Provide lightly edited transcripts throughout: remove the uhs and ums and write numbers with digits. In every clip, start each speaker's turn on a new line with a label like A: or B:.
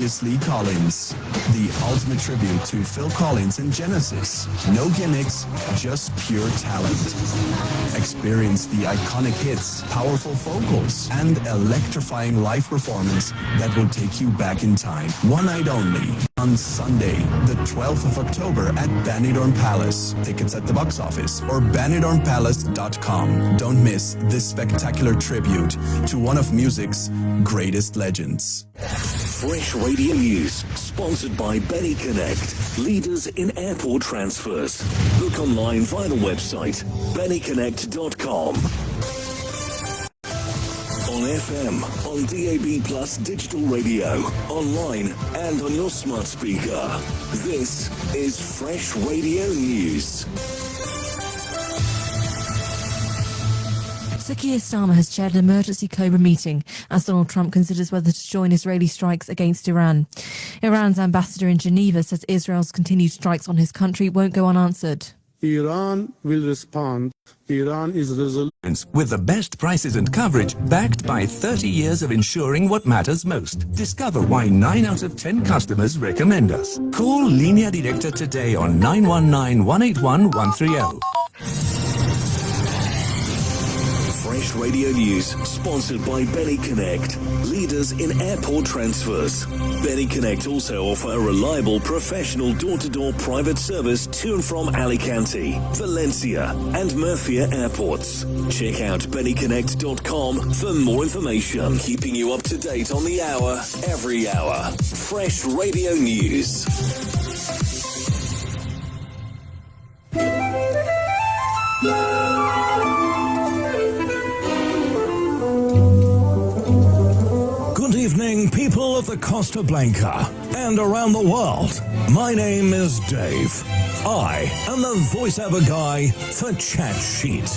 A: Marcus Lee Collins, the ultimate tribute to Phil Collins and Genesis. No gimmicks, just pure talent. Experience the iconic hits, powerful vocals, and electrifying live performance that will take you back in time. One night only, on Sunday, the 12th of October at Benidorm Palace. Tickets at the box office or benidormpalace.com. Don't miss this spectacular tribute to one of music's greatest legends.
B: Fresh Radio News, sponsored by Benny Connect, leaders in airport transfers. Book online via the website bennyconnect.com. On FM, on DAB Plus digital radio, online and on your smart speaker. This is Fresh Radio News.
C: Sir Keir Starmer has chaired an emergency Cobra meeting as Donald Trump considers whether to join Israeli strikes against Iran. Iran's ambassador in Geneva says Israel's continued strikes on his country won't go unanswered.
D: Iran will respond. Iran is resolute.
E: With the best prices and coverage, backed by 30 years of ensuring what matters most. Discover why 9 out of 10 customers recommend us. Call Linea Directa today on 919-181-130.
B: Fresh Radio News, sponsored by Benny Connect, leaders in airport transfers. Benny Connect also offer a reliable, professional door-to-door private service to and from Alicante, Valencia and Murcia airports. Check out bennyconnect.com for more information, keeping you up to date on the hour, every hour. Fresh Radio News. Good evening, people of the Costa Blanca and around the world. My name is Dave. I am the voiceover guy for Chat Sheet.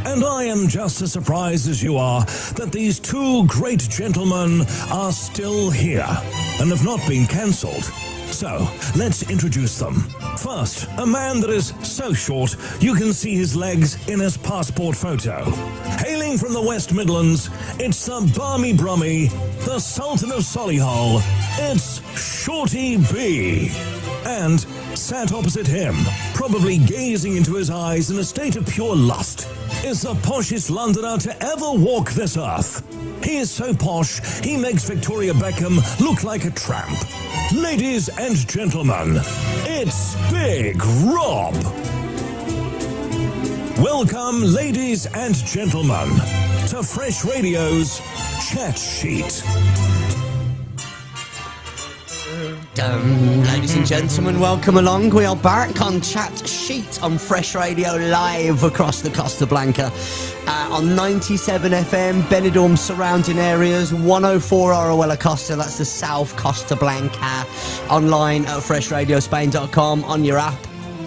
B: And I am just as surprised as you are that these two great gentlemen are still here and have not been cancelled. So, let's introduce them. First, a man that is so short you can see his legs in his passport photo. Hailing from the West Midlands, it's the Barmy Brummy, the Sultan of Solihull. It's Shorty B. And sat opposite him, probably gazing into his eyes in a state of pure lust, is the poshest Londoner to ever walk this earth. He is so posh, he makes Victoria Beckham look like a tramp. Ladies and gentlemen, it's Big Rob. Welcome, ladies and gentlemen, to Fresh Radio's Chat Sheet.
F: Ladies and gentlemen, welcome along. We are back on Chat Sheet on Fresh Radio, live across the Costa Blanca on 97 FM, Benidorm surrounding areas, 104 Orihuela Costa, that's the South Costa Blanca. Online at freshradiospain.com, on your app,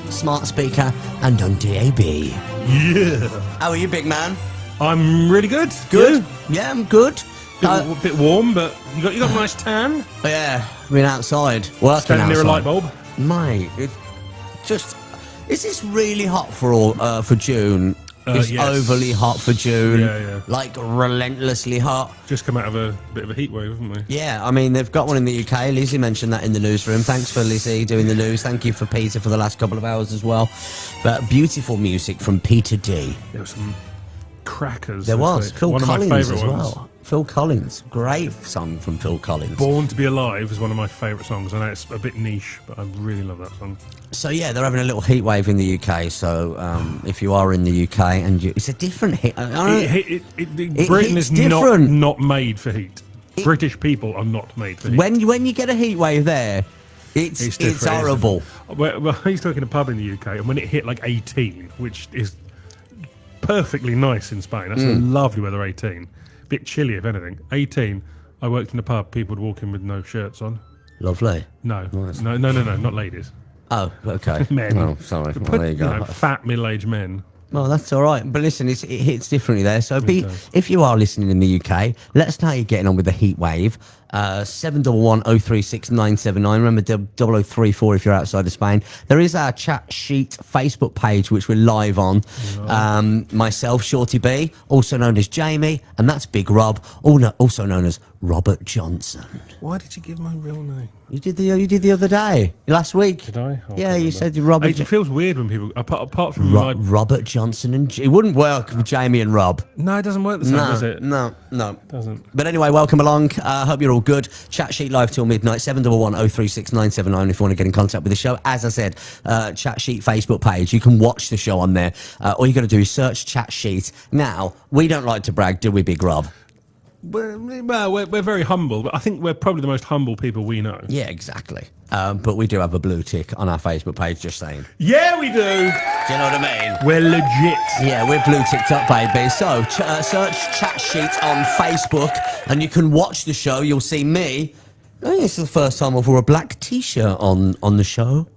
F: smart speaker, and on DAB.
G: Yeah.
F: How are you, big man?
G: I'm really good.
F: Good? Yeah, I'm good.
G: Bit warm, but you got a nice tan.
F: Yeah, been outside, working
G: Standing
F: outside.
G: near a light bulb.
F: Mate, is this really hot for June? It's
G: yes.
F: overly hot for June.
G: Yeah.
F: Like relentlessly hot.
G: Just come out of a bit of a heat wave, haven't we?
F: Yeah, I mean, they've got one in the UK. Lizzie mentioned that in the newsroom. Thanks for Lizzie doing the news. Thank you for Peter for the last couple of hours as well. But beautiful music from Peter D.
G: There were some crackers.
F: There was. Phil
G: one
F: Collins
G: of my favourite
F: as
G: ones.
F: well. Phil Collins. Great song from Phil Collins.
G: Born to be Alive is one of my favourite songs. I know it's a bit niche, but I really love that song.
F: So yeah, they're having a little heat wave in the UK. So if you are in the UK and it's a different heat.
G: Britain is
F: different.
G: not made for heat. British people are not made for heat.
F: When you get a heat wave there, it's horrible.
G: Well, I used to work in a pub in the UK, and when it hit like 18, which is perfectly nice in Spain, that's a lovely weather. 18, bit chilly if anything. 18, I worked in a pub. People would walk in with no shirts on.
F: Lovely.
G: No,
F: Nice.
G: no, not ladies.
F: Oh, okay.
G: Men.
F: Oh, sorry. Well, there you go.
G: Fat middle-aged men.
F: Well, that's all right. But listen, it hits differently there. So if you are listening in the UK, let us know how you're getting on with the heat wave. 711 036 979. Remember 0034 if you're outside of Spain. There is our Chat Sheet Facebook page, which we're live on. Myself, Shorty B, also known as Jamie, and that's Big Rob, also known as Robert Johnson.
G: Why did you give my real name?
F: You did the other day, last week.
G: Did I?
F: Yeah, you said Robert.
G: It feels weird when people, apart from
F: Robert Johnson and it wouldn't work with Jamie and Rob.
G: No, it doesn't work the same, does it?
F: No,
G: It doesn't.
F: But anyway, welcome along. Hope you're all good. Chat Sheet live till midnight. 711 036 979 if you want to get in contact with the show. As I said, Chat Sheet Facebook page. You can watch the show on there. All you got to do is search Chat Sheet. Now, we don't like to brag, do we, Big Rob?
G: Well, we're very humble, but I think we're probably the most humble people we know.
F: Yeah, exactly. But we do have a blue tick on our Facebook page, just saying.
G: Yeah, we do.
F: Do you know what I mean?
G: We're legit.
F: Yeah, we're blue ticked up, baby. So search Chat Sheet on Facebook and you can watch the show. You'll see me. I think it's the first time I've wore a black T-shirt on the show.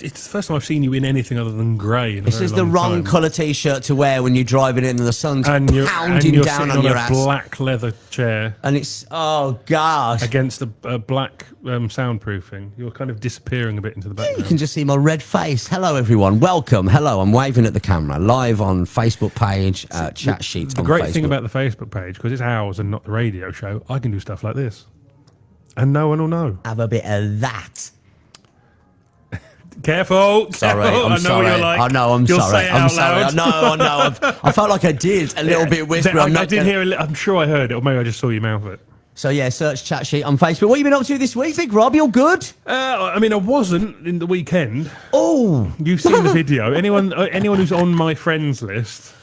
G: It's the first time I've seen you in anything other than grey.
F: This is the wrong colour T-shirt to wear when you're driving in and the sun's pounding
G: you're
F: down on
G: sitting
F: your
G: a
F: ass.
G: black leather chair.
F: And it's, oh, God.
G: Against a black soundproofing. You're kind of disappearing a bit into the background.
F: You can just see my red face. Hello, everyone. Welcome. Hello, I'm waving at the camera. Live on Facebook page, Chat Sheet
G: The
F: on
G: great
F: Facebook.
G: thing about the Facebook page, because it's ours and not the radio show, I can do stuff like this. And no one will know.
F: Have a bit of that.
G: Careful.
F: Sorry,
G: careful.
F: I'm
G: I know
F: sorry.
G: what you're like.
F: I know, I'm
G: You'll
F: sorry.
G: Say it
F: I'm
G: out
F: sorry.
G: loud.
F: I know. I felt like I did a little bit whispery.
G: I did hear I'm sure I heard it, or maybe I just saw you mouth it.
F: So yeah, search Chat Sheet on Facebook. What have you been up to this week, Big Rob? You're good?
G: I mean, I wasn't in the weekend.
F: Oh,
G: You've seen the video. Anyone who's on my friends list,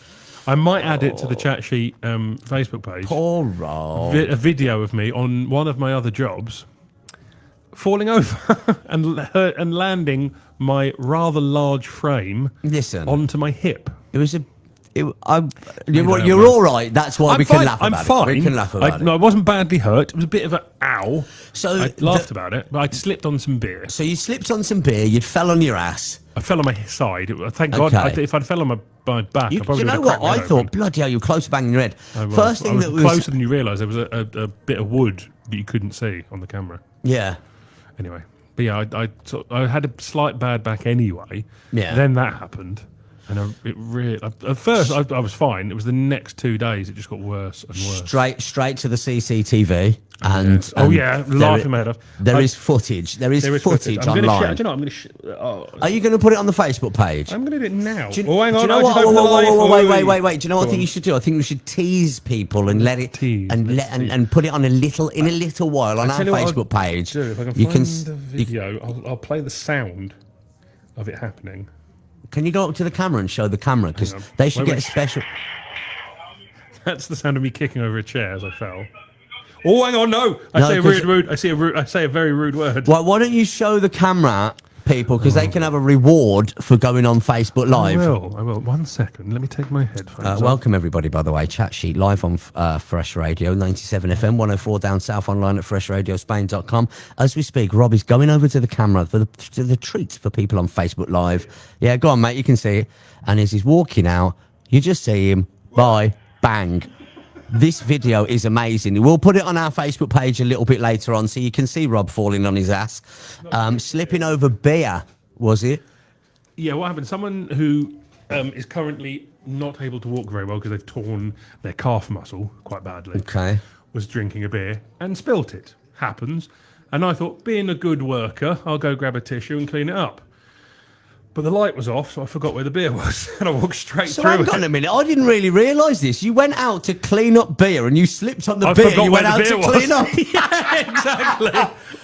G: I might add it to the Chat Sheet Facebook page.
F: poor Rob.
G: A video of me on one of my other jobs falling over and landing my rather large frame
F: Listen,
G: onto my hip.
F: it was a. You're
G: know,
F: all right. That's why we can laugh about
G: I'm fine.
F: it. We can laugh about it.
G: No, I wasn't badly hurt. It was a bit of an ow.
F: So
G: I laughed about it, but I slipped on some beer.
F: So you slipped on some beer. You fell on your ass.
G: I fell on my side. Thank God.
F: Okay.
G: If I'd fell on my back, I probably
F: You
G: would
F: know
G: have
F: what?
G: cracked my
F: I
G: head
F: thought,
G: open.
F: bloody hell, you were close to banging your head.
G: I was.
F: First
G: I
F: thing
G: was
F: that was
G: closer than you realise. There was a bit of wood that you couldn't see on the camera.
F: Yeah.
G: Anyway, but yeah, I had a slight bad back anyway.
F: Yeah.
G: Then that happened, and at first I was fine. It was the next 2 days it just got worse and worse.
F: Straight to the CCTV.
G: Yes. Laughing my head off.
F: There is footage. There is footage
G: I'm gonna
F: online.
G: do you know, I'm going to.
F: Are you going to put it on the Facebook page?
G: I'm going to do it now.
F: Do you,
G: hang
F: do
G: on.
F: you know
G: I
F: what?
G: just opened the live.
F: Wait. Do you know what I think you should do? I think we should tease people and let it
G: Tease,
F: and put it on in a little while on our
G: Tell you what I'll
F: Facebook page.
G: do, if I can
F: You
G: find
F: can
G: the video, I'll play the sound of it happening.
F: Can you go up to the camera and show the camera because
G: Hang on.
F: they should
G: Wait,
F: get a
G: wait.
F: special.
G: That's the sound of me kicking over a chair as I fell. Oh, hang on, no! I
F: No,
G: say a
F: 'cause-
G: rude. I say a very rude word.
F: Why don't you show the camera people because they can have a reward for going on Facebook Live.
G: I will. 1 second. Let me take my headphones off.
F: Welcome everybody, by the way. Chat Sheet live on Fresh Radio 97 FM 104 down south, online at freshradiospain.com. As we speak, Rob is going over to the camera for the treat for people on Facebook Live. Yeah, go on, mate. You can see it. And as he's walking out, you just see him. Bye, bang. This video is amazing. We'll put it on our Facebook page a little bit later on so you can see Rob falling on his ass. Slipping over beer, was it?
G: Yeah, what happened? Someone who is currently not able to walk very well because they've torn their calf muscle quite badly.
F: Okay.
G: Was drinking a beer and spilt it. Happens. And I thought, being a good worker, I'll go grab a tissue and clean it up. But the light was off, so I forgot where the beer was. And I walked straight
F: So
G: through
F: hang
G: it.
F: on a minute, I didn't really realise this. You went out to clean up beer and you slipped on the
G: I
F: beer
G: forgot
F: you
G: where
F: went
G: the
F: out to
G: beer was.
F: clean up.
G: Yeah, exactly.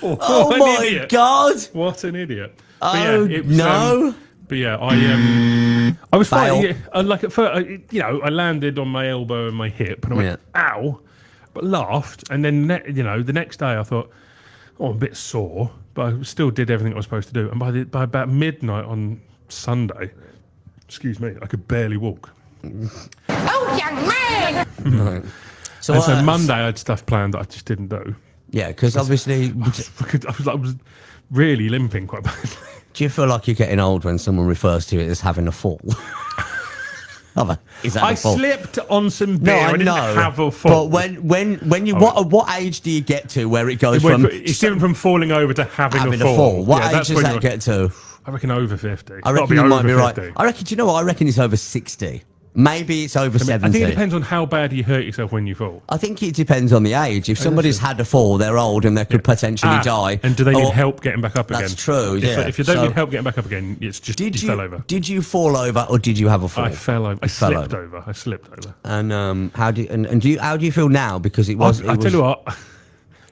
F: Oh
G: What an
F: my
G: idiot.
F: God.
G: What an idiot.
F: Oh,
G: it was,
F: no.
G: But yeah, I was
F: Fail.
G: fine. Like at first, I landed on my elbow and my hip, and I went, "Ow!" but laughed. And then, the next day, I thought, "Oh, I'm a bit sore," but I still did everything I was supposed to do. And by about midnight on Sunday, excuse me, I could barely walk.
H: Oh, young man!
F: So,
G: And so Monday, I had stuff planned that I just didn't do.
F: yeah, because obviously,
G: I was really limping quite badly.
F: do you feel like you're getting old when someone refers to it as having a fall? Is that
G: I
F: a fall?
G: slipped on some
F: No,
G: beer.
F: I
G: I didn't
F: know.
G: have a fall.
F: But when you what age do you get to where it goes from
G: It's different from falling over to having
F: having
G: a fall.
F: What
G: Yeah,
F: age
G: that's
F: does
G: when
F: that
G: you're-
F: get to?
G: I reckon over 50. It's
F: I
G: gotta
F: reckon
G: be
F: you might
G: over
F: be
G: 50.
F: right. I reckon. Do you know what? I reckon it's over 60. Maybe it's over 70.
G: I think it depends on how bad you hurt yourself when you fall.
F: I think it depends on the age. If somebody's had a fall, they're old and they could potentially die.
G: And do they need
F: Or-
G: help getting back up again?
F: That's true, yeah.
G: If you don't
F: So-
G: need help getting back up again, it's just you fell over.
F: Did you fall over or did you have a fall?
G: I fell over. I
F: fell
G: slipped over. I slipped over.
F: And how do you how do you feel now? Because it was.
G: I tell you what,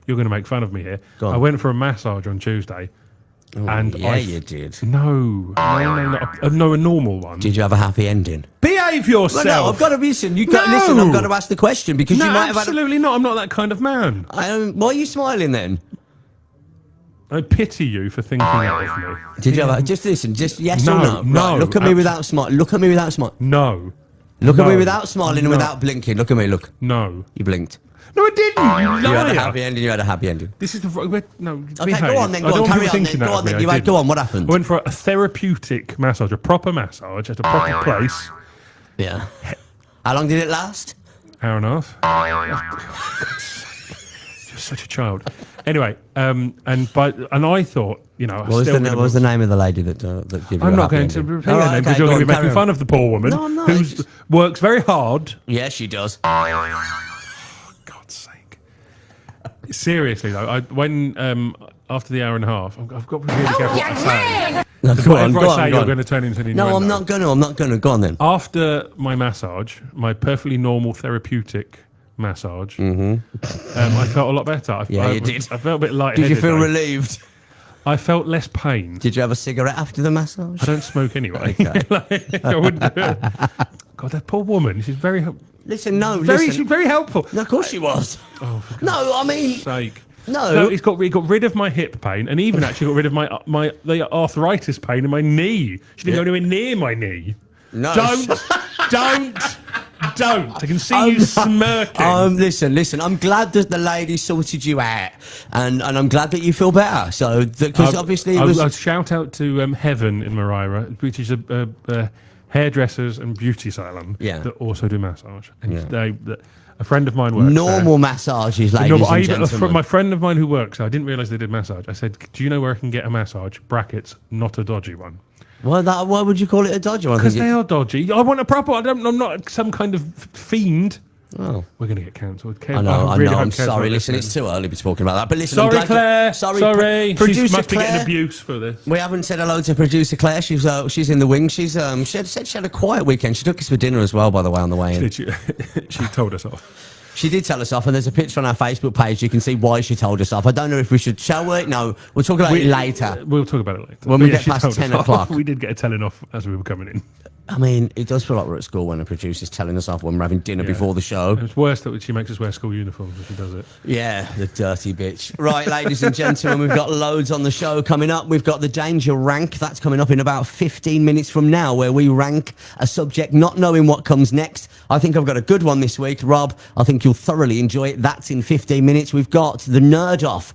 G: you're going to make fun of me here.
F: Go on.
G: I went for a massage on Tuesday, and
F: yeah, you did.
G: No, a normal one.
F: Did you have a happy ending?
G: Behave yourself.
F: Well, no, I've got to listen. You got
G: No.
F: listen. I've got to ask the question because
G: No,
F: you might have had.
G: absolutely not. I'm not that kind of man.
F: Why are you smiling then?
G: I pity you for thinking that of me.
F: Did you have just listen? Just yes
G: No,
F: or no?
G: no,
F: Right, look at me without smiling. Look at me without smiling.
G: No.
F: Look at me
G: No.
F: without smiling and
G: No.
F: without blinking. Look at me. Look.
G: No.
F: You blinked.
G: No, I didn't. You
F: You had a
G: liar.
F: happy ending. You had a happy ending.
G: This is the no.
F: Okay,
G: behave.
F: go on then.
G: I
F: Go
G: don't
F: on.
G: want
F: Carry
G: people
F: on.
G: thinking
F: Then.
G: that
F: Go
G: of
F: on.
G: me.
F: Then.
G: I
F: You had.
G: didn't.
F: Go on. What happened?
G: I went for a therapeutic massage, a proper massage at a proper place.
F: Yeah. How long did it last?
G: Hour and a half. You're such a child. Anyway, and I thought,
F: What was the name of the lady that gave you
G: I'm
F: a
G: not
F: happy
G: going to
F: ending?
G: repeat her name because
F: go
G: you're going to
F: on,
G: be
F: carry
G: making
F: on.
G: fun of the poor woman
F: No, I'm not.
G: who works very hard.
F: Yeah, she does.
G: God's sake. Seriously though, when after the hour and a half, I've got to be really careful what I say.
F: No, go on.
G: Whatever
F: Go
G: I say,
F: on.
G: you're going to turn into an innuendo.
F: No, I'm not going to. I'm not going to. Go on then.
G: After my massage, my perfectly normal therapeutic massage, I felt a lot better.
F: You did.
G: I felt a bit lightheaded.
F: Did you feel
G: though.
F: relieved?
G: I felt less pain.
F: Did you have a cigarette after the massage?
G: I don't smoke anyway.
F: Okay.
G: Like, I wouldn't do it. God, that poor woman. She's very,
F: Listen, no,
G: very,
F: listen.
G: she's very helpful.
F: No, of course she was.
G: Oh, for God's
F: No, I mean,
G: sake.
F: no.
G: It got rid of my hip pain, and even actually got rid of the arthritis pain in my knee. She didn't go anywhere near my knee.
F: No.
G: Don't. I can see you smirking.
F: Listen. I'm glad that the lady sorted you out, and I'm glad that you feel better. So, because obviously it was.
G: I'd shout out to Heaven in Marira, which is a hairdressers and beauty salon that also do massage. And a friend of mine works
F: normal
G: there.
F: massages, ladies and gentlemen.
G: My friend of mine who works there, I didn't realise they did massage. I said, "Do you know where I can get a massage?" Brackets, not a dodgy one.
F: Why would you call it a dodgy one?
G: Because they are dodgy. I want a proper. I'm not some kind of fiend.
F: Oh.
G: We're going to get cancelled.
F: I know. I'm sorry. Listen, it's too early to be talking about that. But listen, I'm
G: Sorry,
F: glad
G: Claire.
F: Sorry.
G: She
F: Producer
G: must be getting
F: Claire.
G: abuse for this.
F: We haven't said hello to producer Claire. She's in the wing. She said she had a quiet weekend. She took us for dinner as well, by the way, on the way in.
G: She told us off.
F: She did tell us off, and there's a picture on our Facebook page. You can see why she told us off. I don't know if we should. Shall we? No, we'll talk about it later.
G: We'll talk about it later.
F: When
G: But
F: we get
G: she
F: past
G: told us
F: 10
G: off.
F: o'clock.
G: We did get a telling off as we were coming in.
F: I mean, it does feel like we're at school when a producer's telling us off when we're having dinner before the show.
G: It's worse that she makes us wear school uniforms when she does it.
F: Yeah, the dirty bitch. Right, ladies and gentlemen, we've got loads on the show coming up. We've got the Danger Rank. That's coming up in about 15 minutes from now, where we rank a subject not knowing what comes next. I think I've got a good one this week, Rob. I think you'll thoroughly enjoy it. That's in 15 minutes. We've got the Nerd Off,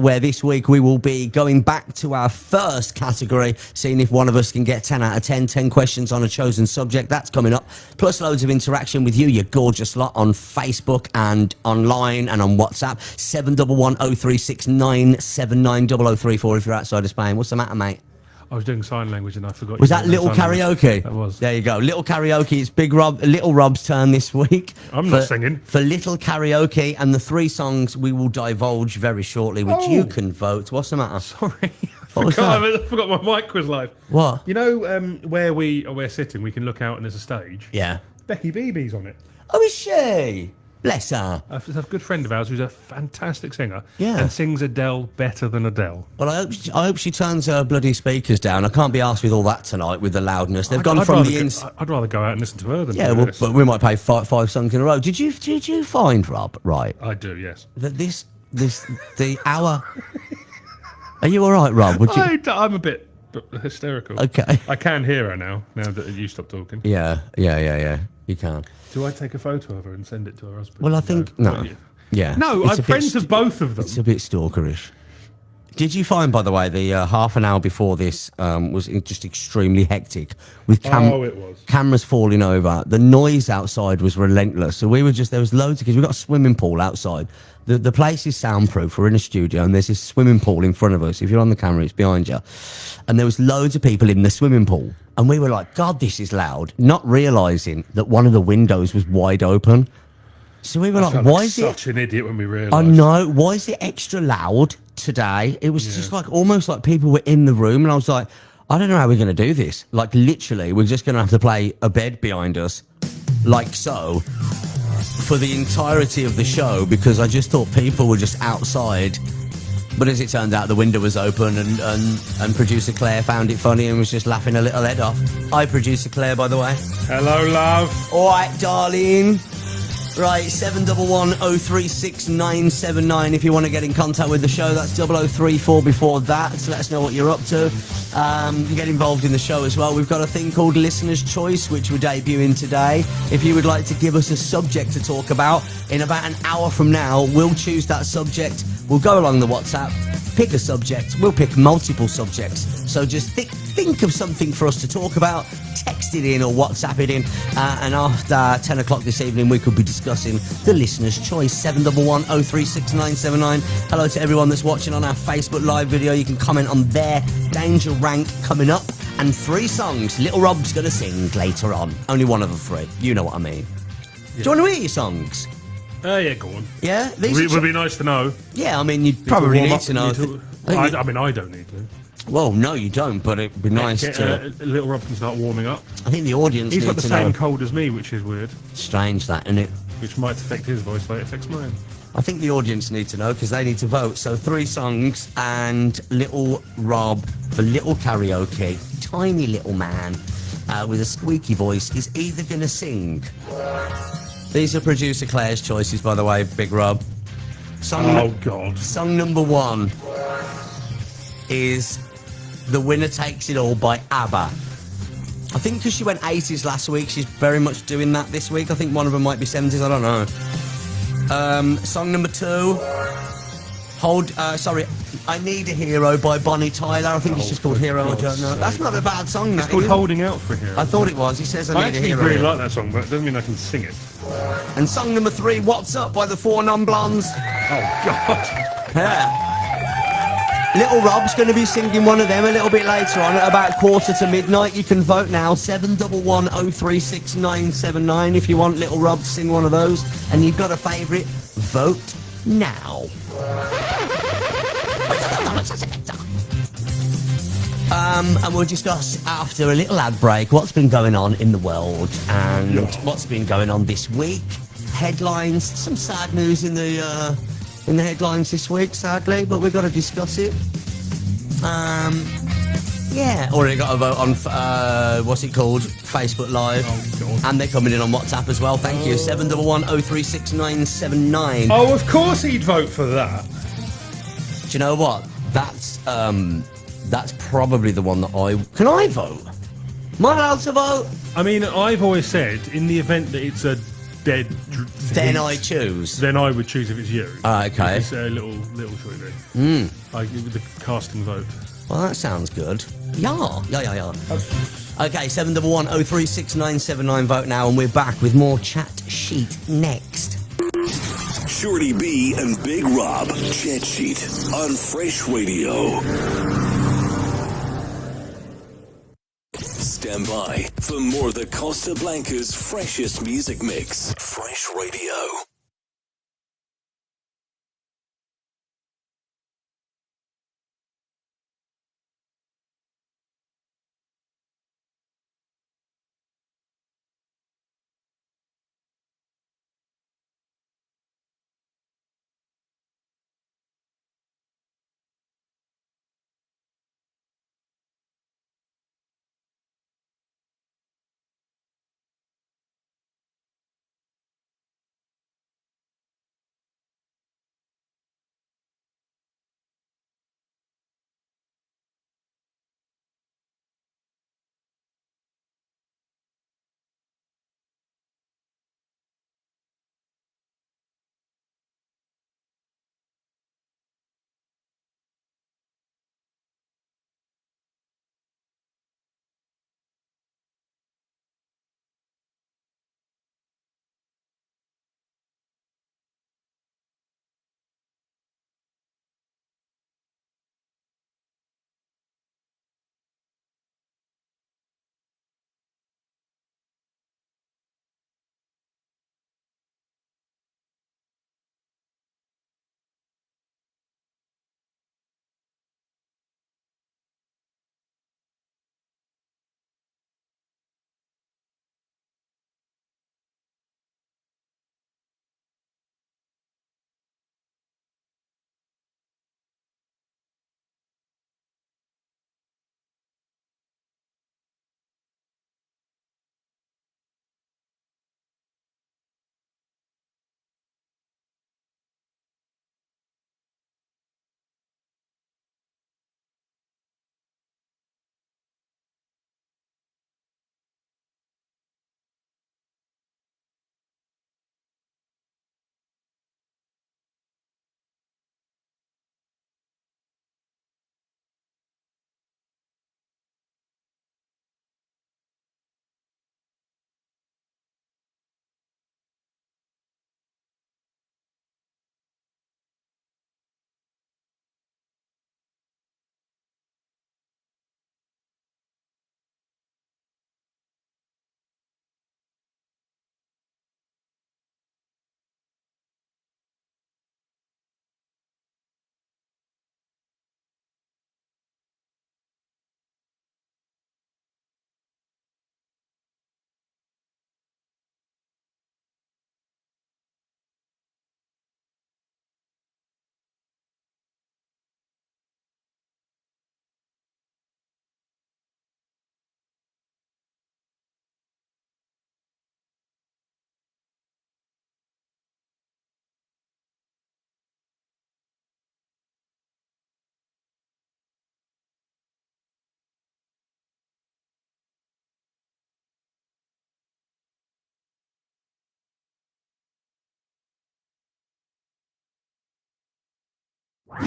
F: where this week we will be going back to our first category, seeing if one of us can get 10 out of 10 questions on a chosen subject. That's coming up. Plus loads of interaction with you gorgeous lot, on Facebook and online and on WhatsApp. 711-0369790034 if you're outside of Spain. What's the matter, mate?
G: I was doing sign language and I forgot.
F: Was
G: you
F: that
G: did
F: little
G: sign language.
F: karaoke?
G: That was.
F: There you go. Little karaoke. It's Little Rob's turn this week.
G: I'm not singing.
F: For little karaoke, and the 3 songs we will divulge very shortly, which you can vote. What's the matter?
G: Sorry.
F: What was
G: I forgot my mic was live.
F: What?
G: You know where we're sitting, we can look out and there's a stage.
F: Yeah.
G: Becky Beebe's on it.
F: Oh, is she? Bless her.
G: A good friend of ours who's a fantastic singer.
F: Yeah.
G: And sings Adele better than Adele.
F: Well, I hope she turns her bloody speakers down. I can't be asked with all that tonight with the loudness. They've gone from the inside.
G: I'd rather go out and listen to her than
F: Yeah,
G: do
F: well,
G: this.
F: but we might play 5 songs in a row. Did you find, Rob, right,
G: I do, yes.
F: that the hour... Are you all right, Rob? Would you...
G: I'm a bit hysterical.
F: Okay.
G: I can hear her now that you stopped talking.
F: Yeah. You can.
G: Do I take a photo of her and send it to her husband?
F: Well, I think... No.
G: Will you?
F: Yeah.
G: No,
F: It's
G: I'm
F: a bit
G: friends of both of them.
F: It's a bit stalkerish. Did you find, by the way, the half an hour before this was just extremely hectic with
G: It was.
F: cameras falling over. The noise outside was relentless. So we were there was loads of kids. We've got a swimming pool outside. The place is soundproof. We're in a studio and there's this swimming pool in front of us. If you're on the camera, it's behind you. And there was loads of people in the swimming pool. And we were like, God, this is loud. Not realising that one of the windows was wide open. So we were like, why is
G: such an idiot when we realised?
F: I know. Why is it extra loud today? It was just like almost like people were in the room. And I was like, I don't know how we're going to do this. Like literally, we're just going to have to play a bed behind us like so for the entirety of the show because I just thought people were just outside. But as it turned out, the window was open and producer Claire found it funny and was just laughing a little head off. Hi, producer Claire, by the way.
G: Hello, love.
F: All right, darling. Right, 711-036-979 if you want to get in contact with the show. That's 0034 before that, so let us know what you're up to. You can get involved in the show as well. We've got a thing called Listener's Choice, which we're debuting today. If you would like to give us a subject to talk about, in about an hour from now, we'll choose that subject. We'll go along the WhatsApp, pick a subject. We'll pick multiple subjects. So just think of something for us to talk about, text it in or WhatsApp it in, and after 10 o'clock this evening we could be discussing the listener's choice. 711-036-979. Hello to everyone that's watching on our Facebook live video. You can comment on there. Danger Rank coming up, and 3 songs Little Rob's gonna sing later on. Only one of the 3, you know what I mean. Do you want to hear your songs?
G: Yeah, go on.
F: Yeah,
G: It would be nice to know.
F: Yeah, I mean you'd probably
G: warm
F: need
G: up,
F: to know.
G: I mean, I don't need to.
F: Well, no, you don't, but it'd be nice to.
G: Little Rob can start warming up.
F: I think the audience
G: He's
F: need
G: got the
F: to
G: same
F: know.
G: cold as me, which is weird.
F: Strange that, isn't it?
G: Which might affect his voice, like it affects mine.
F: I think the audience need to know because they need to vote. So 3 songs and Little Rob for Little Karaoke, tiny little man with a squeaky voice, is either going to sing. These are producer Claire's choices, by the way, Big Rob.
G: God.
F: Song number 1 is The Winner Takes It All by ABBA. I think because she went 80s last week, she's very much doing that this week. I think one of them might be 70s, I don't know. Song number 2, I Need a Hero by Bonnie Tyler. I think it's just called Hero, I don't know. That's not a bad song,
G: It's
F: that,
G: called
F: is it?
G: Holding Out for a Hero.
F: I thought it was. He says
G: I
F: I need a
G: actually
F: hero.
G: really like that song, but it doesn't mean I can sing it.
F: And song number 3, What's Up by the 4 Non-Blondes.
G: Oh, God.
F: Yeah. Little Rob's going to be singing one of them a little bit later on at about midnight. You can vote now, 711-036-979 if you want Little Rob to sing one of those. And you've got a favourite, vote now. And we'll discuss after a little ad break what's been going on in the world and what's been going on this week. Headlines, some sad news in the headlines this week, sadly, but we've got to discuss it. Yeah, already got a vote on what's it called, Facebook Live, and they're coming in on WhatsApp as well. Thank you. 711-036-979.
G: Oh, of course he'd vote for that.
F: Do you know what? That's probably the one that can I vote? Am I allowed to vote?
G: I mean, I've always said, in the event that it's a dead
F: Then
G: heat,
F: I choose.
G: then I would choose if it's you.
F: Okay.
G: If it's a little shorty. I give the casting vote.
F: Well, that sounds good. Yeah. Okay, 711-036-979. Vote now, and we're back with more Chat Sheet next.
B: Shorty B and Big Rob, Chat Sheet on Fresh Radio. Stand by for more of the Costa Blanca's freshest music mix. Fresh Radio.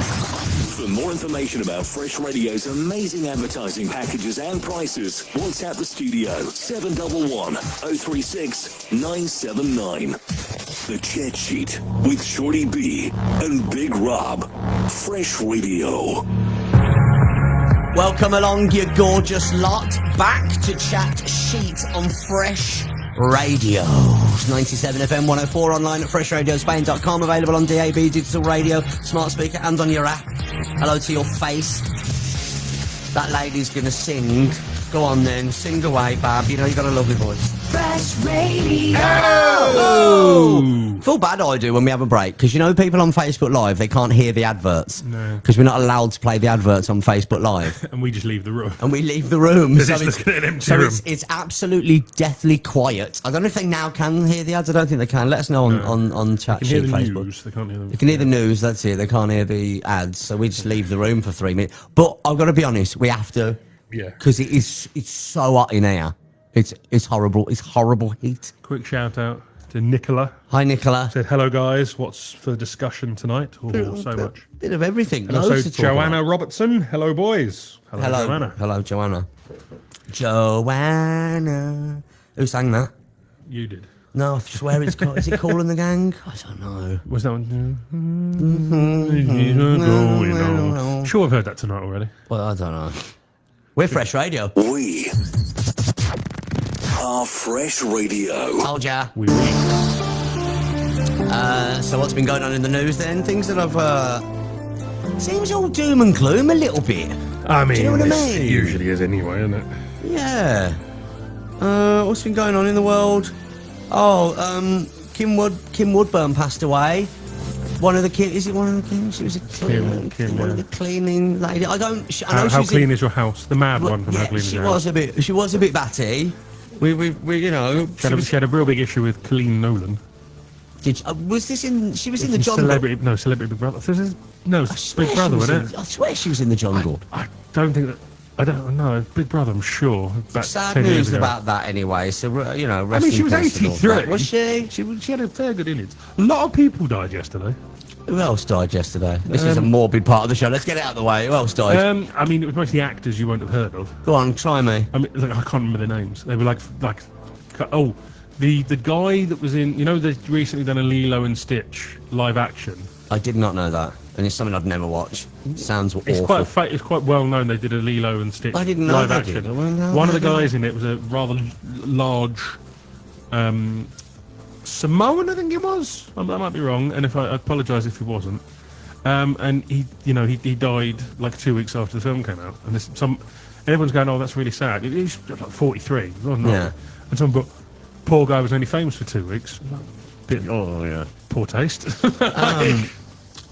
I: For more information about Fresh Radio's amazing advertising packages and prices, WhatsApp the studio 711 036 979. The Chat Sheet with Shorty B and Big Rob. Fresh Radio.
F: Welcome along, you gorgeous lot. Back to Chat Sheet on Fresh Radio. 97 FM 104 online at FreshRadioSpain.com. Available on DAB, digital radio, smart speaker, and on your app. Hello to your face. That lady's going to sing. Go on then, sing away, Bab. You know you've got a lovely voice.
H: Fresh Radio.
F: Oh! Feel bad I do when we have a break, because you know people on Facebook Live, they can't hear the adverts.
G: No.
F: Because we're not allowed to play the adverts on Facebook Live.
G: And we just leave the room.
F: And we leave the room.
G: Because it's looking at an empty room.
F: It's absolutely deathly quiet. I don't know if they now can hear the ads. I don't think they can. Let us know on chat
G: They
F: sheet
G: can hear the
F: Facebook.
G: news. They can't hear the
F: They can hear the news, that's it. They can't hear the ads. So we just leave the room for 3 minutes. But I've got to be honest, we have to.
G: Yeah.
F: Because it's so hot in here. It's horrible. It's horrible heat.
G: Quick shout out to Nicola.
F: Hi, Nicola.
G: Said, hello, guys. What's for discussion tonight? Oh, so much.
F: Bit of everything.
G: And also
F: Loads to talk
G: Joanna
F: about.
G: Robertson. Hello, boys.
F: Hello,
G: Joanna.
F: Hello, Joanna. Joanna. Who sang that?
G: You did.
F: No, I swear it's called. Is it Cool and the Gang? I don't know.
G: Was that one? Sure, I've heard that tonight already.
F: Well, I don't know. We're Fresh Radio.
I: We are Fresh Radio.
F: Told ya.
G: We
F: So what's been going on in the news then? Things that I've... seems all doom and gloom a little bit.
G: I mean,
F: Do you know what I mean?
G: it usually is anyway, isn't it?
F: Yeah. What's been going on in the world? Oh, Kim Woodburn passed away. One of the kids, is it one of the kids? She was a cleaning,
G: Kim,
F: one of
G: yeah.
F: the cleaning lady. I know
G: How
F: she's
G: clean is your house? The mad one from How
F: Yeah,
G: Clean Is
F: she
G: Your
F: was
G: House.
F: she was a bit batty. We you know.
G: She had a real big issue with Colleen Nolan.
F: Was this in? She was in the jungle.
G: Celebrity Big Brother. No, it's Big Brother, wasn't it?
F: I swear she was in the jungle.
G: I don't think that. I don't know. Big Brother, I'm sure. About
F: Sad
G: 10 years
F: news
G: ago.
F: about that anyway. So you know,
G: I
F: rest
G: mean, she
F: in
G: was
F: peace and all that.
G: 83.
F: Was she?
G: She had a fair good innings. A lot of people died yesterday.
F: Who else died yesterday? This is a morbid part of the show. Let's get it out of the way. Who else died?
G: I mean, it was mostly actors you won't have heard of.
F: Go on, try me.
G: I mean, like, I can't remember their names. They were like, oh, the guy that was in, you know, they've recently done a Lilo and Stitch live action.
F: I did not know that, and it's something I'd never watch. Sounds awful.
G: It's quite well known. They did a Lilo and Stitch
F: I didn't know
G: live
F: they
G: action.
F: did. I wouldn't know
G: One of the
F: they did.
G: guys in it was a rather large Samoan, I think it was. I might be wrong, and I apologise if he wasn't. And he died like 2 weeks after the film came out, and everyone's going, "Oh, that's really sad." He's like 43, wasn't he?
F: Yeah.
G: And someone, but poor guy was only famous for 2 weeks.
F: Oh yeah.
G: Poor taste.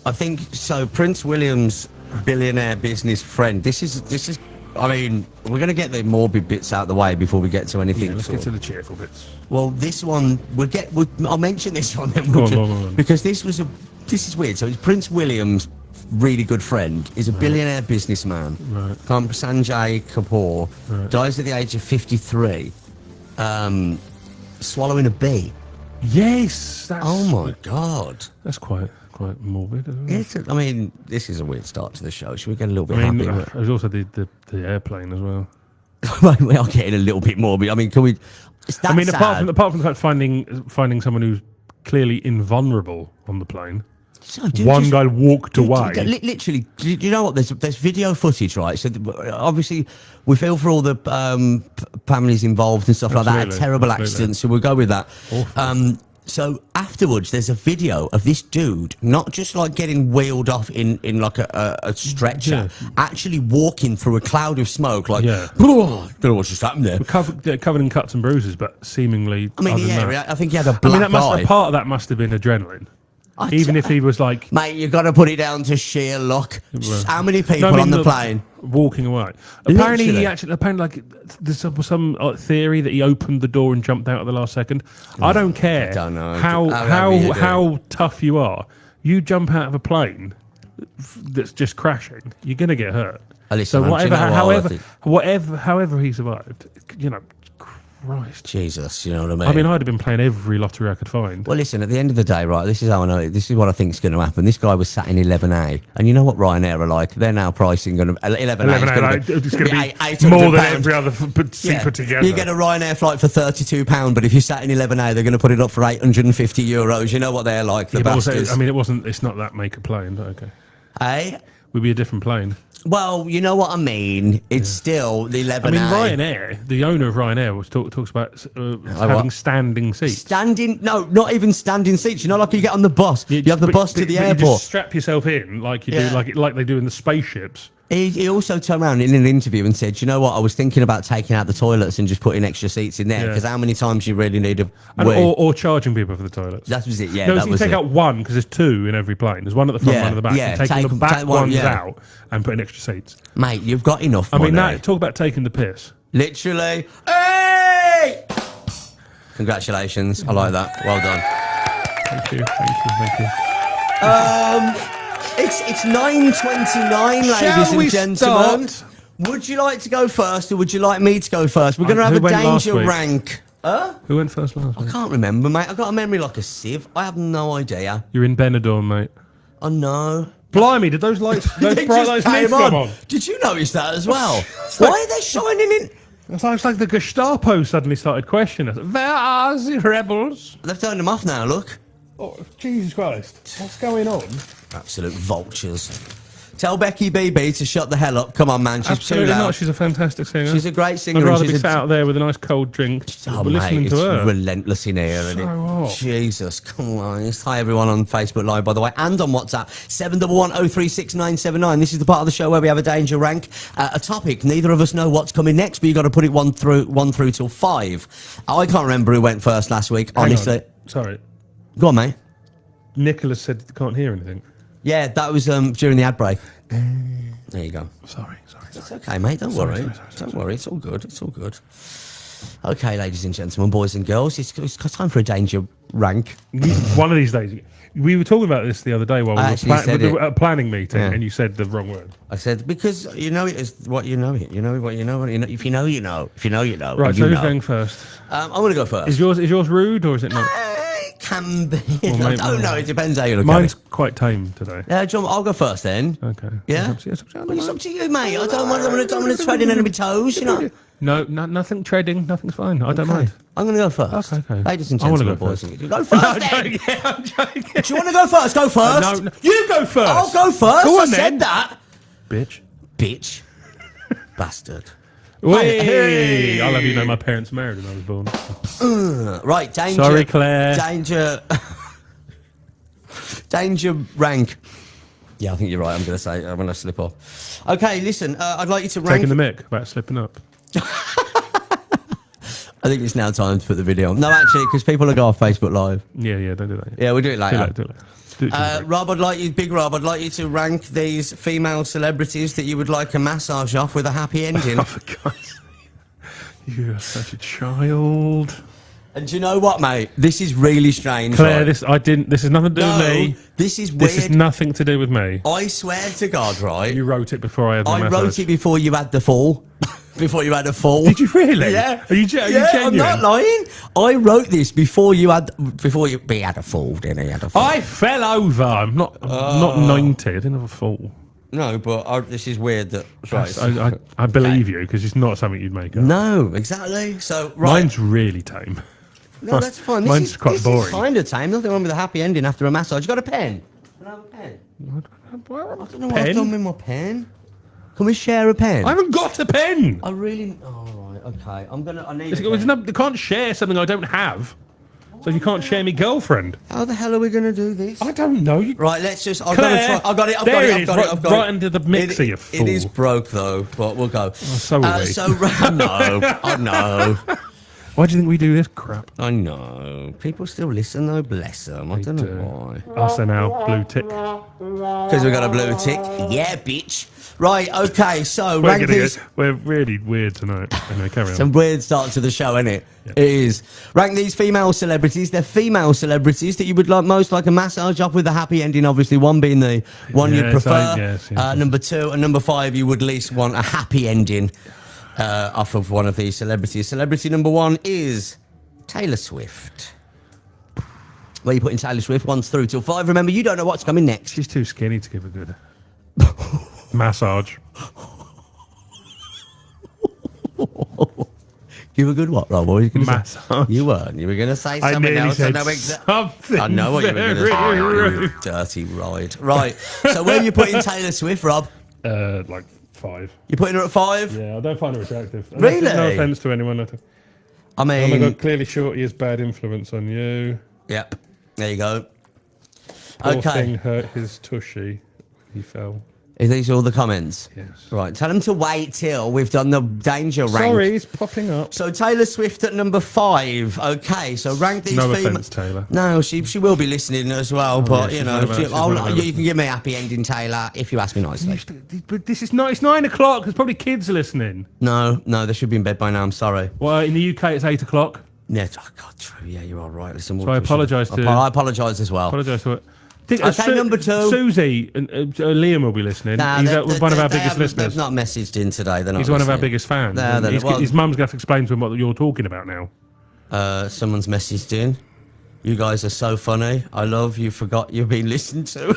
F: I think so. Prince William's billionaire business friend. This is. I mean, we're going to get the morbid bits out of the way before we get to anything.
G: Yeah, let's
F: sort
G: get to
F: of-
G: the cheerful bits.
F: Well, this one I'll mention this one then,
G: Go on.
F: because this is weird. So it's Prince William's really good friend. Is a billionaire businessman.
G: Right.
F: Sanjay Kapoor dies at the age of 53, swallowing a bee.
G: Yes. That's,
F: Oh my god.
G: That's quite morbid, isn't it?
F: I mean, this is a weird start to the show. Should we get a little bit
G: I mean,
F: happy?
G: there's also the airplane as well.
F: We are getting a little bit morbid. I mean, can we? It's that
G: I mean,
F: sad.
G: apart from the fact finding someone who's clearly invulnerable on the plane,
F: So, dude,
G: one
F: just-
G: guy walked
F: Dude,
G: away.
F: Literally, do you know what? There's video footage, right? So obviously, we feel for all the families involved and stuff like that. A
G: Absolutely,
F: terrible
G: absolutely.
F: accident, so we'll go with that.
G: Awful.
F: So afterwards, there's a video of this dude not just like getting wheeled off in like a stretcher, actually walking through a cloud of smoke, like,
G: Yeah.
F: don't know what's just happened there.
G: Covered in cuts and bruises, but seemingly.
F: I mean,
G: other than
F: yeah,
G: that.
F: I think he had a
G: I mean,
F: black eye.
G: part of that must have been adrenaline.
F: I
G: Even
F: t-
G: if he was like,
F: Mate, you got to put it down to sheer luck.
G: Well,
F: How many people
G: No, I mean,
F: on the
G: look,
F: plane?
G: walking away. Apparently,
F: Literally.
G: like there's some theory that he opened the door and jumped out at the last second. I don't care.
F: don't know.
G: how
F: you do.
G: how tough you are. You jump out of a plane that's just crashing, you're gonna get hurt.
F: Listen,
G: So
F: man, do you know what I think?
G: however he survived, you know, Christ.
F: Jesus, you know what I mean?
G: I mean, I'd have been playing every lottery I could find.
F: Well, listen, at the end of the day, right, this is how I know it. This is what I think is going to happen. This guy was sat in 11A, and you know what Ryanair are like? They're now pricing 11A.
G: It's going to be
F: £800.
G: more than every other seat put together.
F: You get a Ryanair flight for £32, but if you sat in 11A, they're going to put it up for €850. You know what they're like, the bastards.
G: I mean, it's not that make a plane, but okay.
F: Hey?
G: Would be a different plane.
F: Well, you know what I mean. It's still the 11A.
G: I mean, Ryanair, the owner of Ryanair, talks about having standing seats.
F: No, not even standing seats. You know, like you get on the bus. You have the bus to the airport.
G: You just strap yourself in like you do, like they do in the spaceships.
F: He also turned around in an interview and said, "You know what? I was thinking about taking out the toilets and just putting extra seats in there because how many times you really need a
G: or charging people for the toilets."
F: That was it. Yeah,
G: no,
F: that
G: so you
F: was
G: take
F: it.
G: out one because there's two in every plane. There's one at the front, one at the back.
F: Yeah,
G: taking the back ones out and putting extra seats.
F: Mate, you've got enough.
G: I mean, talk about taking the piss.
F: Literally. Hey! Congratulations. I like that. Well done.
G: Thank you.
F: It's 9:29, ladies and gentlemen. Would you like to go first, or would you like me to go first? We're going to have a danger rank.
G: Who went first last week?
F: I can't remember, mate. I've got a memory like a sieve. I have no idea.
G: You're in Benidorm, mate.
F: Oh, no.
G: Blimey, did those lights, those bright lights
F: came
G: come on?
F: Did you notice that as well? Why are they shining in?
G: It's like the Gestapo suddenly started questioning us. Where are the rebels?
F: They've turned them off now, look.
G: Oh, Jesus Christ. What's going on?
F: Absolute vultures. Tell Becky BB to shut the hell up. Come on, man. She's
G: Absolutely
F: too loud.
G: not. She's a fantastic singer.
F: She's a great singer.
G: I'd rather be sat out there with a nice cold drink.
F: Oh,
G: listening
F: mate,
G: to her.
F: It's relentless in here, isn't it?
G: What?
F: Jesus, come on. Hi, everyone on Facebook Live, by the way, and on WhatsApp, 711-036-979. This is the part of the show where we have a danger rank, a topic. Neither of us know what's coming next, but you've got to put it one through till 5. I can't remember who went first last week, honestly.
G: Sorry.
F: Go on, mate.
G: Nicholas said they can't hear anything.
F: Yeah, that was during the ad break. There you go.
G: Sorry.
F: It's okay, mate. Don't worry. Don't worry. It's all good. It's all good. Okay, ladies and gentlemen, boys and girls, it's time for a danger rank.
G: One of these days. We were talking about this the other day while we were at a planning meeting, and you said the wrong word.
F: I said, because you know it is what you know it. You know what you know. If you know, you know. If you know, you know.
G: Right, so who's going first?
F: I'm going to go first.
G: Is yours rude or is it not?
F: It can be. I don't know. It depends how you look at it.
G: Mine's quite tame today.
F: Yeah, John, I'll go first then.
G: Okay.
F: Yeah? It's up to you, mate. I don't want to tread in any toes, you know.
G: No, nothing treading. Nothing's fine. I don't mind.
F: I'm going to go first.
G: Okay.
F: Ladies and gentlemen, boys and girls. Go first,
G: I'm
F: then.
G: joking.
F: Do you want to go first? Go first.
G: No, you go first.
F: I'll go first.
G: Go on,
F: I
G: then.
F: said that.
G: Bitch.
F: Bastard.
G: Hey. I'll have you know my parents married when I was born.
F: Right, danger.
G: Sorry, Claire.
F: Danger rank. Yeah, I think you're right. I'm going to slip off. Okay, listen. I'd like you to rank.
G: Taking the mick about slipping up.
F: I think it's now time to put the video on. No, actually, because people are going off Facebook Live.
G: Yeah, don't do that.
F: Yeah, we'll do it later.
G: Do it.
F: Rob, Big Rob, I'd like you to rank these female celebrities that you would like a massage off with a happy ending.
G: Oh, for God's sake. You are such a child.
F: And do you know what, mate? This is really strange.
G: Claire,
F: right?
G: this is nothing to do with me.
F: This is weird.
G: This is nothing to do with me.
F: I swear to God, right?
G: You wrote it before I had the
F: I
G: massage.
F: wrote it before you had the fall. Before you had a fall.
G: Did you really?
F: Yeah.
G: Are you genuine?
F: I'm not lying. I wrote this before you had a fall, didn't you? Had a fall.
G: I fell over. I'm not 90. I didn't have a fall.
F: No, but this is weird that. Right.
G: I believe you because it's not something you'd make up.
F: No, exactly. So right.
G: Mine's really tame.
F: No, that's fine.
G: Mine's quite boring.
F: This is kind of tame. Nothing wrong with a happy ending after a massage. You got a pen? Can I have a pen? I don't know what I've done with my pen. Can we share a pen?
G: I haven't got a pen.
F: I really. Oh, right. Okay. I need.
G: You can't share something I don't have. So you can't share me girlfriend.
F: How the hell are we going to do this?
G: I don't know.
F: Right, let's just.
G: I've got it. Right into the mixer, you fool.
F: It is broke though, but we'll go.
G: So are we.
F: I know.
G: Why do you think we do this crap?
F: I know. People still listen though, bless them. I don't know why.
G: Us and our blue tick.
F: Because we got a blue tick. Yeah, bitch. Right, okay, so rank these.
G: We're really weird tonight. Anyway, carry on.
F: Some weird start to the show, isn't it? Yeah. It is. Rank these female celebrities. They're female celebrities that you would most like a massage off with a happy ending, obviously. One being the one you'd prefer.
G: Yes.
F: Number 2 and number 5, you would at least want a happy ending. off of one of these celebrities. Celebrity number 1 is Taylor Swift. Where you putting Taylor Swift 1 through till 5. Remember, you don't know what's coming next.
G: She's too skinny to give a good massage.
F: Give a good what, Rob? What were you going to say?
G: Massage.
F: You weren't. You were going to say something
G: nearly
F: else.
G: said
F: I know what you were going to say.
G: very
F: You dirty ride. Right. So where are you putting Taylor Swift, Rob?
G: Like 5.
F: You're putting her at 5?
G: Yeah, I don't find her attractive.
F: Really?
G: No offence to anyone.
F: I
G: Oh my
F: mean,
G: God, clearly Shorty is bad influence on you.
F: yep. There you go.
G: Poor
F: Okay.
G: thing hurt his tushy. He fell.
F: Are these all the comments?
G: Yes.
F: Right. Tell them to wait till we've done the danger rank.
G: Sorry, he's popping up.
F: So Taylor Swift at number 5. Okay, so rank these
G: No
F: females.
G: offence, Taylor.
F: No, she will be listening as well, but
G: yeah,
F: you
G: she's
F: know,
G: one of our- she's one of
F: you can give me a happy ending, Taylor, if you ask me nicely.
G: But this is not. It's 9 o'clock. There's probably kids listening.
F: No, they should be in bed by now. I'm sorry.
G: Well, in the UK, it's 8 o'clock.
F: Yeah, oh God, true. Yeah, you're all right. Listen,
G: So I apologise to-
F: I apologise as well.
G: Apologise for it.
F: Okay, number 2.
G: Susie and Liam will be listening.
F: Nah,
G: He's
F: they-
G: one of
F: they-
G: our
F: they
G: biggest
F: haven't-
G: listeners.
F: They've not messaged in today. They're not
G: He's one of our
F: listening.
G: biggest fans.
F: Nah,
G: and
F: they're-
G: his
F: well-
G: his mum's going to have to explain to him what you're talking about now.
F: Someone's messaged in. You guys are so funny. I love you. Forgot you've been listened to.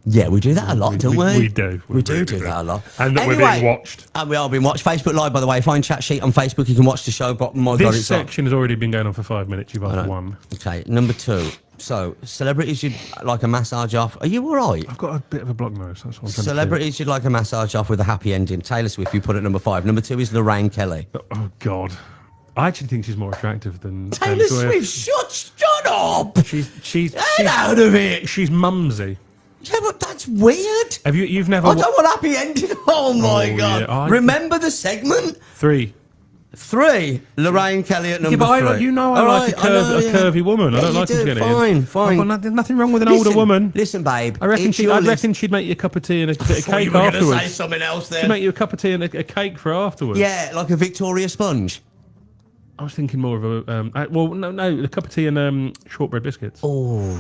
F: Yeah, we do that a lot, don't we?
G: We do.
F: We do
G: really
F: do that a lot.
G: And that we're
F: Anyway,
G: being watched.
F: And we are being watched. Facebook Live, by the way. Find Chat Sheet on Facebook. You can watch the show. But my God,
G: This
F: it's on.
G: section has already been going on for 5 minutes. You've asked one.
F: Okay, number 2. So, celebrities you'd like a massage off. Are you all right?
G: I've got a bit of a block nose. That's what I'm trying
F: Celebrities you'd like a massage off with a happy ending. Taylor Swift, you put at number 5. Number 2 is Lorraine Kelly.
G: to do. Oh, God. I actually think she's more attractive than
F: Taylor Swift, shut up!
G: She's
F: Get out of it!
G: She's mumsy.
F: Yeah, but that's weird.
G: You've never
F: I don't want happy ending. Oh my
G: Oh,
F: God!
G: yeah,
F: Remember the segment?
G: 3.
F: 3. Lorraine Kelly at number 3.
G: I like a,
F: I know, yeah.
G: curvy woman.
F: Yeah,
G: I don't
F: you
G: like
F: do.
G: to get
F: Fine.
G: There's nothing wrong with an older woman.
F: Listen, babe.
G: I reckon
F: it's your list.
G: she'd make you a cup of tea and a bit of
F: Thought you
G: cake
F: were gonna
G: afterwards.
F: say something else
G: She'd
F: then.
G: make you a cup of tea and a cake for afterwards.
F: Yeah, like a Victoria Sponge.
G: I was thinking more of a a cup of tea and shortbread biscuits.
F: Oh,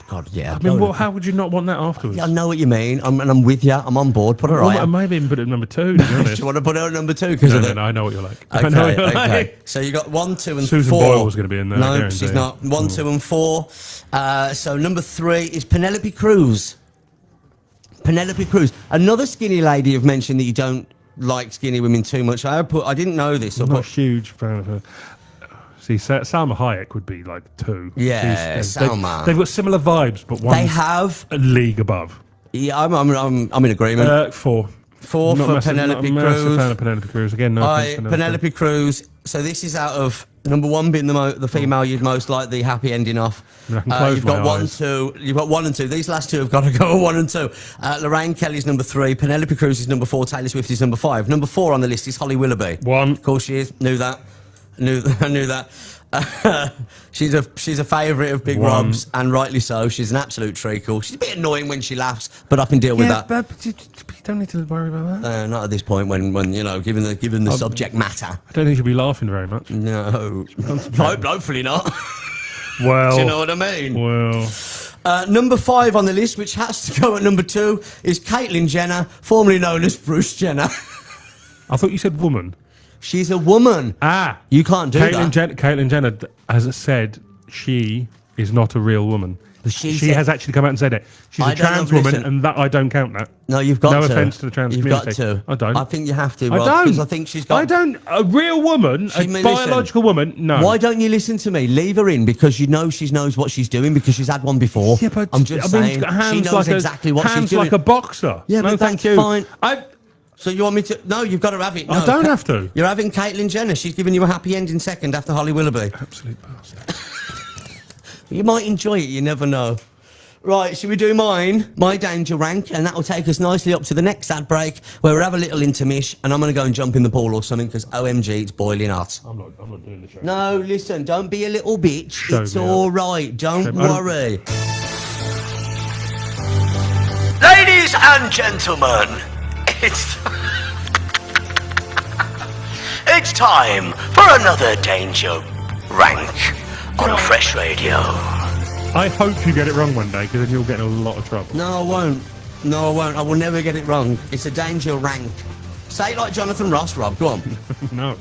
F: God, yeah.
G: I mean, how would you not want that afterwards?
F: I know what you mean. I'm with you. I'm on board. Put her
G: Well,
F: right.
G: I maybe even put it at number 2. To be honest.
F: Do you want to put her at number 2? Because
G: No, I know what you're like. I know what you're like.
F: So you got 1, 2, and
G: Susan
F: 4.
G: Boyle was going to be in there. I
F: No,
G: guarantee.
F: she's not. 1, 2, and 4. So number 3 is Penelope Cruz. Penelope Cruz, another skinny lady you've mentioned that you don't like skinny women too much. I didn't know this.
G: I'm not a huge fan of her. See, Salma Hayek would be like 2.
F: Yeah, Salma.
G: They've got similar vibes, but one's
F: They have.
G: a league above.
F: Yeah, I'm in agreement.
G: 4.
F: 4 for Penelope
G: I'm not a massive
F: Cruz.
G: fan of Penelope Cruz. Again, no offense,
F: Penelope Cruz. So this is out of number 1 being the female you'd most like the happy ending off.
G: I can close
F: You've got
G: my
F: 1,
G: eyes.
F: 2. You've got 1 and 2. These last 2 have got to go at 1 and 2. Lorraine Kelly's number 3. Penelope Cruz is number 4. Taylor Swift is number 5. Number 4 on the list is Holly Willoughby.
G: 1.
F: Of course she is. Knew that. I knew that. She's a favourite of Big
G: 1.
F: Rob's, and rightly so. She's an absolute treacle. She's a bit annoying when she laughs, but I can deal with that.
G: but you don't need to worry about that.
F: Not at this point when you know, given the subject matter.
G: I don't think she'll be laughing very much.
F: No, hopefully not.
G: Well,
F: Do you know what I mean?
G: Well,
F: Number 5 on the list, which has to go at number 2, is Caitlyn Jenner, formerly known as Bruce Jenner.
G: I thought you said woman.
F: She's a woman. You can't do that.
G: Caitlyn Jenner has said she is not a real woman. She
F: said-
G: has actually come out and said it. She's
F: I
G: a
F: don't
G: trans
F: know,
G: woman,
F: listen.
G: and that I don't count that.
F: No, you've got
G: No
F: to.
G: offence to the trans
F: You've
G: community.
F: got to.
G: I don't.
F: I think you have to,
G: I
F: Rob,
G: don't.
F: because I think she's got...
G: I don't. A real woman, a
F: Listen.
G: biological woman, no.
F: Why don't you listen to me? Leave her in, because you know she knows what she's doing, because she's had one before.
G: Yeah, but
F: I'm just
G: I mean,
F: saying,
G: she's got hands
F: she knows
G: like
F: exactly what she's
G: hands
F: doing.
G: like a boxer.
F: Yeah,
G: no,
F: but
G: thank
F: that's
G: you.
F: fine. So you want me to... No, you've got to have it.
G: I
F: No,
G: don't have to.
F: You're having Caitlyn Jenner. She's giving you a happy ending second after Holly Willoughby.
G: Absolute bastard.
F: You might enjoy it, you never know. Right, should we do mine? My danger rank, and that will take us nicely up to the next ad break, where we'll have a little intermish, and I'm going to go and jump in the pool or something, because OMG, it's boiling hot.
G: I'm not doing the show.
F: No, listen, don't be a little bitch.
G: Show
F: It's
G: me
F: all
G: up.
F: right. Don't
G: Show me- I don't-
F: worry. Ladies and gentlemen, it's time for another danger rank on Fresh Radio.
G: I hope you get it wrong one day, because then you'll get in a lot of trouble.
F: No, I won't. No, I won't. I will never get it wrong. It's a danger rank. Say it like Jonathan Ross, Rob. Go on.
G: No.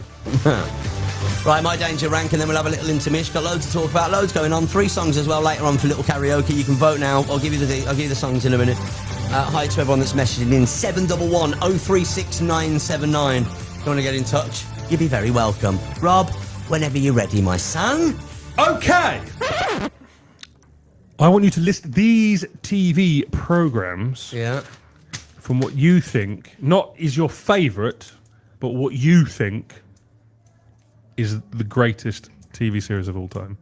F: Right, my danger rank, and then we'll have a little intermission. Got loads to talk about, loads going on. 3 songs as well later on for little karaoke. You can vote now. I'll give you the songs in a minute. Hi to everyone that's messaging in. 711 036 979. If you want to get in touch, you'll be very welcome. Rob, whenever you're ready, my son.
G: Okay. I want you to list these TV programs.
F: Yeah.
G: From what you think, not is your favourite, but what you think is the greatest TV series of all time.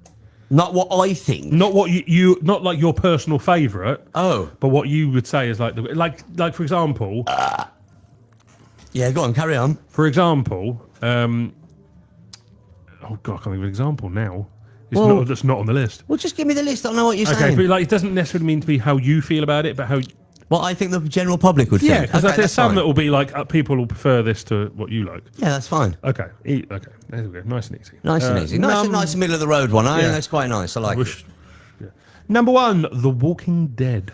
F: Not what I think.
G: Not what you not like your personal favourite.
F: Oh.
G: But what you would say is like like for example.
F: Yeah, go on, carry on.
G: For example, oh God, I can't think of an example now. That's not on the list.
F: Well, just give me the list. I don't know what you're
G: saying. Okay, but like it doesn't necessarily mean to be how you feel about it, but how.
F: What I think the general public would think.
G: Yeah, because there's some that will be like people will prefer this to what you like.
F: Yeah, that's fine.
G: Okay, okay, there we go. Nice and easy.
F: Nice and easy. Nice middle of the road one. I think that's quite nice. I like it.
G: Yeah. Number 1, The Walking Dead.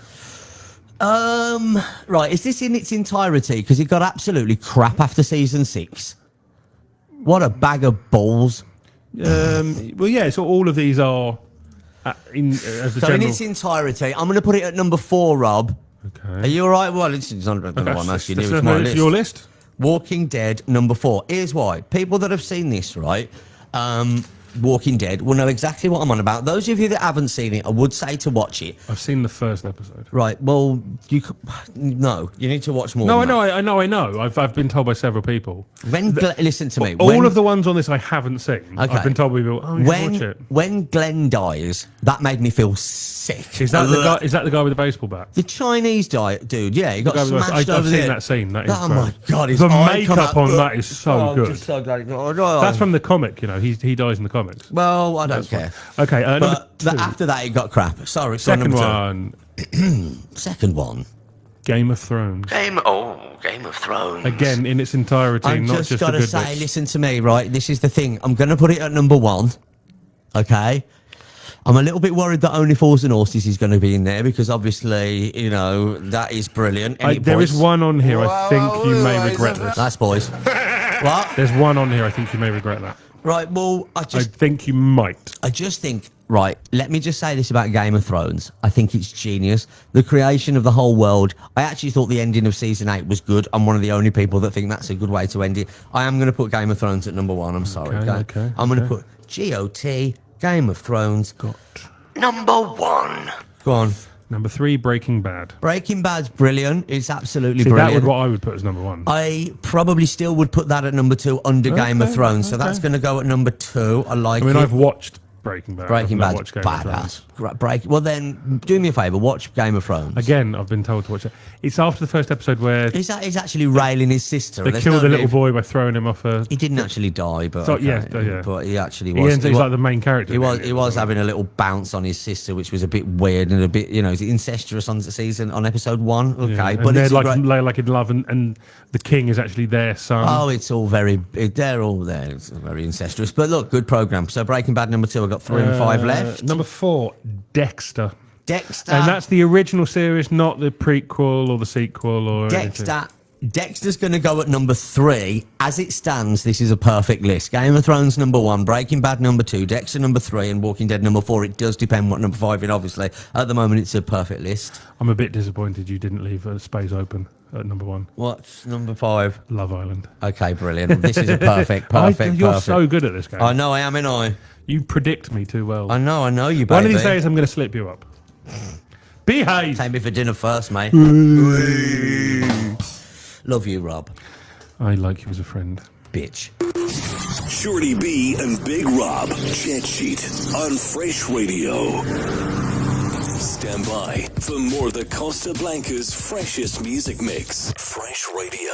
F: Right, is this in its entirety? Because it got absolutely crap after season 6. What a bag of balls.
G: Well, yeah. So all of these are as the general.
F: In its entirety, I'm going to put it at number 4, Rob.
G: Okay.
F: Are you all right? Well, it's not what I'm asking you. It's my list.
G: Your list?
F: Walking Dead, number 4. Here's why. People that have seen this, right, Walking Dead, will know exactly what I'm on about. Those of you that haven't seen it, I would say to watch it.
G: I've seen the first episode.
F: Right, well, you need to watch more.
G: No, I know. I've been told by several people.
F: Listen to me.
G: All of the ones on this I haven't seen.
F: Okay.
G: I've been told by people, you should watch it.
F: When Glenn dies, that made me feel sick.
G: Is that the guy? Is that the guy with the baseball bat?
F: The Chinese dude, yeah, he got smashed
G: I've
F: over
G: seen that scene. That is
F: my God,
G: the makeup on that is so good.
F: Just so glad
G: That's from the comic, you know. He dies in the comics.
F: Well, I don't care.
G: Okay,
F: after that, it got crap. Sorry.
G: Second one.
F: Second one.
G: Game of Thrones.
F: Game of Thrones.
G: Again, in its entirety, not just the good bits.
F: Listen to me, right? This is the thing. I'm going to put it at number 1. Okay? I'm a little bit worried that Only Fools and Horses is going to be in there because obviously, you know, that is brilliant.
G: There is one on here. I think you may regret this.
F: That's boys. What?
G: There's one on here. I think you may regret that.
F: Right, well, I
G: think you might.
F: I just think, right, let me just say this about Game of Thrones. I think it's genius. The creation of the whole world. I actually thought the ending of season 8 was good. I'm one of the only people that think that's a good way to end it. I am going to put Game of Thrones at number 1. I'm sorry.
G: Okay.
F: I'm going to put GOT, Game of Thrones. Number 1. Go on.
G: Number 3, Breaking Bad.
F: Breaking Bad's brilliant. It's absolutely brilliant.
G: That would what I would put as number 1.
F: I probably still would put that at number 2 under Game of Thrones. So that's going to go at number 2. I like it.
G: I mean, I've watched Breaking Bad.
F: Breaking Bad's badass. Well, then, do me a favour. Watch Game of Thrones.
G: Again, I've been told to watch it. It's after the first episode where...
F: He's actually railing his sister.
G: They kill the little boy by throwing him off a...
F: He didn't actually die, but...
G: So, yeah.
F: But he actually was...
G: He's like the main character.
F: He was having a little bounce on his sister, which was a bit weird and a bit, you know, incestuous on episode 1. Okay,
G: yeah.
F: but
G: they're like in love and the king is actually their son.
F: Oh, it's all they're all there. It's very incestuous. But look, good programme. So Breaking Bad number 2, I've got 3 and 5 left.
G: Number 4, Dexter.
F: Dexter.
G: And that's the original series, not the prequel or the sequel or
F: Dexter.
G: anything.
F: Dexter's going to go at number 3. As it stands, this is a perfect list. Game of Thrones number 1, Breaking Bad number 2, Dexter number 3, and Walking Dead number 4. It does depend what number 5 is, obviously. At the moment, it's a perfect list.
G: I'm a bit disappointed you didn't leave a space open at number 1.
F: What's number 5?
G: Love Island.
F: Okay, brilliant. This is a perfect.
G: You're so good at this game.
F: I know I am, I.
G: You predict me too well.
F: I know you, baby.
G: One of these days, I'm going to slip you up. Behave.
F: Take me for dinner first, mate. Love you, Rob.
G: I like you as a friend.
F: Bitch.
I: Shorty B and Big Rob. Chat Sheet on Fresh Radio. Stand by for more of the Costa Blanca's freshest music mix. Fresh Radio.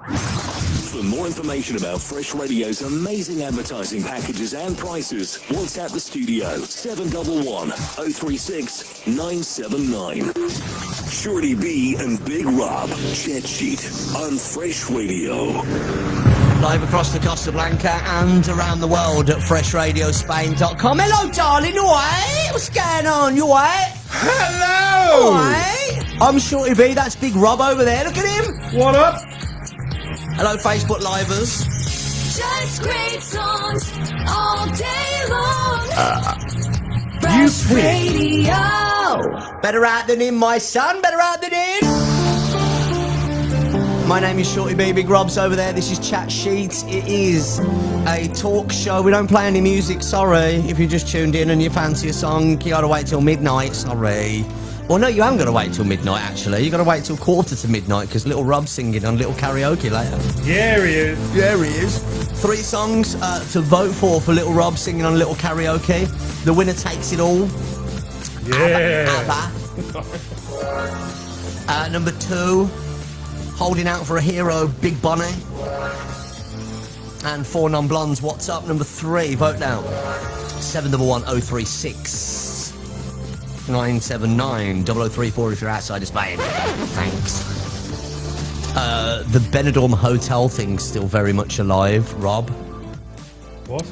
I: For more information about Fresh Radio's amazing advertising packages and prices, WhatsApp the studio 711 036 979. Shorty B and Big Rob, Chat Sheet on Fresh Radio.
F: Live across the Costa Blanca and around the world at FreshRadioSpain.com. Hello, darling. You alright? What's going on? You alright?
G: Hello!
F: Alright. I'm Shorty B. That's Big Rob over there. Look at him.
G: What up?
F: Hello, Facebook Livers.
H: Just great songs all day long.
G: You
H: Fresh
G: pig.
H: Radio.
F: Better out than in, my son. Better out than in. My name is Shorty B. Big Rob's over there. This is Chat Sheet. It is a talk show. We don't play any music, sorry. If you just tuned in and you fancy a song, you gotta wait till midnight, sorry. Well, no, you haven't got to wait till midnight, actually. You got to wait till 1:45 because Little Rob's singing on Little Karaoke later.
G: Yeah, he is.
F: Yeah, he is. 3 songs to vote for Little Rob singing on Little Karaoke. The winner takes it all.
G: Yeah.
F: ABBA. Number 2, Holding Out for a Hero, Big Bonnie. And 4 Non-Blondes, What's Up? Number 3, vote now. 711 036 979 0034 if you're outside of Spain. Thanks. The Benidorm Hotel thing's still very much alive, Rob.
G: What?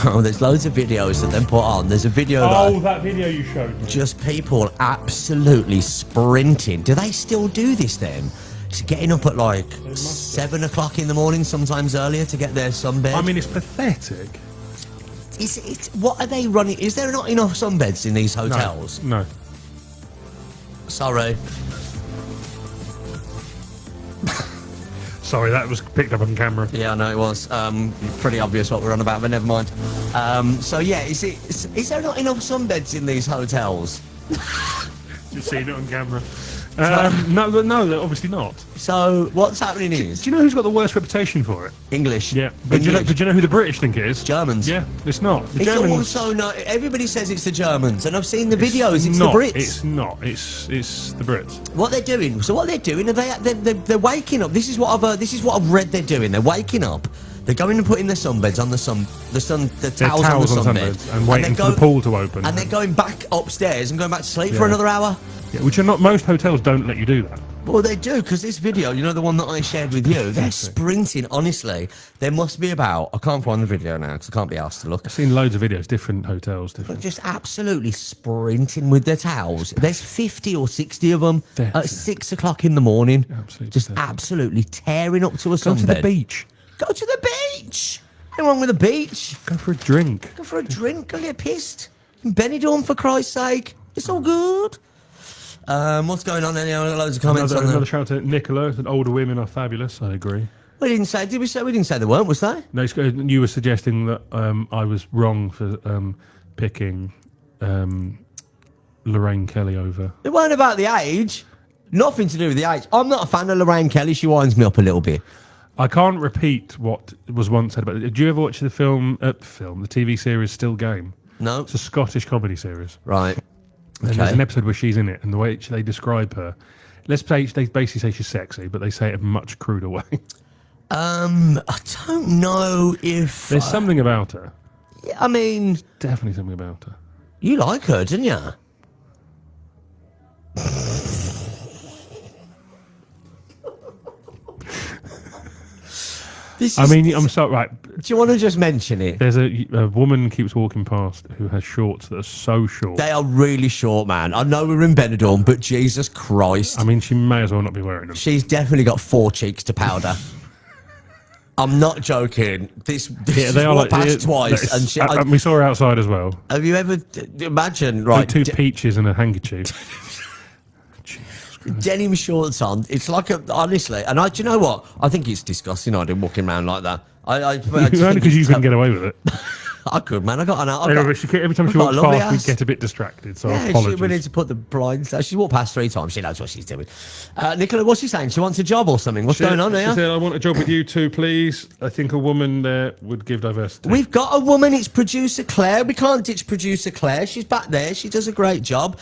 F: Oh, there's loads of videos that then put on. There's a video
G: that video you showed me.
F: just people absolutely sprinting. Do they still do this then? It's getting up at like 7 o'clock in the morning, sometimes earlier, to get their sunbed.
G: I mean, it's pathetic.
F: Is it? What are they running? Is there not enough sunbeds in these hotels?
G: No.
F: Sorry.
G: Sorry, that was picked up on camera.
F: Yeah, I know it was. Pretty obvious what we're on about, but never mind. So yeah, is there not enough sunbeds in these hotels?
G: You've seen it on camera. No, obviously not.
F: So what's happening is,
G: Do you know who's got the worst reputation for it?
F: English.
G: Yeah. But do you know who the British think it is?
F: Germans.
G: Yeah, it's not. The
F: It's
G: Germans.
F: also not. Everybody says it's the Germans, and I've seen the videos. It's
G: not,
F: the Brits.
G: It's not. It's the Brits.
F: What they're doing? So what they're doing? They're waking up. This is what I've read. They're doing. They're waking up. They're going and putting their sunbeds on the towels on the sunbed,
G: and waiting for the pool to open.
F: And they're going back upstairs and going back to sleep for another hour.
G: Yeah, which are not. Most hotels don't let you do that.
F: Well, they do, because this video, you know, the one that I shared with you, they're sprinting, honestly. There must be about, I can't find the video now, because I can't be asked to look.
G: I've seen loads of videos, different hotels,
F: But just absolutely sprinting with their towels. There's 50 or 60 of them at 6 o'clock in the morning.
G: Absolutely
F: just
G: pathetic.
F: absolutely tearing up to a
G: Go
F: sunbed.
G: to the beach.
F: Go to the beach! Nothing wrong with the beach.
G: Go for a drink.
F: Go for a drink, go get pissed. In Benidorm, for Christ's sake. It's all good. What's going on there? Loads of comments on
G: Another
F: there.
G: shout out to Nicola, that older women are fabulous, I agree.
F: We didn't say, did we say? We didn't say they weren't, was they?
G: No, you were suggesting that I was wrong for picking Lorraine Kelly over.
F: It weren't about the age. Nothing to do with the age. I'm not a fan of Lorraine Kelly. She winds me up a little bit.
G: I can't repeat what was once said about it. Did you ever watch the the TV series Still Game?
F: No.
G: It's a Scottish comedy series.
F: Right.
G: And there's an episode where she's in it, and the way they describe her, let's say they basically say she's sexy, but they say it in a much cruder way.
F: I don't know if...
G: There's something about her.
F: Yeah, I mean...
G: Definitely something about her.
F: You like her, didn't you?
G: I'm sorry, right.
F: Do you want to just mention it?
G: There's a woman keeps walking past who has shorts that are so short.
F: They are really short, man. I know we're in Benidorm, but Jesus Christ.
G: I mean, she may as well not be wearing them.
F: She's definitely got 4 cheeks to powder. I'm not joking. This
G: they are
F: walked past twice, and she,
G: we saw her outside as well.
F: have you ever imagine right?
G: With 2 peaches and a handkerchief.
F: Denim shorts on. It's like honestly, and do you know what? I think it's disgusting. I do walking around like that. I just
G: Only
F: think
G: because you
F: it's
G: couldn't get away with it.
F: I could, man. I got an.
G: Every time she walks past, we get a bit distracted. So apologies.
F: we need to put the blinds. She walked past 3 times. She knows what she's doing. Nicola, what's she saying? She wants a job or something. What's going on
G: She
F: here?
G: said, "I want a job with you too, please." I think a woman there would give diversity.
F: We've got a woman. It's producer Claire. We can't ditch producer Claire. She's back there. She does a great job.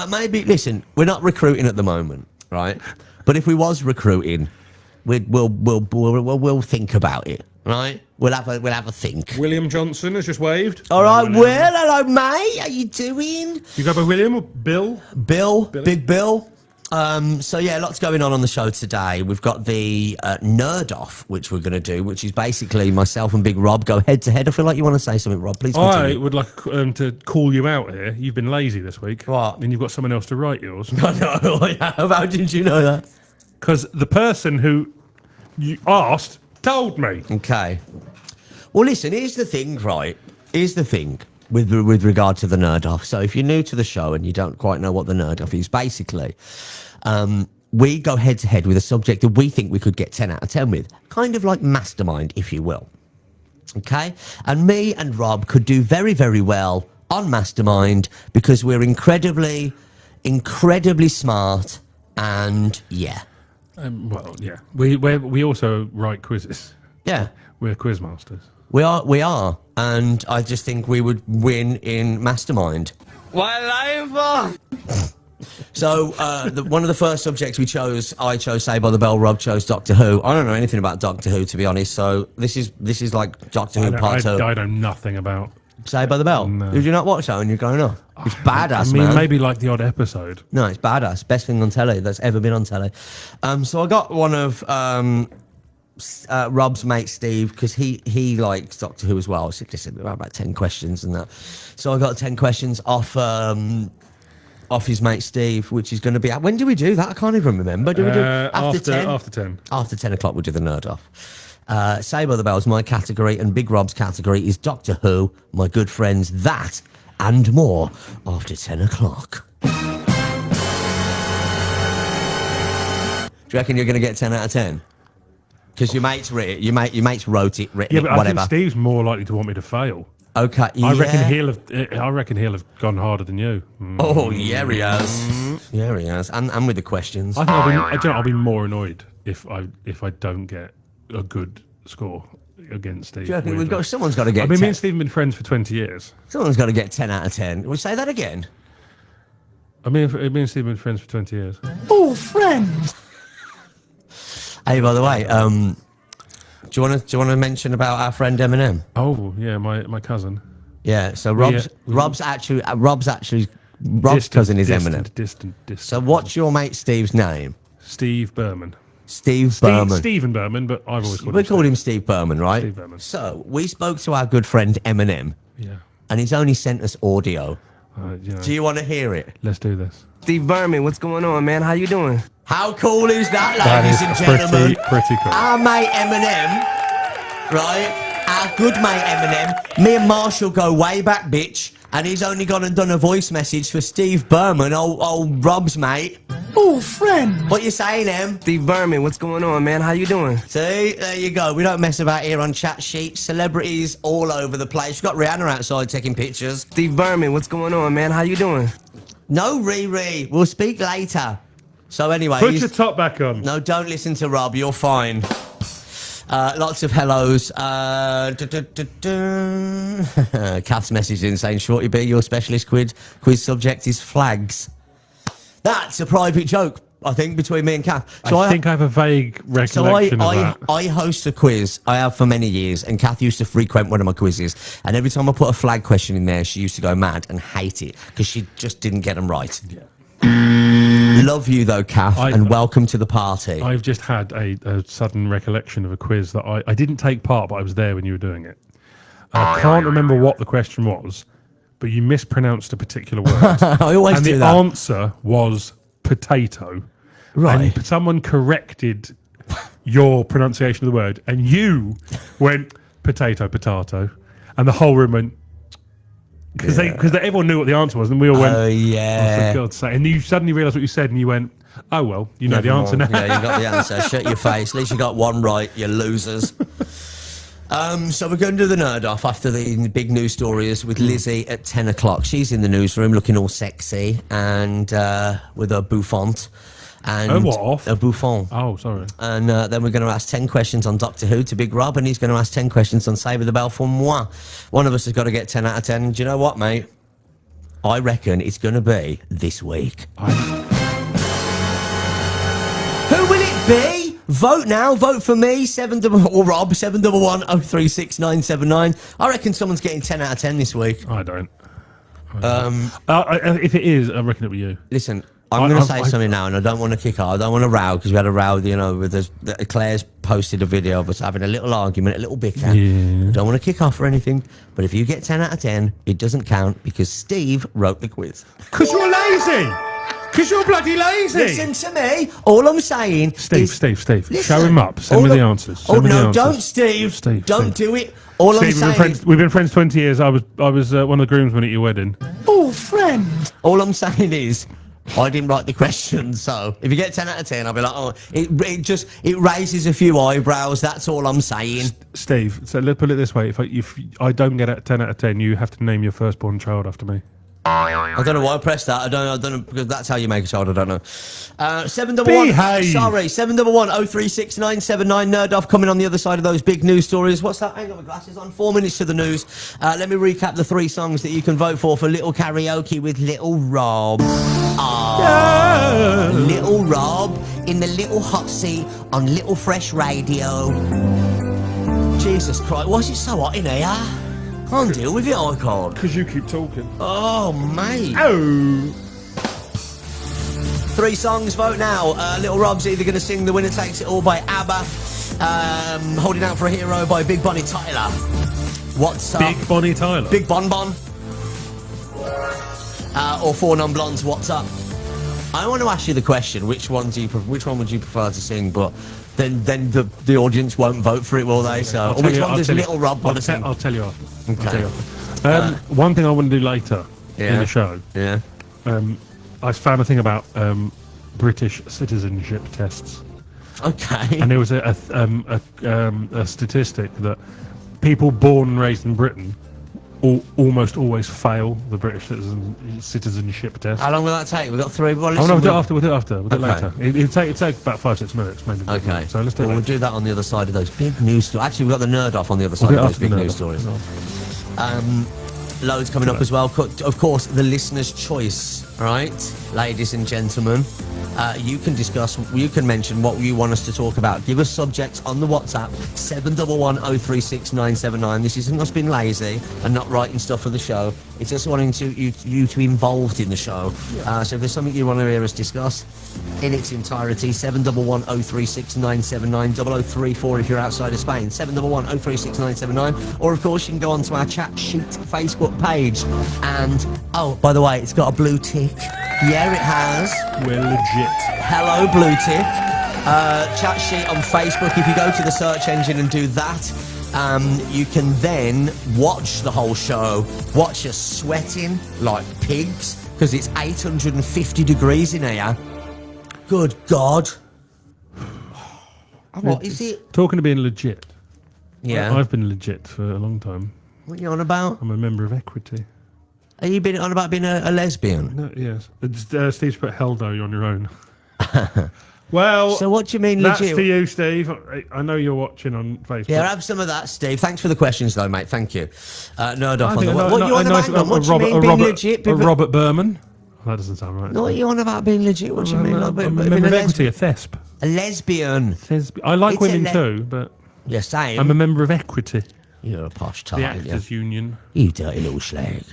F: Maybe listen. We're not recruiting at the moment, right? But if we was recruiting, We'll think about it, right? We'll have a think.
G: William Johnson has just waved.
F: All right, Will. Hello, mate. How you doing?
G: You go by William or Bill?
F: Bill,
G: Billy?
F: Big Bill. So yeah, lots going on the show today. We've got the Nerd Off, which we're going to do, which is basically myself and Big Rob go head to head. I feel like you want to say something, Rob. Please continue.
G: I would like to call you out here. You've been lazy this week.
F: What?
G: And you've got someone else to write yours.
F: I know. How did you know that?
G: Because the person who you asked told me.
F: Okay. Well, listen, here's the thing, right? Here's the thing with regard to the Nerd Off. So if you're new to the show and you don't quite know what the Nerd Off is, basically, we go head to head with a subject that we think we could get 10 out of 10 with. Kind of like Mastermind, if you will. Okay? And me and Rob could do very, very well on Mastermind because we're incredibly smart and, yeah.
G: Well, yeah. We also write quizzes.
F: Yeah.
G: We're quiz masters.
F: We are. And I just think we would win in Mastermind. So, one of the first subjects I chose Saved by the Bell, Rob chose Doctor Who. I don't know anything about Doctor Who, to be honest, so this is like Doctor Who Part 2.
G: I know nothing about
F: Saved by the Bell?
G: No.
F: Did you not watch that when you're growing up? It's badass,
G: I mean,
F: man.
G: maybe like the odd episode.
F: No, it's badass. Best thing on telly that's ever been on telly. So I got one of Rob's mate Steve, because he likes Doctor Who as well. So just about 10 questions and that. So I got 10 questions off his mate Steve, which is going to be... When do we do that? I can't even remember. Do we do after 10?
G: After 10.
F: After 10 o'clock, we'll do the Nerd Off. Saved by the Bell is my category, and Big Rob's category is Doctor Who, my good friends, that and more after 10 o'clock. Do you reckon you're going to get 10 out of 10? Because your mates wrote it,
G: Yeah, but
F: whatever.
G: I think Steve's more likely to want me to fail.
F: Okay,
G: I reckon he'll have gone harder than you.
F: Oh, yeah, he has. Yeah, he has. And with the questions.
G: I think I'll be more annoyed if I don't get a good score against Steve.
F: Do you reckon someone's got to get 10?
G: I mean, me and Steve have been friends for 20 years.
F: Someone's got to get 10 out of 10. Will you say that again?
G: I mean, me and Steve have been friends for 20 years.
F: Oh, friend. Hey, by the way, do you want to mention about our friend Eminem?
G: Oh, yeah, my cousin.
F: Yeah, so Rob's cousin is Eminem.
G: Distant.
F: So what's your mate Steve's name?
G: Steve Berman.
F: Berman.
G: Stephen Berman, but I've always
F: called him Steve Berman, right?
G: Steve Berman.
F: So we spoke to our good friend Eminem.
G: Yeah.
F: And he's only sent us audio. Do you want to hear it?
G: Let's do this.
J: Steve Berman, what's going on, man? How you doing?
F: How cool is that, ladies and gentlemen?
G: Pretty cool.
F: Our mate Eminem, right? Our good mate Eminem. Me and Marshall go way back, bitch. And he's only gone and done a voice message for Steve Berman, old Rob's mate. Oh, friend. What you saying, Em?
J: Steve Berman, what's going on, man? How you doing?
F: See, there you go. We don't mess about here on Chat Sheet. Celebrities all over the place. We've got Rihanna outside taking pictures.
J: Steve Berman, what's going on, man? How you doing?
F: No, Riri. We'll speak later. So anyway...
G: Put your top back on.
F: No, don't listen to Rob. You're fine. Lots of hellos. Kath's message in saying, Shorty B, your specialist quiz subject is flags. That's a private joke, I think, between me and Kath.
G: So I think I have a vague recollection of that.
F: I host a quiz. I have for many years, and Kath used to frequent one of my quizzes. And every time I put a flag question in there, she used to go mad and hate it because she just didn't get them right. Yeah. Love you though, Kath, and welcome to the party.
G: I've just had a sudden recollection of a quiz that I didn't take part, but I was there when you were doing it. I can't remember what the question was, but you mispronounced a particular word.
F: I always do that.
G: And the answer was potato.
F: Right.
G: And someone corrected your pronunciation of the word, and you went potato. And the whole room went... Because everyone knew what the answer was, and we all went,
F: oh, yeah.
G: Oh, for God's sake. And you suddenly realised what you said, and you went, oh, well, you know the answer now.
F: Yeah, you got the answer. Shut your face. At least you got one right, you losers. So we're going to do the Nerd Off after the big news stories with Lizzie at 10 o'clock. She's in the newsroom looking all sexy and with her bouffant. And
G: what off?
F: A bouffant.
G: Oh, sorry.
F: And then we're going to ask 10 questions on Doctor Who to Big Rob, and he's going to ask 10 questions on Saved by the Bell for moi. One of us has got to get 10 out of 10. Do you know what, mate? I reckon it's going to be this week. Who will it be? Vote now. Vote for me. Or Rob. 711 036 979. I reckon someone's getting 10 out of 10 this week.
G: I don't. If it is, I reckon it'll be you.
F: Listen, I'm going to say something now, and I don't want to kick off. I don't want to row, because we had a row, you know, with us. Claire's posted a video of us having a little argument, a little bicker.
G: Yeah.
F: I don't want to kick off or anything, but if you get 10 out of 10, it doesn't count, because Steve wrote the quiz.
G: Because you're lazy! Because you're bloody lazy!
F: Listen to me. All I'm saying is...
G: Steve.
F: Listen,
G: show him up. Send me the answers.
F: Don't, Steve. Don't do it. All
G: Steve,
F: I'm saying
G: we've been friends 20 years. I was one of the groomsmen at your wedding.
F: Oh, friend. All I'm saying is... I didn't write the question, so if you get 10 out of 10, I'll be like, oh, it raises a few eyebrows. That's all I'm saying.
G: Steve, so let's put it this way: if I don't get a 10 out of 10, you have to name your firstborn child after me.
F: I don't know why I pressed that. I don't know, because that's how you make a child. I don't know. 711.
G: Behave.
F: Sorry, 711 036 979. Nerd Off coming on the other side of those big news stories. What's that? I ain't got my glasses on. 4 minutes to the news. Let me recap the 3 songs that you can vote for Little Karaoke with Little Rob. Little Rob in the Little Hot Seat on Little Fresh Radio. Jesus Christ, why is it so hot in here? Can't deal with it, I can't.
G: Because you keep talking.
F: Oh, mate.
G: Oh.
F: 3 songs, vote now. Little Rob's either going to sing The Winner Takes It All by ABBA, Holding Out for a Hero by Big Bonnie Tyler. What's up?
G: Big Bonnie Tyler.
F: Big Bon Bon. Or 4 Non-Blondes, What's Up? I want to ask you the question, which one would you prefer to sing, but then the audience won't vote for it, will they? So, which one does Little Rob want to sing?
G: I'll tell you after.
F: Okay.
G: One thing I want to do later in the show.
F: Yeah.
G: I found a thing about British citizenship tests.
F: Okay.
G: And there was a statistic that people born and raised in Britain almost always fail the British citizenship test.
F: How long will that take? We've got 3. Well,
G: no, we'll do it after. We'll do it later. It'll take about 5-6 minutes, maybe.
F: Okay.
G: So let's do it.
F: We'll do that on the other side of those big news stories. Actually, we've got the Nerd Off on the other side of those big news stories. Loads coming up as well. Of course, the listener's choice, right? Ladies and gentlemen, you can mention what you want us to talk about. Give us subjects on the WhatsApp, 711 036 979. This isn't us being lazy and not writing stuff for the show. It's just wanting you to be involved in the show. So if there's something you want to hear us discuss in its entirety, 711 036 979, 0034 if you're outside of Spain, 711 036 979. Or of course, you can go onto our Chat Sheet Facebook page. And, oh, by the way, it's got a blue tick. Yeah, it has.
G: We're legit.
F: Hello, blue tick. Chat Sheet on Facebook. If you go to the search engine and do that, you can then watch the whole show. Watch us sweating like pigs, because it's 850 degrees in here. Good God. What is it?
G: Talking to being legit.
F: Yeah.
G: I've been legit for a long time.
F: What are you on about?
G: I'm a member of Equity.
F: Are you been on about being a lesbian?
G: No, yes. Steve's put Heldo, you're on your own. Well,
F: so what do you mean
G: that's
F: legit?
G: for you, Steve. I know you're watching on Facebook.
F: Yeah, have some of that, Steve. Thanks for the questions, though, mate. Thank you. Nerd Off on the... What you on about? What do you mean being legit?
G: Robert Berman. That doesn't sound right.
F: No, what are you on about being legit? What do you mean?
G: I'm a member of Equity, a thesp.
F: A lesbian.
G: I like women too, but...
F: Yeah, same.
G: I'm a member of Equity.
F: You're a posh tart,
G: the Actors Union.
F: You dirty little slag.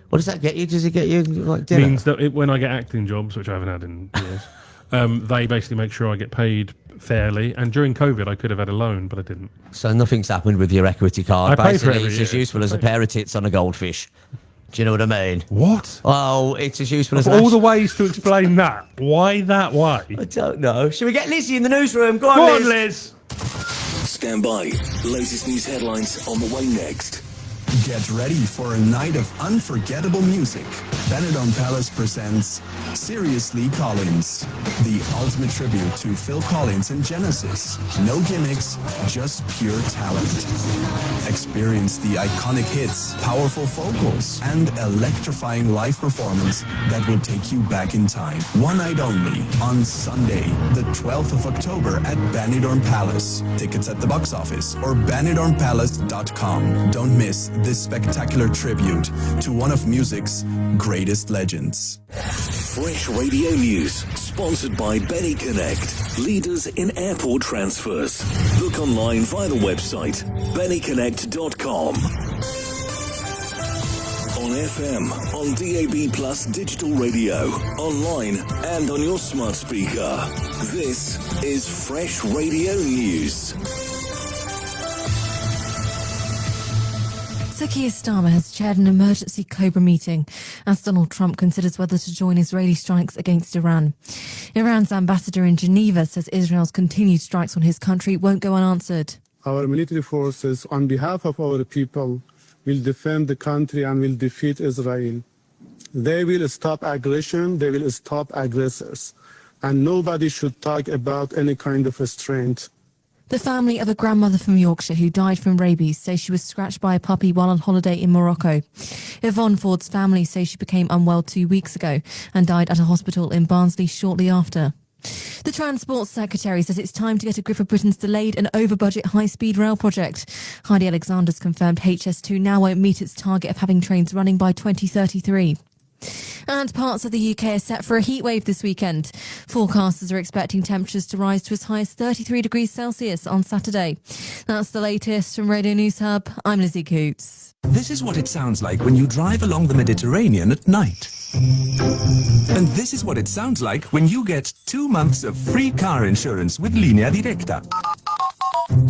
F: What does that get you? Does it get you like dinner?
G: Means that when I get acting jobs, which I haven't had in years, they basically make sure I get paid fairly. And during COVID, I could have had a loan, but I didn't.
F: So nothing's happened with your Equity card.
G: I pay for
F: basically, it's as useful as a pair of tits on a goldfish. Do you know what I mean?
G: What?
F: Oh, it's as useful as...
G: all the ways to explain that. Why that way?
F: I don't know. Should we get Lizzie in the newsroom? Go on,
G: Go
F: Liz.
G: on, Liz.
I: Stand by. Latest news headlines on the way next.
A: Get ready for a night of unforgettable music. Benidorm Palace presents Seriously Collins, the ultimate tribute to Phil Collins and Genesis. No gimmicks, just pure talent. Experience the iconic hits, powerful vocals, and electrifying live performance that will take you back in time. One night only on Sunday, the 12th of October at Benidorm Palace. Tickets at the box office or benidormpalace.com. Don't miss this this spectacular tribute to one of music's greatest legends.
I: Fresh Radio News, sponsored by Benny Connect, leaders in airport transfers. Look online via the website bennyconnect.com. On FM, on DAB Plus digital radio, online and on your smart speaker. This is Fresh Radio News.
C: Sir Keir Starmer has chaired an emergency Cobra meeting as Donald Trump considers whether to join Israeli strikes against Iran. Iran's ambassador in Geneva says Israel's continued strikes on his country won't go unanswered.
D: Our military forces, on behalf of our people, will defend the country and will defeat Israel. They will stop aggression, they will stop aggressors, and nobody should talk about any kind of restraint.
C: The family of a grandmother from Yorkshire who died from rabies say she was scratched by a puppy while on holiday in Morocco. Yvonne Ford's family say she became unwell 2 weeks ago and died at a hospital in Barnsley shortly after. The Transport Secretary says it's time to get a grip of Britain's delayed and over-budget high-speed rail project. Heidi Alexander's confirmed HS2 now won't meet its target of having trains running by 2033. And parts of the UK are set for a heatwave this weekend. Forecasters are expecting temperatures to rise to as high as 33 degrees Celsius on Saturday. That's the latest from Radio News Hub. I'm Lizzie Coots.
E: This is what it sounds like when you drive along the Mediterranean at night. And this is what it sounds like when you get 2 months of free car insurance with Linea Directa.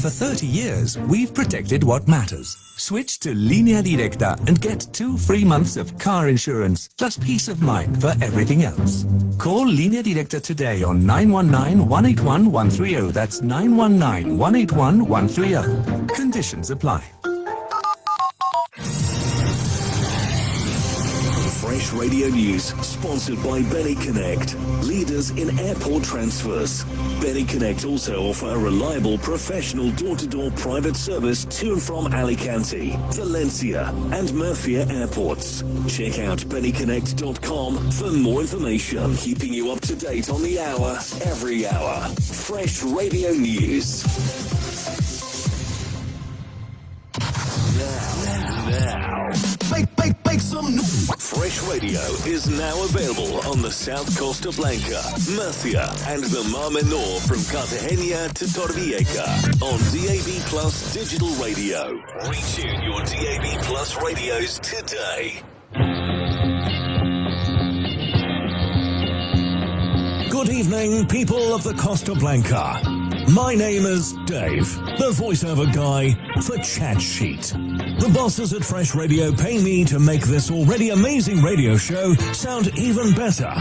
E: For 30 years, we've protected what matters. Switch to Linea Directa and get 2 free months of car insurance, plus peace of mind for everything else. Call Linea Directa today on 919-181-130. That's 919-181-130. Conditions apply.
I: Fresh Radio News, sponsored by Benny Connect, leaders in airport transfers. Benny Connect also offer a reliable professional door-to-door private service to and from Alicante, Valencia and Murcia airports. Check out bennyconnect.com for more information, keeping you up to date on the hour, every hour. Fresh Radio News. Now. Make some noise. Fresh Radio is now available on the South Costa Blanca, Murcia, and the Mar Menor from Cartagena to Torrevieja on DAB Plus Digital Radio. Retune your DAB Plus radios today.
B: Good evening, people of the Costa Blanca. My name is Dave, the voiceover guy for Chat Sheet. The bosses at Fresh Radio pay me to make this already amazing radio show sound even better.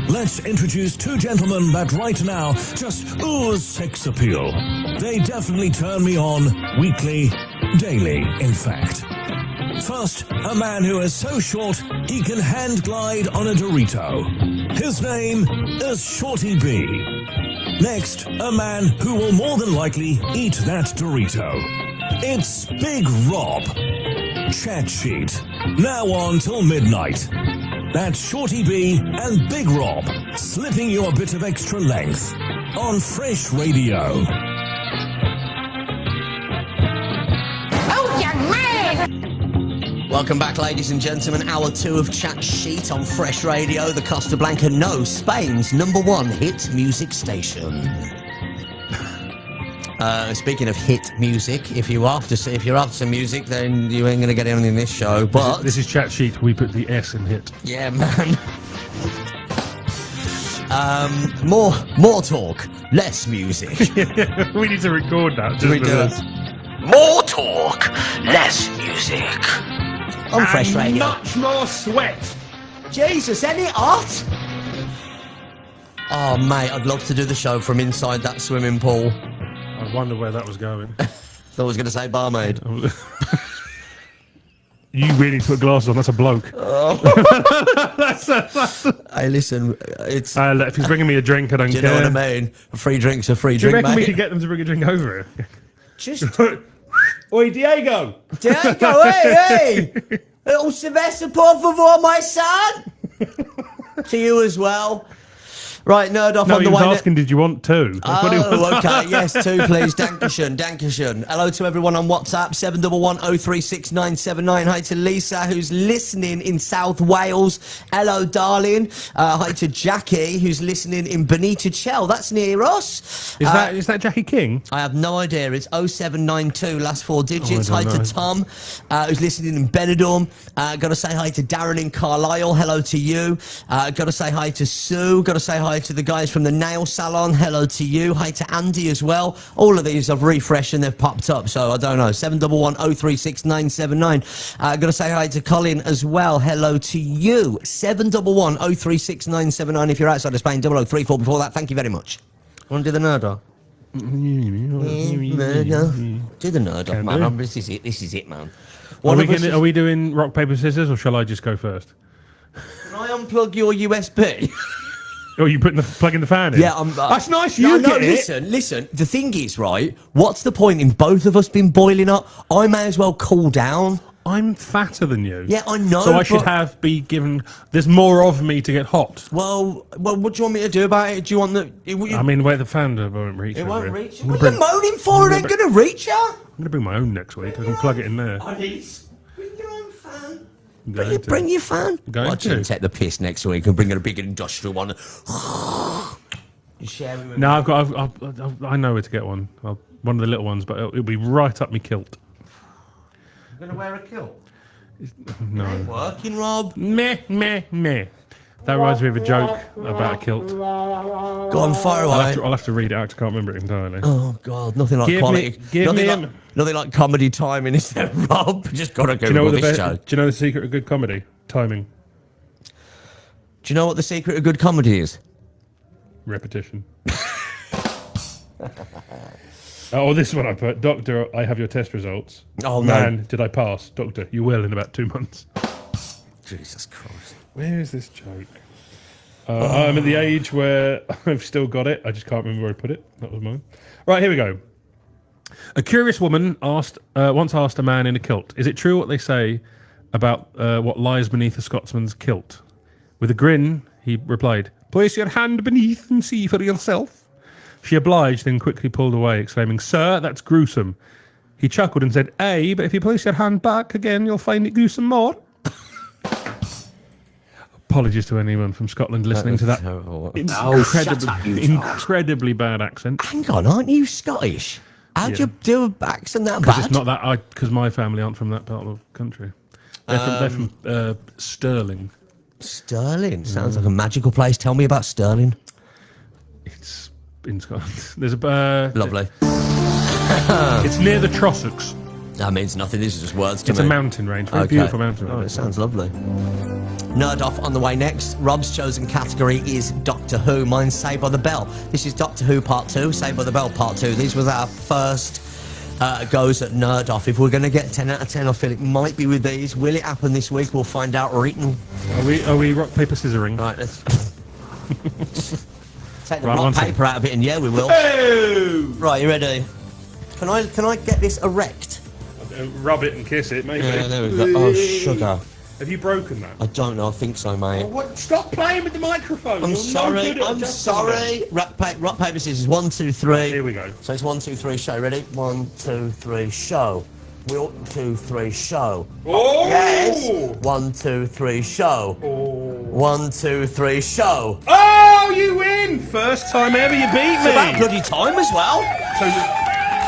B: Let's introduce 2 gentlemen that right now just ooze sex appeal. They definitely turn me on weekly, daily, in fact. First, a man who is so short he can hand glide on a Dorito. His name is Shorty B. Next, a man who will more than likely eat that Dorito. It's Big Rob. Chat Sheet. Now on till midnight. That's Shorty B and Big Rob slipping you a bit of extra length on Fresh Radio.
H: Oh, young man!
F: Welcome back, ladies and gentlemen. Hour 2 of Chat Sheet on Fresh Radio, the Costa Blanca, no, Spain's #1 hit music station. Speaking of hit music, if you're after music, then you ain't gonna get anything in this show. But
G: this is Chat Sheet. We put the S in hit.
F: Yeah, man. More talk, less music.
G: We need to record that.
F: We do. More talk, less music. On Fresh Radio.
G: Much more sweat.
F: Jesus, ain't it hot? Oh, mate, I'd love to do the show from inside that swimming pool.
G: I wonder where that was going.
F: Thought I was going to say barmaid.
G: You really need to put glasses on. That's a bloke.
F: Oh. Hey, listen, it's...
G: if he's bringing me a drink, I don't care.
F: Do you know what I mean? A free drink's a free
G: Do you
F: drink,
G: reckon
F: mate.
G: we could get them to bring a drink over here?
F: Just...
G: Oi, Diego!
F: Diego, hey! Un cerveza, por favor, my son! To you as well. Right, Nerd Off
G: No,
F: on
G: he
F: the
G: was
F: way.
G: asking, did you want two? That's what he was-
F: Oh, okay. Yes, two, please. Dankeschön, Dankeschön. Hello to everyone on WhatsApp, 711-036-979. Hi to Lisa, who's listening in South Wales. Hello, darling. Hi to Jackie, who's listening in Bonita Chell. That's near us.
G: Is that Jackie King?
F: I have no idea. It's 0792, last four digits.
G: Oh,
F: Hi
G: I don't know.
F: to Tom, who's listening in Benidorm. Got to say hi to Darren in Carlisle. Hello to you. Got to say hi to Sue. Got to say hi to the guys from the nail salon. Hello to you. Hi to Andy as well. All of these I've refreshed and they've popped up. So I don't know. 711-036-979. Got to say hi to Colin as well. Hello to you. 711-036-979. If you're outside of Spain, 0034 before that. Thank you very much. Want to do the nerd off? Do the nerd off,
G: Can
F: man.
G: do.
F: This is it. This is it, man.
G: Are we doing rock, paper, scissors, or shall I just go first?
F: Can I unplug your USB?
G: Oh, you plugging the fan in?
F: Yeah,
G: That's nice.
F: No,
G: You get it.
F: listen. The thing is, right? What's the point in both of us being boiling up? I may as well cool down.
G: I'm fatter than you.
F: Yeah, I know.
G: So I should
F: but-
G: be given. There's more of me to get hot.
F: Well, what do you want me to do about it? Do you want the?
G: I mean, where the fan won't reach.
F: It
G: over
F: won't
G: here.
F: reach.
G: I'm
F: What
G: gonna
F: are you moaning for? It ain't gonna reach ya.
G: I'm going to bring my own next week. I can plug it in there.
F: Bring your own fan.
G: I'm going to.
F: Bring your fan.
G: Going
F: I shouldn't
G: to.
F: take the piss next week and bring in a big industrial one. You share it with
G: No, I know where to get one. One of the little ones, but it'll be right up my kilt.
F: You're gonna wear a kilt.
G: No.
F: Ain't working, Rob.
G: Meh. That reminds me of a joke about a kilt.
F: Go on, fire
G: I'll
F: away.
G: have to read it out. I can't remember it entirely.
F: Oh God, nothing like quality. Nothing like comedy timing, is there, Rob? Just gotta go with this show.
G: Do you know the secret of good comedy? Timing.
F: Do you know what the secret of good comedy is?
G: Repetition. Oh, this is what I put. Doctor, I have your test results.
F: Oh, no.
G: Man, did I pass? Doctor, you will in about 2 months.
F: Jesus Christ.
G: Where is this joke? I'm at the age where I've still got it. I just can't remember where I put it. That was mine. Right, here we go. A curious woman once asked a man in a kilt, is it true what they say about what lies beneath a Scotsman's kilt? With a grin, he replied, place your hand beneath and see for yourself. She obliged, then quickly pulled away, exclaiming, sir, that's gruesome. He chuckled and said, aye, but if you place your hand back again, you'll find it gruesome more. Apologies to anyone from Scotland listening to that incredibly bad accent.
F: Hang on, aren't you Scottish? How'd you do an accent that
G: Because
F: bad?
G: it's not that, because my family aren't from that part of the country. They're from Stirling.
F: Stirling sounds like a magical place. Tell me about Stirling.
G: It's in Scotland. There's a
F: Lovely.
G: It's near the Trossachs.
F: That means nothing. These are just words to
G: It's
F: me.
G: a mountain range. Very beautiful mountain
F: Oh, it
G: range.
F: sounds lovely. Nerd Off on the way next. Rob's chosen category is Doctor Who. Mine's Saved by the Bell. This is Doctor Who Part 2, Saved by the Bell Part 2. These was our first goes at Nerd Off. If we're going to get 10 out of 10, I feel it might be with these. Will it happen this week? We'll find out written.
G: Are we rock, paper, scissoring?
F: Right, let's take the
G: Right,
F: rock
G: one
F: paper out of it, and yeah, we will. Right, you ready? Can I get this erect?
G: Rub it and kiss it, maybe.
F: Yeah, there we go. Oh, sugar.
G: Have you broken that?
F: I don't know. I think so, mate.
G: What? Stop playing with the microphone.
F: I'm sorry. I'm sorry. Rock, paper, scissors. 1, 2, 3.
G: Here we go.
F: So it's 1, 2, 3. Show. Ready? 1, 2, 3. Show. 1, 2, 3. Show.
G: Oh!
F: Yes. 1, 2, 3. Show. 1, 2, 3. Show.
G: Oh, you win! First time ever you beat
F: It's
G: me.
F: about bloody time as well.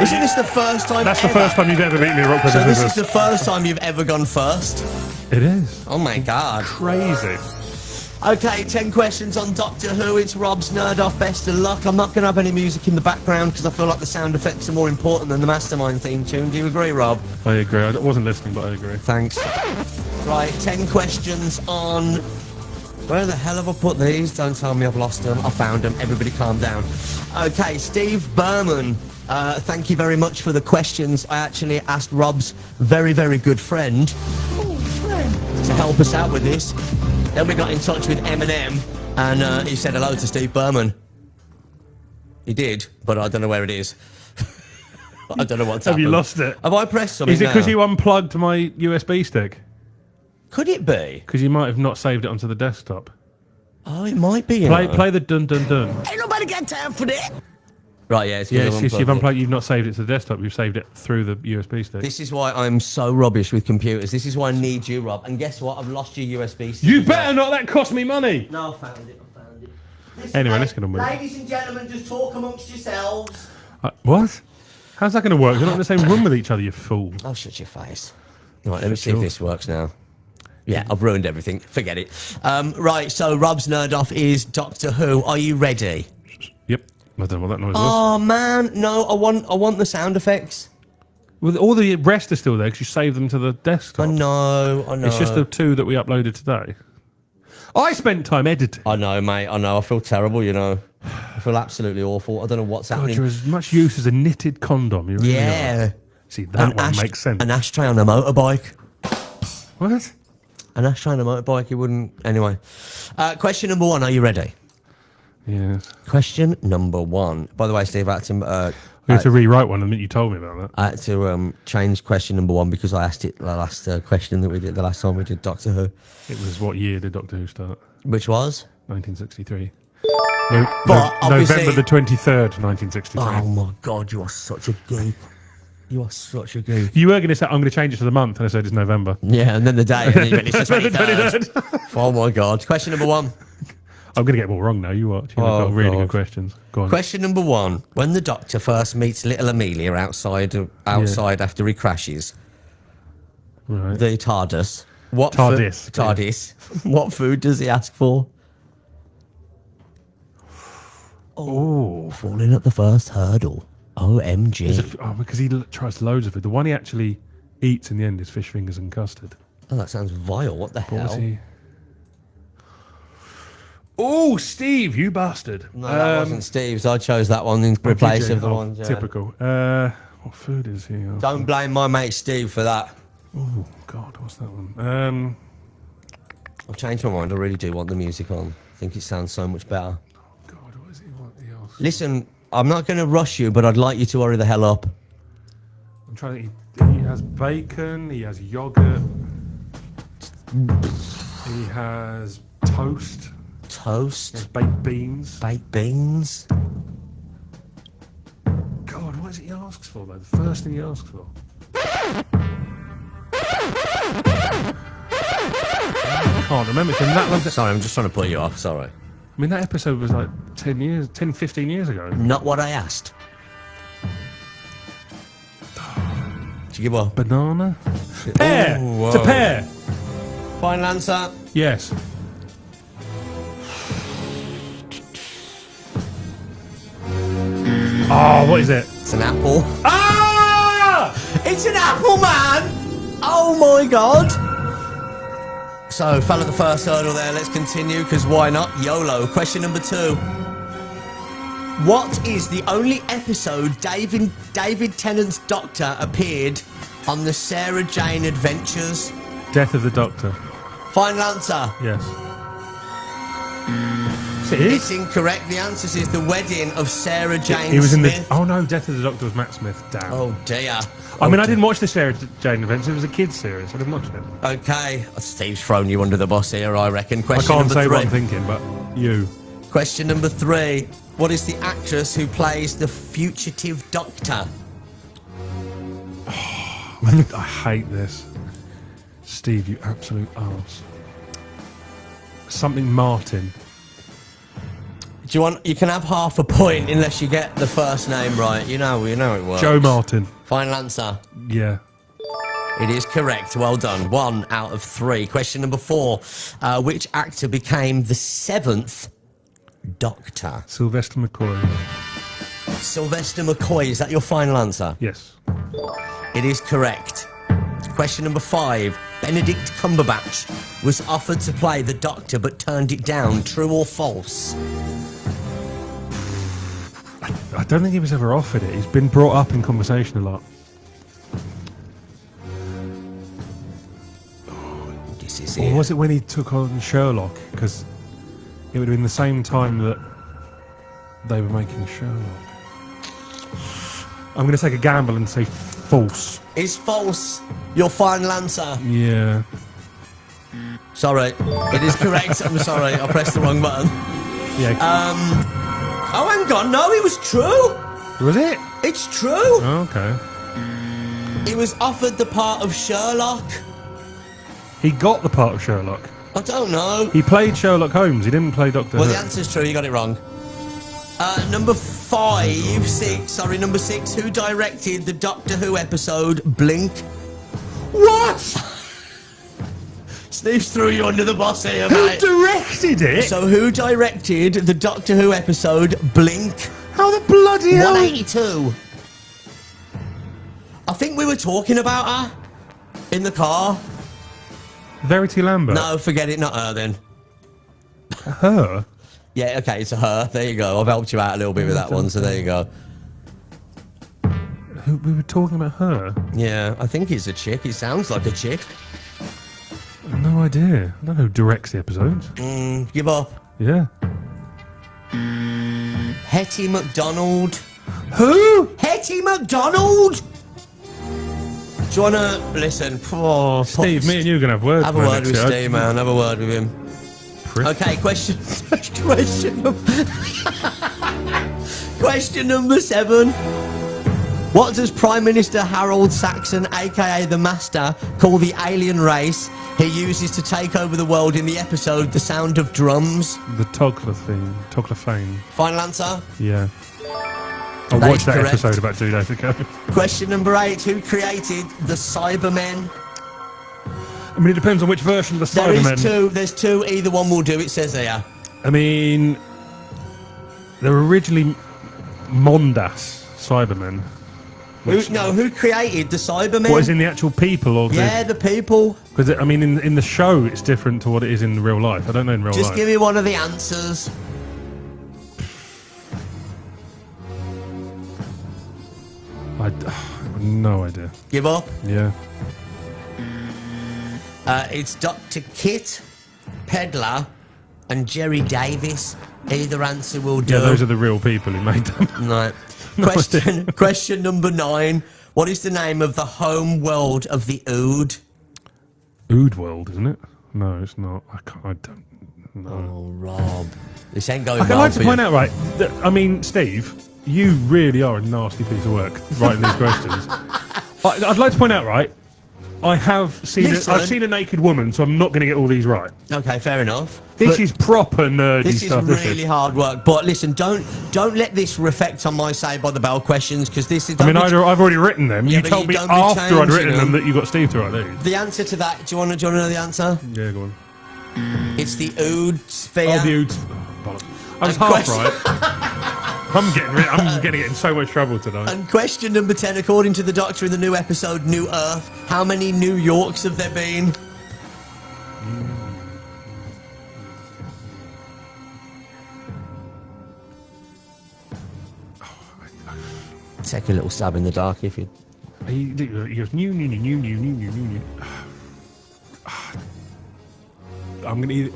F: Isn't this the first time?
G: That's the
F: ever?
G: first time you've ever beat me at rock, paper,
F: So this
G: scissors.
F: is the first time you've ever gone first.
G: It is.
F: Oh my God.
G: Crazy.
F: Okay, 10 questions on Doctor Who. It's Rob's Nerd Off. Best of luck. I'm not going to have any music in the background because I feel like the sound effects are more important than the Mastermind theme tune. Do you agree, Rob?
G: I agree. I wasn't listening, but I agree.
F: Thanks. Right, 10 questions on... Where the hell have I put these? Don't tell me I've lost them. I found them. Everybody calm down. Okay, Steve Berman. Thank you very much for the questions. I actually asked Rob's very, very good friend to help us out with this. Then we got in touch with Eminem, and he said hello to Steve Berman. He did, but I don't know where it is. I don't know what's
G: Have
F: happened.
G: you lost it?
F: Have I pressed something
G: Is it because
F: now?
G: you unplugged my USB stick?
F: Could it be?
G: Because you might have not saved it onto the desktop.
F: Oh, it might be.
G: Play the dun dun dun.
F: Ain't nobody got time for that. Right, yeah.
G: Yes, you've unplugged. You've not saved it to the desktop. You've saved it through the USB stick.
F: This is why I'm so rubbish with computers. This is why I need you, Rob. And guess what? I've lost your USB stick.
G: You better not. That cost me money.
F: No, I found it. Listen,
G: Anyway, let's get on with it.
F: Ladies and gentlemen, just talk amongst yourselves.
G: What? How's that going to work? You're not in the same room with each other, you fool.
F: Oh, shut your face. Right, let me see if this works now. Yeah, I've ruined everything. Forget it. Right, so Rob's nerd off is Doctor Who. Are you ready?
G: Yep. I don't know what that noise was.
F: Oh man, no! I want the sound effects.
G: Well, all the rest are still there because you saved them to the desktop.
F: I know.
G: It's just the 2 that we uploaded today. I spent time editing.
F: I know, mate. I know. I feel terrible. You know, I feel absolutely awful. I don't know what's happening.
G: You're as much use as a knitted condom. You really are. See, that one makes sense.
F: An ashtray on a motorbike.
G: What?
F: An ashtray on a motorbike. You wouldn't. Anyway, question number 1. Are you ready?
G: Yes.
F: Question number 1. By the way, Steve, I had to.
G: We had to rewrite one, and you told me about that.
F: I had to change question number 1 because I asked it the last question that we did the last time we did Doctor Who.
G: It was what year did Doctor Who start?
F: Which was
G: 1963.
F: obviously-
G: November the 23rd, 1963.
F: Oh my God, you are such a geek. You are such a geek.
G: You were going to say, I'm going to change it to the month, and I said it's November.
F: Yeah, and then the day, and then you went, it's the
G: The
F: 23rd. Oh my God. Question number 1.
G: I'm going to get them all wrong now. You watch. You've got really good questions. Go on.
F: Question number 1. When the Doctor first meets little Amelia outside after he crashes,
G: Right.
F: the TARDIS.
G: TARDIS.
F: What food does he ask for?
G: Oh.
F: Falling at the first hurdle. OMG.
G: Because he tries loads of it. The one he actually eats in the end is fish fingers and custard.
F: Oh, that sounds vile. What the
G: What was
F: hell?
G: he? Oh, Steve, you bastard.
F: No, that wasn't Steve's. I chose that one in place of the one. Yeah.
G: Typical. What food is he?
F: Don't blame my mate Steve for that.
G: Oh, God, what's that one?
F: I've changed my mind. I really do want the music on. I think it sounds so much better.
G: God, what is he? What else?
F: Listen, I'm not going to rush you, but I'd like you to hurry the hell up.
G: I'm trying to think. He has bacon, he has yogurt, he has toast.
F: Toast?
G: He has baked beans.
F: Baked beans?
G: God, what is it he asks for, though? The first thing he asks for. I can't remember. It's been that long.
F: Sorry, I'm just trying to put you off. Sorry.
G: I mean, that episode was like 10, 15 years ago.
F: Not what I asked. Did you give up?
G: Banana? Pear!
F: Ooh,
G: It's a
F: whoa.
G: pear!
F: Final answer?
G: Yes. Oh, what is it?
F: It's an apple.
G: Ah!
F: It's an apple, man! Oh my God! So, fell at the first hurdle there. Let's continue, because why not? YOLO. Question number 2. What is the only episode David Tennant's Doctor appeared on the Sarah Jane Adventures?
G: Death of the Doctor.
F: Final answer.
G: Yes. It is?
F: It's incorrect. The answer is the wedding of Sarah Jane
G: He was in
F: Smith.
G: the. Oh no, Death of the Doctor was Matt Smith. Damn.
F: Oh dear.
G: I mean, I didn't watch the Sarah Jane Adventures. It was a kids' series. I didn't watch it.
F: Okay, Steve's thrown you under the bus here, I reckon.
G: I
F: Question
G: can't
F: number
G: say
F: 3.
G: what I'm thinking, but you.
F: Question number 3. What is the actress who plays the fugitive Doctor?
G: I hate this. Steve, you absolute arse. Something Martin.
F: Do you want? You can have half a point unless you get the first name right. You know it works.
G: Joe Martin.
F: Final answer.
G: Yeah.
F: It is correct. Well done. 1 out of 3. Question number 4. Which actor became the 7th Doctor?
G: Sylvester McCoy.
F: Sylvester McCoy. Is that your final answer?
G: Yes.
F: It is correct. Question number 5. Benedict Cumberbatch was offered to play the Doctor but turned it down. True or false?
G: I don't think he was ever offered it. He's been brought up in conversation a lot.
F: This is
G: Or was it when he took on Sherlock? Because it would have been the same time that they were making Sherlock. I'm going to take a gamble and say false.
F: Is false your final answer?
G: Yeah.
F: Sorry, it is correct. I'm sorry, I pressed the wrong button.
G: Yeah.
F: Oh, hang on. No, it was true.
G: Was it?
F: It's true.
G: Oh, okay.
F: He was offered the part of Sherlock.
G: He got the part of Sherlock.
F: I don't know.
G: He played Sherlock Holmes. He didn't play Doctor
F: Well,
G: Who.
F: the answer's true. You got it wrong. Number 6. Who directed the Doctor Who episode Blink? What? Steve threw you under the bus here,
G: Who
F: mate.
G: directed it?
F: So who directed the Doctor Who episode Blink?
G: How the bloody hell?
F: 182. I think we were talking about her in the car.
G: Verity Lambert.
F: No, forget it. Not her then.
G: Her?
F: Yeah, okay, it's a her. There you go. I've helped you out a little bit with that one, so there you go.
G: Who, we were talking about her?
F: Yeah, I think it's a chick. It sounds like a chick.
G: No idea. I don't know who directs the episodes.
F: Give up.
G: Yeah.
F: Hetty McDonald.
G: Who?
F: Hetty McDonald? Do you want to listen? Oh,
G: Steve, me and you are going to have words.
F: Have a
G: man,
F: word with
G: next year.
F: Steve, man. Have a word with him.
G: Chris?
F: Okay, question question number 7. What does Prime Minister Harold Saxon, aka the Master, call the alien race he uses to take over the world in the episode The Sound of Drums?
G: The Togler thing. Togler Fame.
F: Final answer?
G: Yeah. I
F: That
G: watched
F: is
G: that
F: correct.
G: episode about 2 days ago.
F: Question number 8. Who created the Cybermen?
G: I mean, it depends on which version of the
F: There is
G: Cybermen.
F: two. There's two. Either one will do. It says here.
G: I mean, they were originally Mondas Cybermen.
F: Who created the Cybermen?
G: What is in the actual people, or
F: Yeah, the people.
G: Because I mean, in the show, it's different to what it is in real life. I don't know in real
F: Just
G: life.
F: give me one of the answers.
G: I have no idea.
F: Give up.
G: Yeah.
F: It's Dr. Kit, Pedler, and Jerry Davis. Either answer will do.
G: Yeah, those are the real people who made them.
F: Right. Question number 9. What is the name of the home world of the Ood?
G: Ood World, isn't it? No, it's not. I don't know.
F: Oh, Rob. This ain't going
G: I'd
F: well
G: like to
F: for
G: point
F: you.
G: out, right, that, I mean, Steve, you really are a nasty piece of work writing these questions. I'd like to point out, right, I've seen a naked woman, so I'm not going to get all these right.
F: Okay, fair enough.
G: This
F: But
G: is proper nerdy
F: this
G: stuff.
F: is really hard work. But listen, don't let this reflect on my Saved by the Bell questions, because this is.
G: I mean,
F: don't be-
G: I've already written them.
F: Yeah,
G: You
F: but
G: told
F: you
G: me
F: don't be
G: after I'd
F: changing
G: written them
F: them.
G: that you got Steve to write these.
F: The answer to that. Do you want to know the answer?
G: Yeah, go on.
F: It's the Ood sphere.
G: Oh, the Ood. Bollocks. I was
F: And
G: half
F: question-
G: right. I'm going to get in so much trouble tonight.
F: And question number 10, according to the Doctor in the new episode New Earth, how many New Yorks have there been? Take a little stab in the dark if you...
G: He goes, new. I'm going to eat it.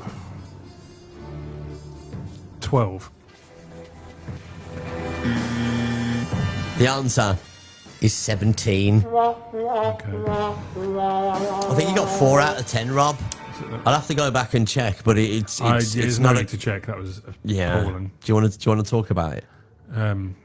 G: 12.
F: The answer is 17.
G: Okay.
F: I think you got 4 out of 10, Rob. I'll have to go back and check, but it's
G: There's
F: not
G: no
F: a...
G: need to check. That was
F: Yeah.
G: appalling.
F: Do you want to talk about it?
G: I'm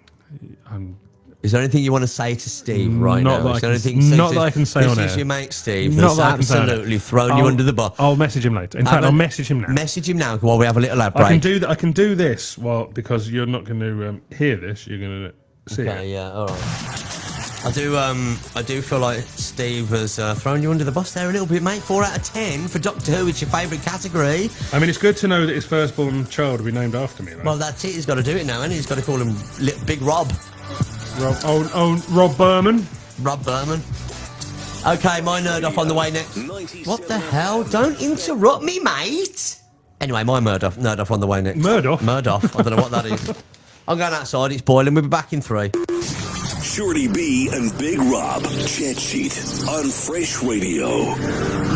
F: Is there anything you want to say to Steve right
G: Not
F: now?
G: that
F: Is
G: I
F: there
G: can-
F: anything?
G: not that I can say on
F: This is
G: air.
F: your mate Steve.
G: Not
F: That's
G: that I can say on
F: absolutely
G: air.
F: thrown you under the bus.
G: I'll message him later. In fact, I'll message him now.
F: Message him now while we have a little ad break.
G: I can do this. Well, because you're not going to hear this. You're going to see
F: Okay,
G: it.
F: yeah, all right. I do feel like Steve has thrown you under the bus there a little bit, mate. 4 out of 10 for Doctor Who. It's your favourite category.
G: I mean, it's good to know that his firstborn child will be named after me. Though.
F: Well, that's it. He's got to do it now, and he's got to call him Big Rob.
G: Rob Berman.
F: Rob Berman. Okay, my nerd off on the way next. What the hell? Don't interrupt me, mate. Anyway, my nerd off on the way next.
G: Murdoch?
F: Murdoch. I don't know what that is. I'm going outside. It's boiling. We'll be back in 3.
I: Shorty B and Big Rob. Chat Sheet on Fresh Radio.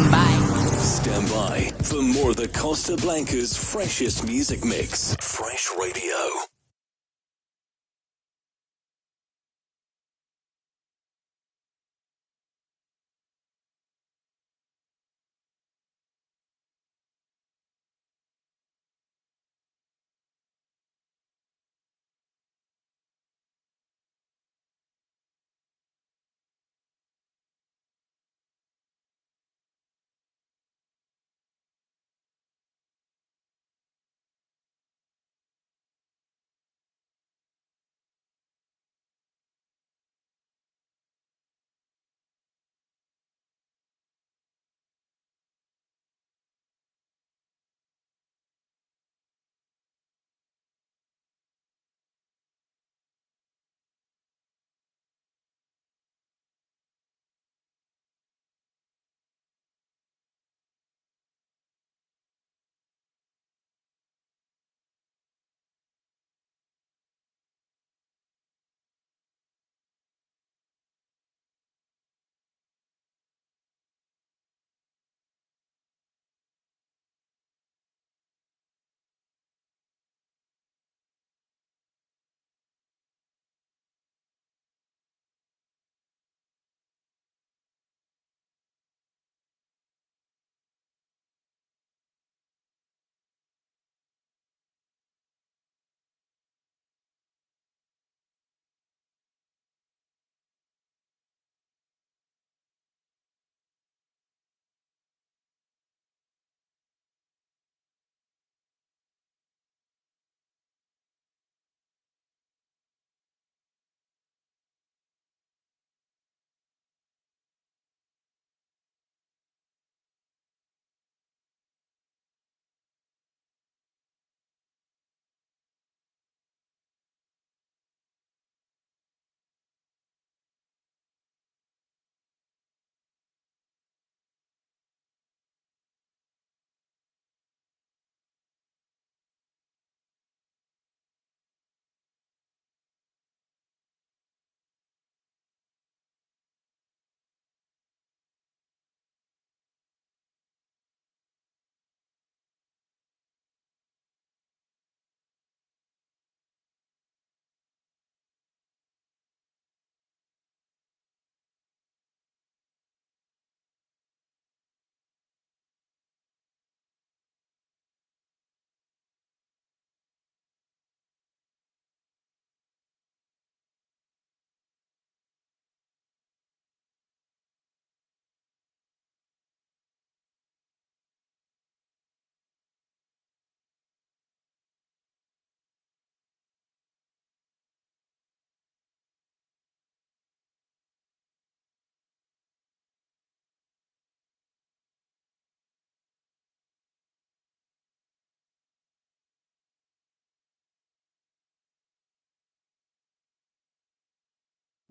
F: Bye.
I: Stand by for more of the Costa Blanca's freshest music mix. Fresh Radio.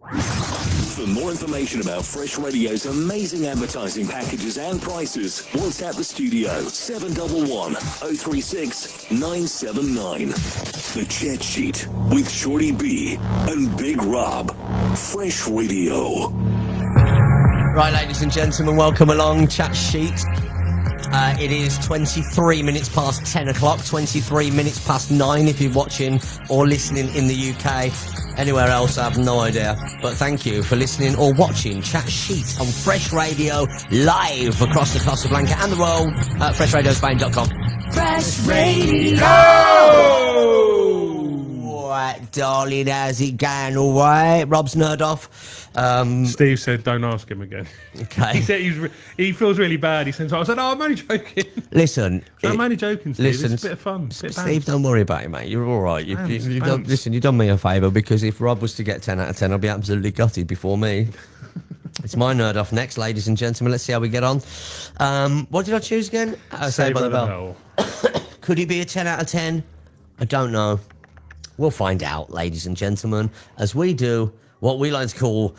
I: For more information about Fresh Radio's amazing advertising packages and prices, WhatsApp the studio 711 036 979. The Chat Sheet with Shorty B and Big Rob. Fresh Radio.
F: Right, ladies and gentlemen, welcome along. Chat Sheet. It is 23 minutes past 10 o'clock, 23 minutes past 9 if you're watching or listening in the UK. Anywhere else, I have no idea. But thank you for listening or watching Chat Sheet on Fresh Radio, live across the Casablanca and the world at FreshRadioSpain.com. Fresh Radio! Alright, darling, how's it going? Alright, Rob's nerd off.
G: Steve said, don't ask him again.
F: Okay.
G: He said he feels really bad. He said, I said, I'm only joking.
F: Listen.
G: I'm only joking, Steve.
F: Listen,
G: it's a bit of fun.
F: Steve, don't worry about it, mate. You're all right.
G: Thanks.
F: You've done me a favour, because if Rob was to get 10 out of 10, I'd be absolutely gutted before me. It's my nerd off next, ladies and gentlemen. Let's see how we get on. What did I choose again? Saved by the Bell. Could it be a 10 out of 10? I don't know. We'll find out, ladies and gentlemen, as we do what we like to call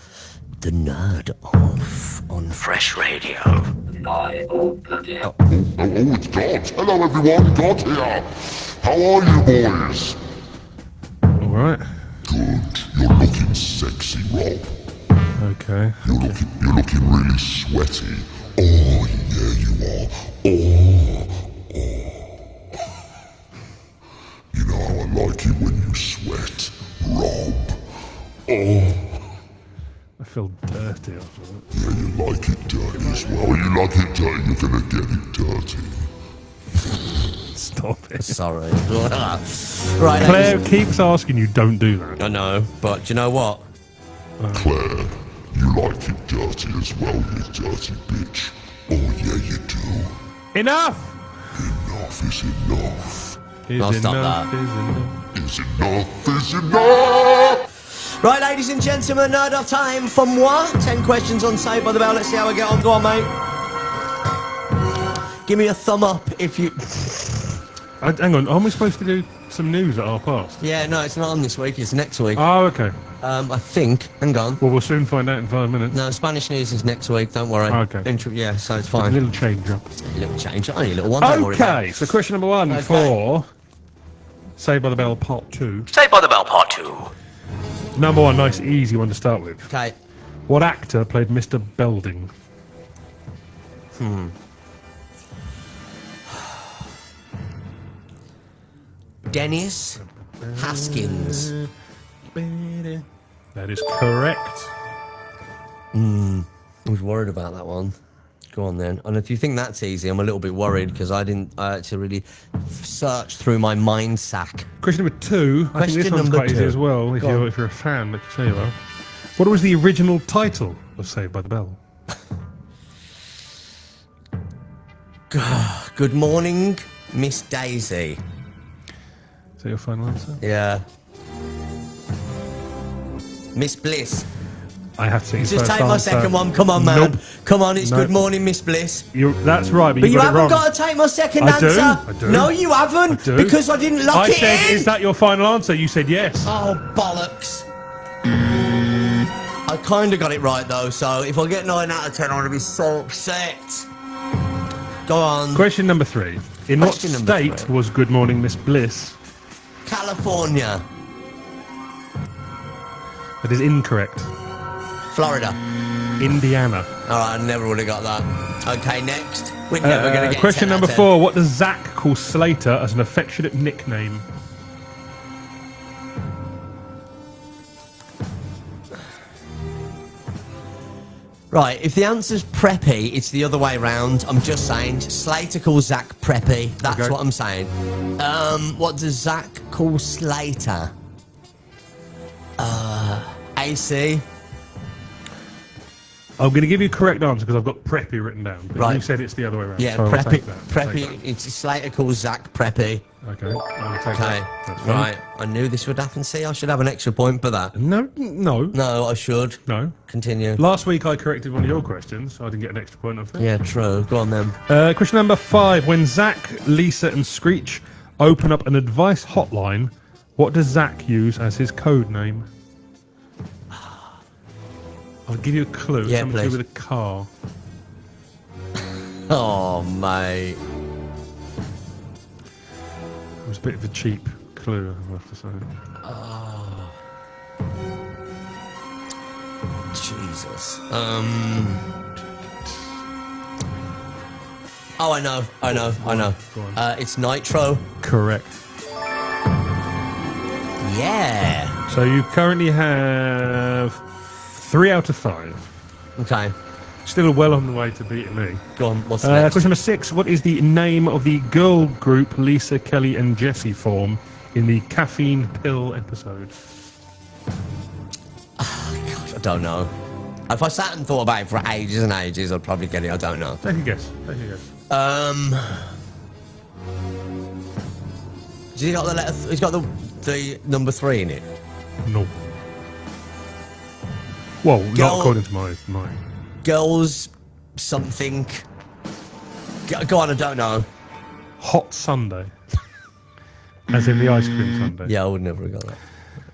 F: the Nerd Off on Fresh Radio.
K: Oh, it's God. Hello, everyone. God here. How are you, boys?
G: All right.
K: Good. You're looking sexy, Rob.
G: Okay.
K: You're looking really sweaty. Oh, yeah, you are. Oh. You know how I like it when you sweat, Rob. Oh.
G: I feel dirty after that.
K: Yeah, you like it dirty as well. You like it dirty, you're gonna get it dirty.
G: Stop it.
F: Sorry. Right,
G: Claire keeps asking you, don't do that.
F: I know, but do you know what?
K: Claire, you like it dirty as well, you dirty bitch. Oh, yeah, you do.
G: Enough!
K: Enough is enough.
F: I'll stop that.
K: Is enough.
F: Right, ladies and gentlemen, nerd off time from what? 10 questions on Saved by the Bell. Let's see how we get on. Go on, mate. Give me a thumb up if you...
G: Hang on, aren't we supposed to do some news at our past?
F: Yeah, no, it's not on this week. It's next week.
G: Oh, okay.
F: I think. Hang on.
G: Well, we'll soon find out in 5 minutes.
F: No, Spanish news is next week. Don't worry.
G: Okay.
F: Yeah, so it's fine.
G: A little change up.
F: A little change. Only a little one. Don't worry about it.
G: Okay, so question number 1 for Saved by the Bell Part 2.
F: Saved by the Bell Part 2.
G: Number 1, nice easy one to start with.
F: Okay.
G: What actor played Mr. Belding?
F: Dennis Haskins.
G: That is correct.
F: I was worried about that one. Go on then. And if you think that's easy, I'm a little bit worried because I had to really search through my mind sack.
G: Question number 2. I think this one's quite easy as well. If you're a fan, let me tell you that. What was the original title of Saved by the Bell?
F: Good morning, Miss Daisy.
G: Is that your final answer?
F: Yeah. Miss Bliss.
G: I have to take
F: Just take my second one. Come on, man.
G: Nope.
F: Come on, it's Good morning, Miss Bliss.
G: That's right, but
F: you
G: got it
F: haven't
G: wrong.
F: got to take my second
G: I
F: answer.
G: I do.
F: No, you haven't.
G: I do.
F: Because I didn't lock
G: I
F: it
G: said,
F: in.
G: is that your final answer? You said yes.
F: Oh, bollocks. I kind of got it right, though, so if I get 9 out of 10, I'm going to be so upset. Go on.
G: Question number 3. In what state was Good Morning Miss Bliss?
F: California.
G: That is incorrect.
F: Florida.
G: Indiana.
F: All right, I never would have got that. Okay, next. We're never going to get
G: Question
F: 10 out
G: number
F: of 10.
G: 4. What does Zach call Slater as an affectionate nickname?
F: Right, if the answer's Preppy, it's the other way round. I'm just saying. Slater calls Zach Preppy. That's
G: Okay.
F: what I'm saying. What does Zach call Slater? AC.
G: I'm going to give you a correct answer because I've got Preppy written down. But
F: Right.
G: you said it's the other way around.
F: Yeah,
G: so I'll
F: Preppy.
G: take that. I'll take
F: Preppy. It's Slater calls Zach Preppy.
G: that. Okay, I'll take
F: Okay,
G: that. That's fine.
F: right. I knew this would happen. See, I should have an extra point for that.
G: No.
F: No, I should.
G: No.
F: Continue.
G: Last week I corrected one of your questions, so I didn't get an extra point off it.
F: Yeah, true. Go on then.
G: Question number 5. When Zach, Lisa and Screech open up an advice hotline, what does Zach use as his code name? I'll give you a clue.
F: Yeah,
G: Something to
F: please.
G: do with a car.
F: Oh, mate.
G: It was a bit of a cheap clue, I have to say.
F: Oh. Jesus. Oh, I know.
G: Go on.
F: It's Nitro.
G: Correct.
F: Yeah.
G: So you currently have 3 out of 5.
F: Okay.
G: Still well on the way to beating me.
F: Go on, what's next?
G: Question number 6. What is the name of the girl group Lisa, Kelly and Jessie form in the Caffeine Pill episode?
F: Gosh, I don't know. If I sat and thought about it for ages and ages, I'd probably get it. I don't know.
G: Take a guess.
F: Has he got the letter? He's got the number 3 in it.
G: No. Well,
F: Girl-
G: not according to my mind.
F: Girls, something. Go on, I don't know.
G: Hot Sunday. As in the ice cream sundae.
F: Yeah, I would never have got that.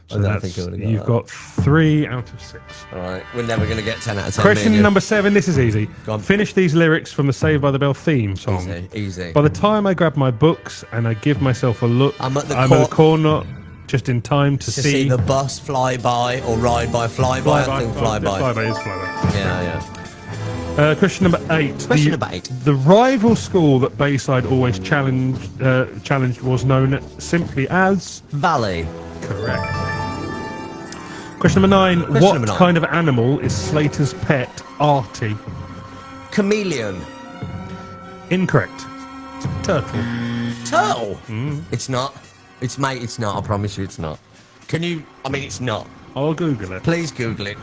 G: So
F: I don't
G: that's-
F: think I would have got
G: you've
F: that.
G: got 3 out of 6.
F: All right, we're never going to get 10 out of 10.
G: Question number 7. This is easy.
F: Go on.
G: Finish these lyrics from the Saved by the Bell theme song.
F: Easy.
G: By the time I grab my books and I give myself a look,
F: I'm at the
G: the corner just in time to
F: To see the bus fly by or ride by, fly by, I think fly by.
G: Flyby is flyby.
F: Yeah.
G: Question number 8.
F: Question number 8.
G: The rival school that Bayside always challenged was known simply as
F: Valley.
G: Correct. Question number 9.
F: Question number 9.
G: Kind of animal is Slater's pet, Artie?
F: Chameleon.
G: Incorrect. It's a turtle.
F: Turtle? It's not. It's not. I promise you it's not. It's not.
G: I'll Google it.
F: Please Google it.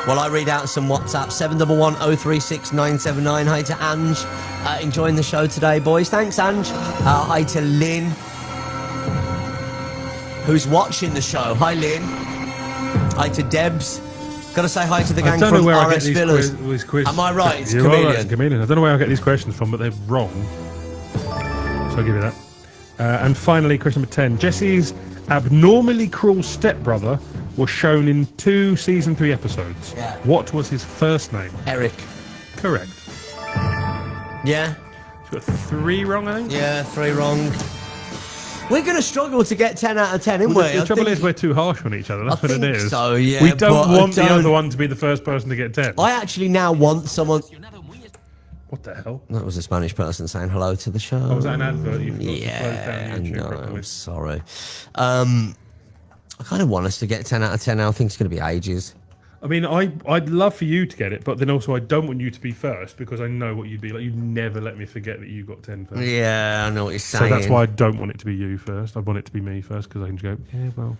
F: While I read out some WhatsApp, 711 036 979. Hi to Ange. Enjoying the show today, boys. Thanks, Ange. Hi to Lynn, who's watching the show. Hi, Lynn. Hi to Debs. Got to say hi to the gang from RS Villas. Am I right? It's
G: You're
F: Chameleon.
G: right, it's Chameleon. I don't know where I get these questions from, but they're wrong. So I'll give you that. And finally, question number 10. Jesse's abnormally cruel stepbrother was shown in 2 season 3 episodes.
F: Yeah.
G: What was his first name?
F: Eric.
G: Correct.
F: Yeah?
G: He's got 3 wrong, I think?
F: Yeah, 3 wrong. We're going to struggle to get 10 out of 10, aren't we?
G: The trouble is we're too harsh on each other. That's
F: I
G: what it
F: think
G: is.
F: so, yeah,
G: we don't
F: but I
G: want the
F: don't-
G: other one to be the first person to get 10.
F: I actually now want someone...
G: What the hell?
F: That was a Spanish person saying hello to the show.
G: Oh, was that an advert? You forgot to close
F: Yeah,
G: down YouTube
F: no,
G: properly.
F: I'm sorry. I kind of want us to get 10 out of 10 now. I think it's going to be ages.
G: I mean, I'd love for you to get it, but then also I don't want you to be first because I know what you'd be like. You'd never let me forget that you got 10 first.
F: Yeah, I know what you're
G: So
F: saying.
G: that's why I don't want it to be you first. I want it to be me first because I can just go, yeah, well.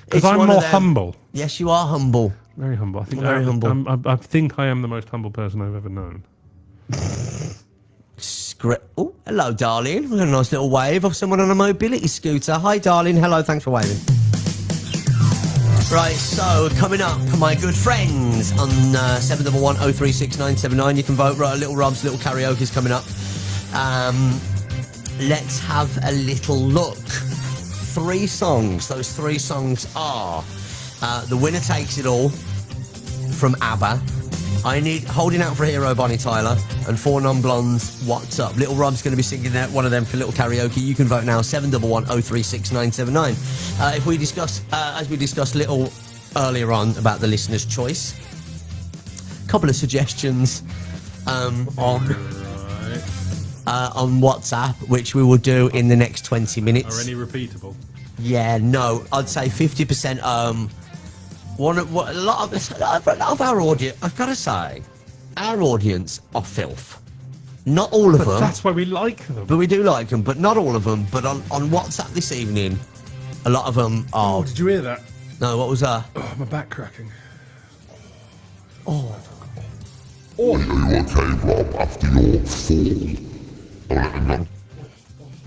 G: Because
F: It's
G: I'm
F: one of
G: more
F: them-
G: humble.
F: Yes, you are humble.
G: Very humble. I think
F: Very humble.
G: I think I am the most humble person I've ever known.
F: Oh, hello, darling. We got a nice little wave of someone on a mobility scooter. Hi, darling. Hello, thanks for waving. Right, so coming up, my good friends, on 711 036 979. You can vote. Right, Little Rob's Little Karaoke's coming up. Let's have a little look. 3 songs. Those 3 songs are The Winner Takes It All from ABBA. I Need Holding Out for a Hero, Bonnie Tyler, and 4 Non-Blondes, What's Up. Little Rob's going to be singing that, one of them for Little Karaoke. You can vote now, 711 036 979. If we discuss, as we discussed little earlier on about the listener's choice, a couple of suggestions on WhatsApp, which we will do in the next 20 minutes.
G: Are any repeatable?
F: Yeah, no, I'd say 50%. A lot of our audience, I've got to say, our audience are filth. Not all of
G: But
F: them.
G: that's why we like them.
F: But we do like them, but not all of them. But on WhatsApp this evening, a lot of them are...
G: Oh, did you hear that?
F: No, what was that?
G: Oh, my back cracking.
F: Oh.
K: Are you okay, Rob, after your fall? Oh, hang on.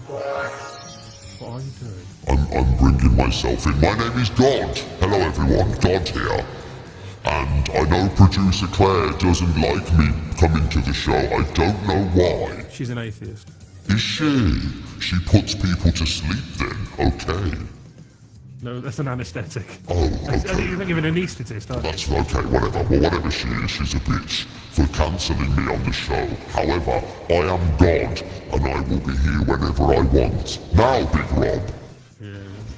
G: What are you doing?
K: I'm bringing myself in. My name is God. Hello, everyone. God here. And I know producer Claire doesn't like me coming to the show. I don't know why.
G: She's an atheist.
K: Is she? She puts people to sleep then. Okay.
G: No, that's an anaesthetic.
K: Oh,
G: I think you're thinking of an anaesthetist, aren't you?
K: That's okay, whatever. Well, whatever she is, she's a bitch for cancelling me on the show. However, I am God, and I will be here whenever I want. Now, Big Rob,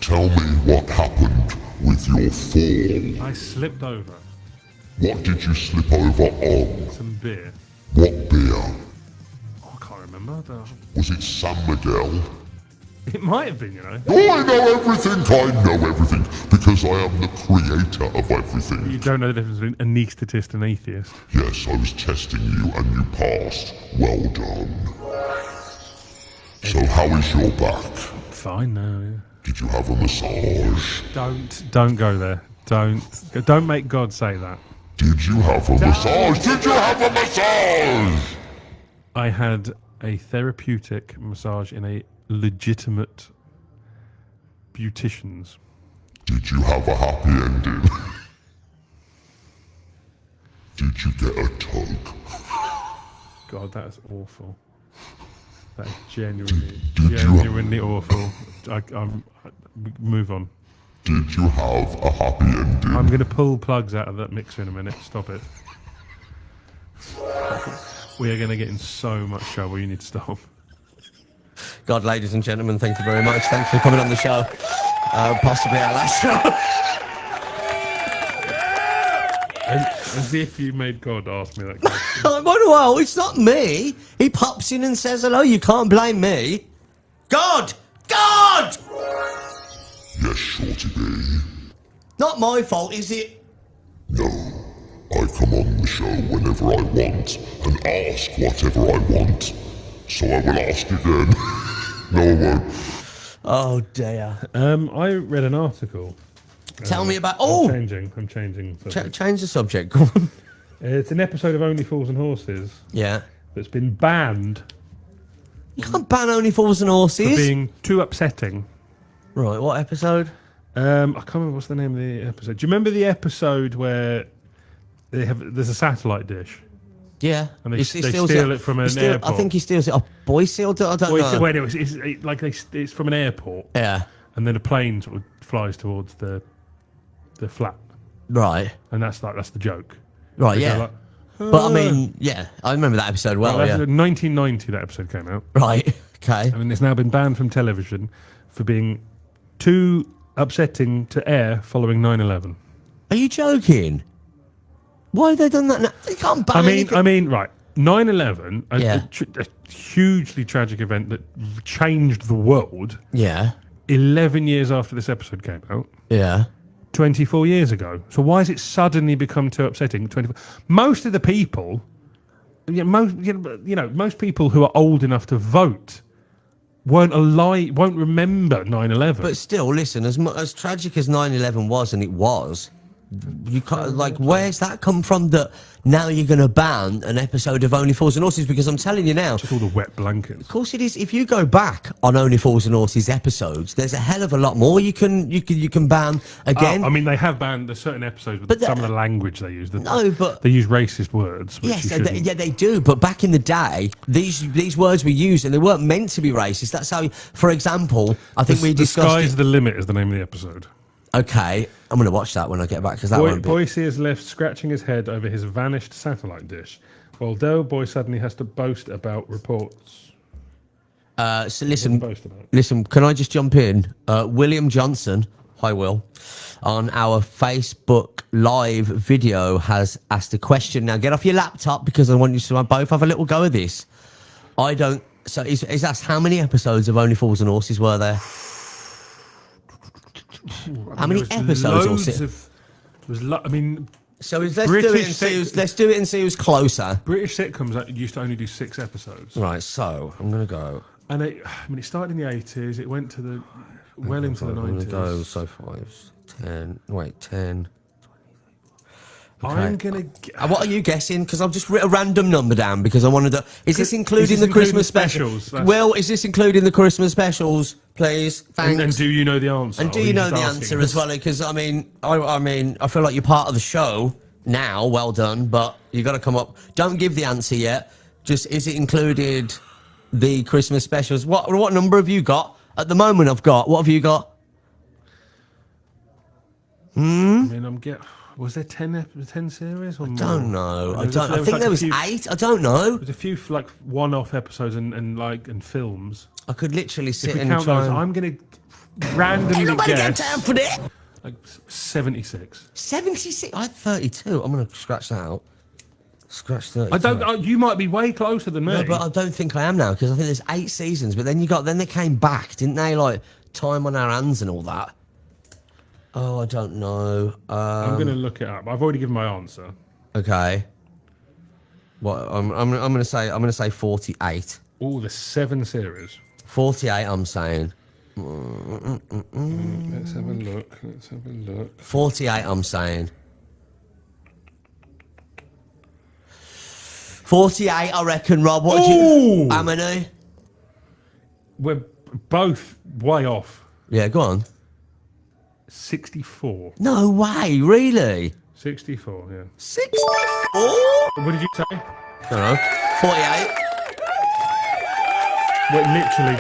K: tell me what happened with your fall.
G: I slipped over
K: What did you slip over on?
G: some beer.
K: What beer?
G: Oh, I can't remember.
K: Was it San Miguel?
G: It might have been, you know.
K: Oh, I know everything! I know everything, because I am the creator of everything.
G: You don't know the difference between anaesthetist and atheist.
K: Yes, I was testing you and you passed. Well done. So how is your back?
G: Fine now, yeah.
K: Did you have a massage?
G: Don't go there. Don't make God say that.
K: Did you have a massage? Did you have a massage?
G: I had a therapeutic massage in a legitimate beautician's.
K: Did you have a happy ending? Did you get a tug?
G: God, that is awful. That is genuinely awful. Move on.
K: Did you have a happy ending?
G: I'm going to pull plugs out of that mixer in a minute. Stop it. We are going to get in so much trouble. You need to stop.
F: God, ladies and gentlemen, thank you very much. Thanks for coming on the show. Possibly our last show.
G: As if you made God ask me that question.
F: Well, it's not me. He pops in and says hello. You can't blame me. God! God!
K: Yes, Shorty B.
F: Not my fault, is it?
K: No. I come on the show whenever I want and ask whatever I want. So I will ask again. No, I won't.
F: Oh, dear.
G: I read an article.
F: Tell me about...
G: I'm changing.
F: Change the subject. Go on.
G: It's an episode of Only Fools and Horses.
F: Yeah.
G: That's been banned.
F: You can't ban Only Fools and Horses.
G: For being too upsetting.
F: Right, what episode?
G: I can't remember what's the name of the episode. Do you remember the episode where there's a satellite dish?
F: Yeah.
G: And they steal it from an airport.
F: I think he steals it off Boy Seal. I don't know.
G: Well, anyway, it's from an airport.
F: Yeah.
G: And then a plane sort of flies towards the flat.
F: Right.
G: And that's the joke.
F: Right,
G: They go
F: yeah.
G: like,
F: But I mean, yeah, I remember that episode well.
G: that's
F: Yeah.
G: 1990 that episode came out.
F: Right. Okay.
G: And it's now been banned from television for being too upsetting to air following 9/11.
F: Are you joking? Why have they done that now? They can't ban anything.
G: I mean, right. 9/11, a hugely tragic event that changed the world.
F: Yeah.
G: 11 years after this episode came out.
F: Yeah.
G: 24 years ago. So why has it suddenly become too upsetting? Most of the people, most people who are old enough to vote won't remember 9/11.
F: But still, listen, as tragic as 9/11 was, and it was, you can't, where's that come from that now you're going to ban an episode of Only Fools and Horses? Because I'm telling you now,
G: just all the wet blankets.
F: Of course it is. If you go back on Only Fools and Horses episodes, there's a hell of a lot more you can ban again.
G: I mean, they have banned certain episodes with some of the language they use. They use racist words.
F: Yes, they do. But back in the day, these words were used, and they weren't meant to be racist. That's how, for example, I think we discussed.
G: The Sky's the Limit is the name of the episode.
F: Okay, I'm going to watch that when I get back because that won't be.
G: Boise is left scratching his head over his vanished satellite dish, while Del Boy suddenly has to boast about reports.
F: So listen, can I just jump in? William Johnson, hi Will, on our Facebook live video has asked a question. Now get off your laptop because I want you to both have a little go at this. So he's asked how many episodes of Only Fools and Horses were there? How many episodes? So let's do it and see who's closer.
G: British sitcoms used to only do 6 episodes.
F: Right, so I'm gonna go.
G: And it started in the 80s. It went to well into the 90s.
F: I'm gonna go. So 5, 10. Wait, 10. Okay.
G: I'm gonna.
F: What are you guessing? Because I've just written a random number down because I wanted to. Is this including the Christmas specials?
G: Well,
F: is this including the Christmas specials? Please, thanks.
G: And do you know the answer?
F: And do you know the answer as well? Because I feel like you're part of the show now. Well done, but you got to come up. Don't give the answer yet. Just is it included the Christmas specials? What number have you got at the moment? What have you got?
G: Was there 10 series? Or
F: I don't know. I
G: There
F: think there was
G: few,
F: 8. I don't know.
G: There's a few like one-off episodes and films.
F: I could literally sit
G: If we
F: and
G: count
F: try.
G: those, I'm going to randomly
F: Nobody got
G: guess
F: time for this.
G: like 76.
F: 76. I had 32. I'm going to scratch that out. Scratch 32.
G: I don't. You might be way closer than me.
F: No, but I don't think I am now because I think there's 8 seasons. But then they came back, didn't they? Like Time on Our Hands and all that. Oh, I don't know.
G: I'm going to look it up. I've already given my answer.
F: Okay. What I'm going to say 48.
G: Oh, the 7 series.
F: 48. I'm saying.
G: Let's have a look.
F: 48. I'm saying. 48. I reckon. Rob, what do you? How many?
G: We're both way off.
F: Yeah, go on.
G: 64.
F: No way, really?
G: 64, yeah.
F: 64?
G: What did you say?
F: I don't know. 48.
G: Well, literally.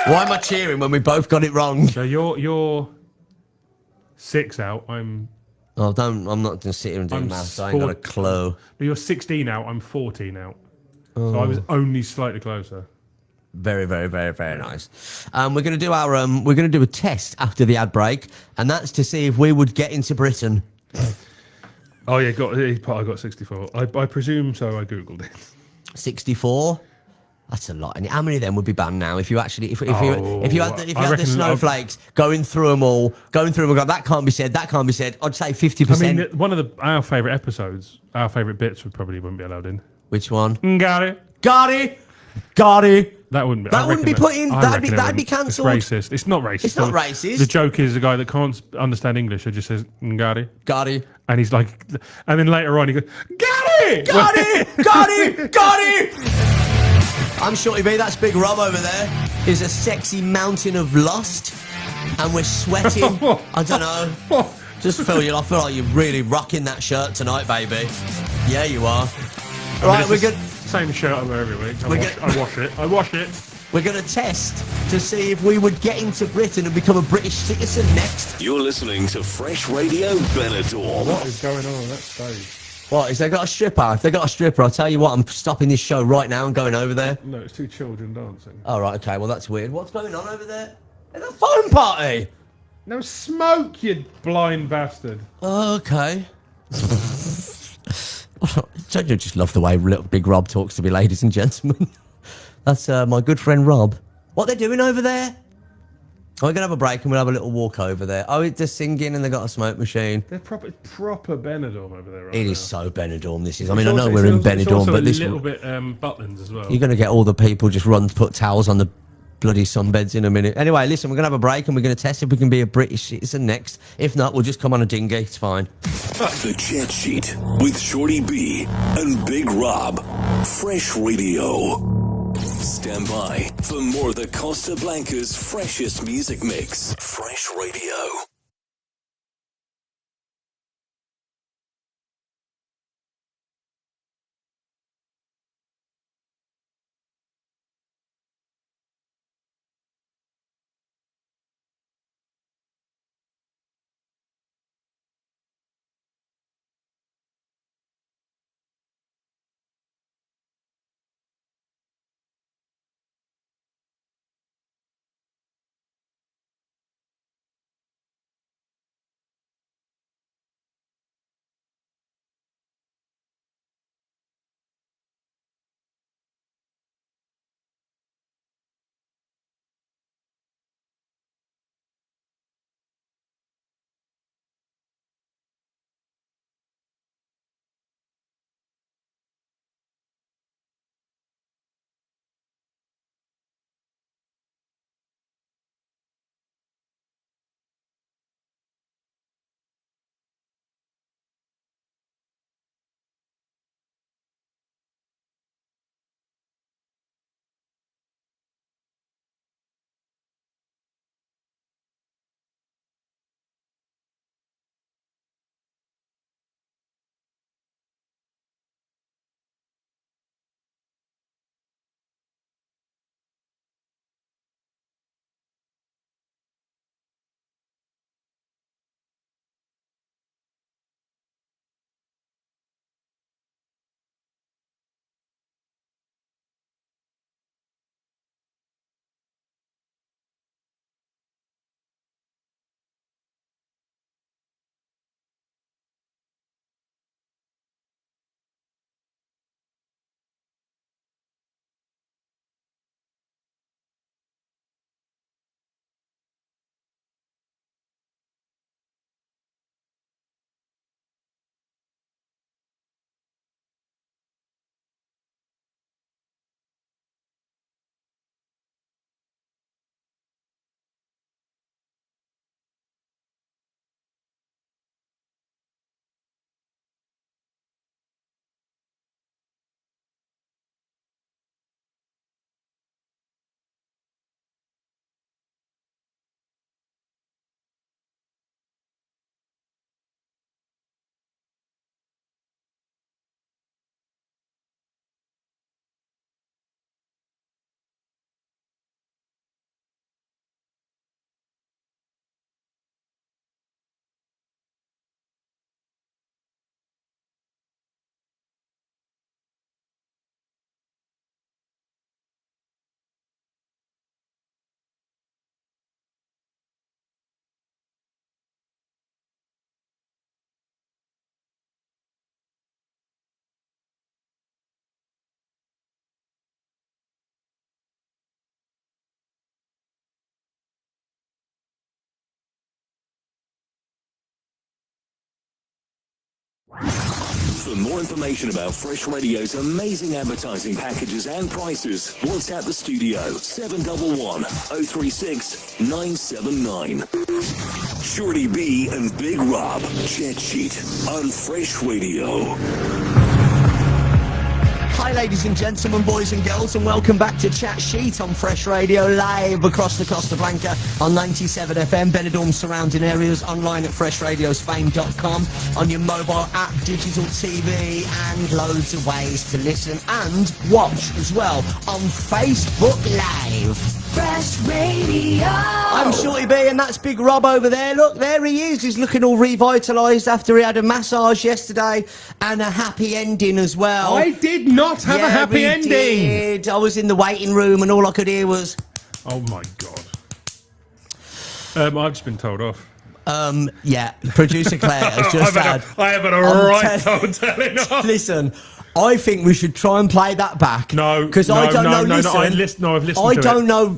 F: Why am I cheering when we both got it wrong?
G: So you're 6 out. I'm
F: I'm not going to sit here and do maths. I ain't got a clue.
G: No, you're 16 out. I'm 14 out. So I was only slightly closer.
F: Very, very, very, very nice. We're going to do we're going to do a test after the ad break, and that's to see if we would get into Britain.
G: Oh yeah, I got 64. I presume so. I googled it.
F: 64. That's a lot. And how many of them would be banned now if you actually if you had the snowflakes going through them all, going that can't be said. That can't be said. I'd say 50%.
G: I mean, one of our favourite episodes, our favourite bits wouldn't be allowed in.
F: Which one?
G: Got it.
F: That
G: wouldn't be.
F: That wouldn't be put in. That'd be cancelled.
G: It's racist. It's not racist.
F: It's not racist.
G: The joke is a guy that can't understand English who just says "Ngari."
F: Gotti.
G: And he's like, and then later on he goes, "Got it!
F: Got it! I'm Shorty B. That's Big Rob over there. Is a sexy mountain of lust, and we're sweating. I don't know. Just I feel like you're really rocking that shirt tonight, baby. Yeah, you are. Right, we're good.
G: Same shirt I wear every week. I wash it.
F: We're going to test to see if we would get into Britain and become a British citizen next.
I: You're listening to Fresh Radio Benidorm.
G: What is going on that stage?
F: What, is they got a stripper? If they got a stripper, I'll tell you what, I'm stopping this show right now and going over there.
G: No, it's 2 children dancing.
F: Oh, right, okay, well, that's weird. What's going on over there? There's a phone party!
G: No smoke, you blind bastard.
F: Oh, okay. Don't you just love the way little Big Rob talks to me, ladies and gentlemen? That's my good friend Rob. What they doing over there? We're going to have a break and we'll have a little walk over there. Oh, they're singing and they got a smoke machine.
G: They're proper Benidorm over there right
F: It
G: now.
F: is so Benidorm, this is. I mean, I know we're in Benidorm, but this...
G: a little bit Butlins as well.
F: You're going to get all the people just run to put towels on the bloody sunbeds in a minute. Anyway, listen, we're going to have a break and we're going to test if we can be a British citizen next. If not, we'll just come on a dinghy. It's fine.
I: The Chat Sheet with Shorty B and Big Rob. Fresh Radio. Stand by for more of the Costa Blanca's freshest music mix. Fresh Radio. For more information about Fresh Radio's amazing advertising packages and prices, WhatsApp the studio 711 036 979. Shorty B and Big Rob, Chat Sheet on Fresh Radio.
F: Hi, ladies and gentlemen, boys and girls, and welcome back to Chat Sheet on Fresh Radio, live across the Costa Blanca on 97 FM, Benidorm surrounding areas, online at FreshRadiosFame.com, on your mobile app, digital TV, and loads of ways to listen and watch as well on Facebook Live.
H: Fresh Radio.
F: I'm Shorty B, and that's Big Rob over there. Look, there he is. He's looking all revitalised after he had a massage yesterday and a happy ending as well.
G: I did not have a happy ending.
F: Did. I was in the waiting room and all I could hear was...
G: Oh, my God. I've just been told off.
F: Yeah, producer Claire has just
G: I have had a right old telling off.
F: Listen, I think we should try and play that back.
G: No,
F: because I don't know.
G: No, I've listened.
F: I
G: to
F: don't
G: it.
F: know.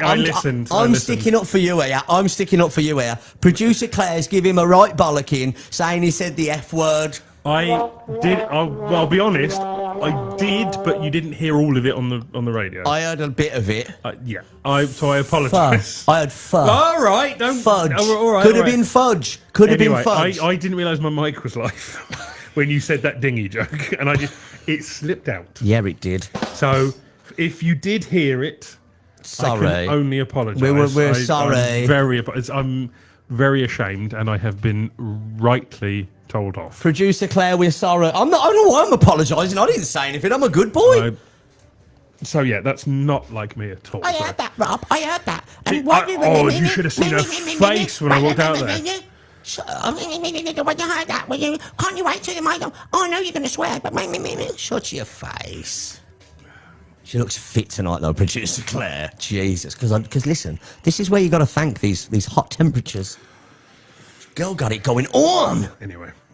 G: I listened.
F: I'm sticking up for you here. I'm sticking up for you here. Producer Claire's give him a right bollocking, saying he said the F word.
G: I did. I'll be honest. I did, but you didn't hear all of it on the radio.
F: I heard a bit of it.
G: Yeah. So I apologise.
F: I heard fudge.
G: All right, don't
F: fudge.
G: All right,
F: Could have been fudge. Could have been fudge.
G: I didn't realise my mic was live when you said that dingy joke, and it slipped out.
F: Yeah, it did.
G: So if you did hear it,
F: sorry.
G: I can only apologise.
F: We're sorry.
G: I'm very ashamed, and I have been rightly told off.
F: Producer Claire, we're sorry. I don't know why I'm apologising. I didn't say anything. I'm a good boy.
G: So yeah, that's not like me at all.
H: I heard that, Rob. I heard that. And
G: you should have seen her face when I walked out there.
H: When you heard that, can't you wait till the mic? Oh, I know you're going to swear, but
F: shut your face. She looks fit tonight, though, Producer Claire. Jesus, because listen, this is where you got to thank these hot temperatures. Girl got it going on.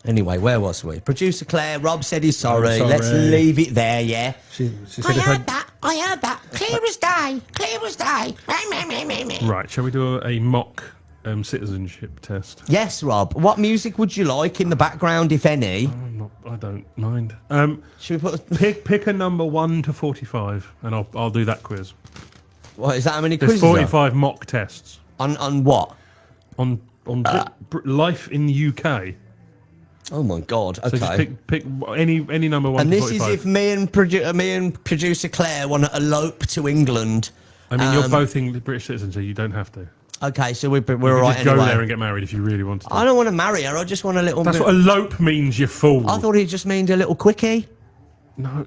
F: Anyway, where was we? Producer Claire, Rob said he's sorry. Let's leave it there, yeah?
H: I heard that. Clear as day. Clear as day.
G: Right, shall we do a mock citizenship test?
F: Yes, Rob. What music would you like in the background, if any?
G: I don't mind.
F: Should we put
G: pick a number 1 to 45, and I'll do that quiz.
F: What is that? How many
G: There's
F: quizzes?
G: 45 mock tests.
F: On what?
G: On life in the UK.
F: Oh my God! Okay.
G: So just pick any number 1
F: and
G: to 45.
F: And this is if me and producer Claire want to elope to England.
G: I mean, you're both British citizens, so you don't have to.
F: Okay, so we're all right
G: just
F: anyway.
G: Go there and get married if you really wanted to.
F: I don't want to marry her. I just want a little.
G: That's what elope means, you fool.
F: I thought it just meant a little quickie.
G: No.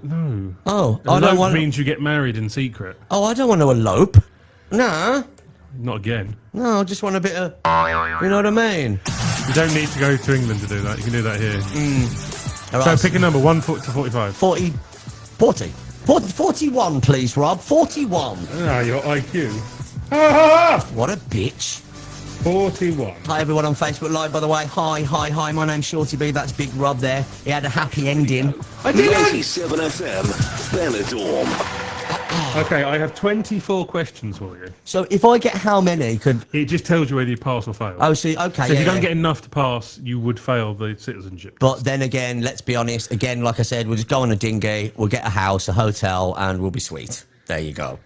F: Oh,
G: I don't want. Means you get married in secret.
F: Oh, I don't want to elope. Nah.
G: Not again.
F: No, I just want a bit of. You know what I mean?
G: You don't need to go to England to do that. You can do that here.
F: Right,
G: so pick a number 1 to 45.
F: 40. 41, please, Rob. 41.
G: Ah, your IQ.
F: What a bitch.
I: 41.
F: Hi everyone on Facebook Live, by the way. Hi. My name's Shorty B. That's Big Rob there. He had a happy ending.
I: I did 97 FM, Benidorm.
G: Okay, I have 24 questions for you.
F: So if I get how many could...
G: It just tells you whether you pass or fail.
F: Oh, see, okay.
G: So if you don't get enough to pass, you would fail the citizenship.
F: But then again, let's be honest. Again, like I said, we'll just go on a dinghy, we'll get a house, a hotel, and we'll be sweet. There you go.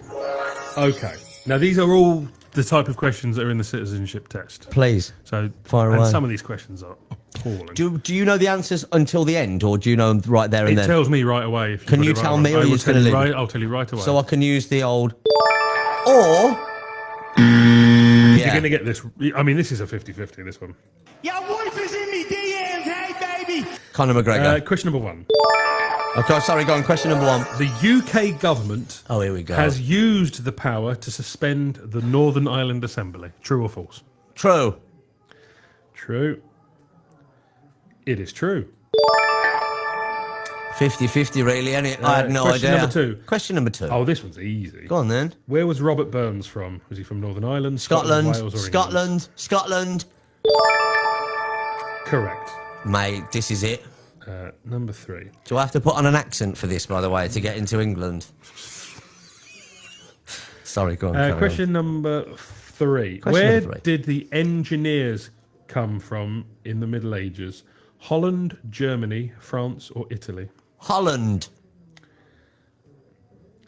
G: Okay. Now, these are all the type of questions that are in the citizenship test.
F: Please.
G: So,
F: fire away.
G: And some of these questions are appalling.
F: Do you know the answers until the end, or do you know them right there and then?
G: It tells me right away. If
F: can you tell me, or are you just going to leave?
G: I'll tell you right away.
F: So I can use the old... Or...
G: You're going to get this... I mean, this is a 50-50, this one.
L: Your wife is in me DMs, hey, baby!
F: Conor McGregor.
G: Question number 1.
F: Okay, sorry, go on. Question number 1.
G: The UK government
F: here we go.
G: has used the power to suspend the Northern Ireland Assembly. True or false?
F: True.
G: True. It is true.
F: 50-50 really, isn't it? I had no idea. Question number 2.
G: Oh, this one's easy.
F: Go on then.
G: Where was Robert Burns from? Was he from Northern Ireland,
F: Scotland,
G: Wales, or
F: Scotland, Scotland.
G: Correct.
F: Mate, this is it.
G: Number 3.
F: Do I have to put on an accent for this, by the way, to get into England? Sorry, go on.
G: Question number 3. Where did the engineers come from in the Middle Ages? Holland, Germany, France, or Italy?
F: Holland.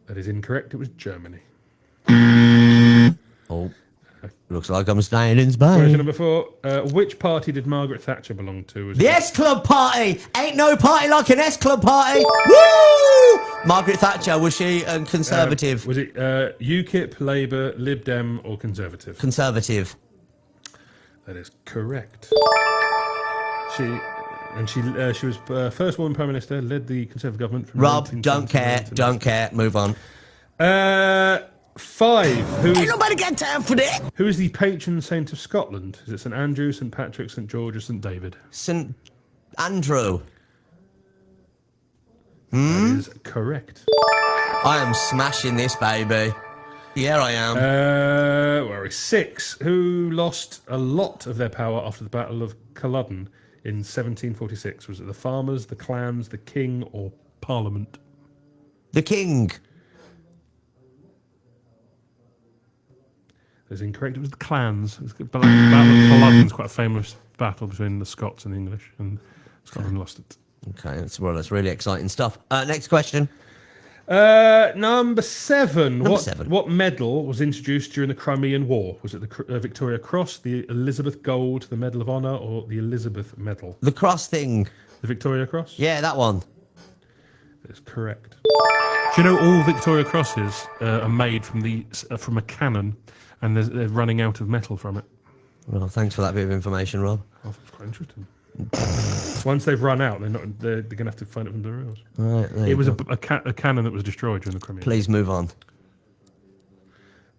G: That is incorrect. It was Germany.
F: Oh, looks like I'm staying in
G: Question
F: Spain.
G: number 4. Which party did Margaret Thatcher belong to?
F: The S Club party. Ain't no party like an S Club party. Woo! Margaret Thatcher, was she Conservative?
G: Was it UKIP, Labour, Lib Dem, or Conservative?
F: Conservative.
G: That is correct. She was first woman Prime Minister, led the Conservative government from
F: Rob,
G: 1979
F: don't care. Move on.
G: 5.
F: Ain't nobody got time for that.
G: Who is the patron saint of Scotland? Is it St Andrew, St Patrick, St George, or St David?
F: St Andrew.
G: That is correct.
F: I am smashing this, baby. Yeah, I am.
G: Where are we? 6. Who lost a lot of their power after the Battle of Culloden in 1746? Was it the farmers, the clans, the king, or Parliament?
F: The king.
G: That is incorrect. It was the clans. It was the Battle of Culloden is quite a famous battle between the Scots and the English, and Scotland lost it.
F: Okay, that's really exciting stuff. Next question.
G: Number 7.
F: Number 7.
G: What medal was introduced during the Crimean War? Was it the Victoria Cross, the Elizabeth Gold, the Medal of Honor, or the Elizabeth Medal?
F: The cross thing.
G: The Victoria Cross?
F: Yeah, that one.
G: That's correct. Do you know all Victoria Crosses are made from a cannon, and they're running out of metal from it?
F: Well, thanks for that bit of information, Rob.
G: Oh, that's quite interesting. Once they've run out, they're going to have to find it from somewhere else.
F: Right,
G: it was a cannon that was destroyed during the Crimean.
F: Please move on.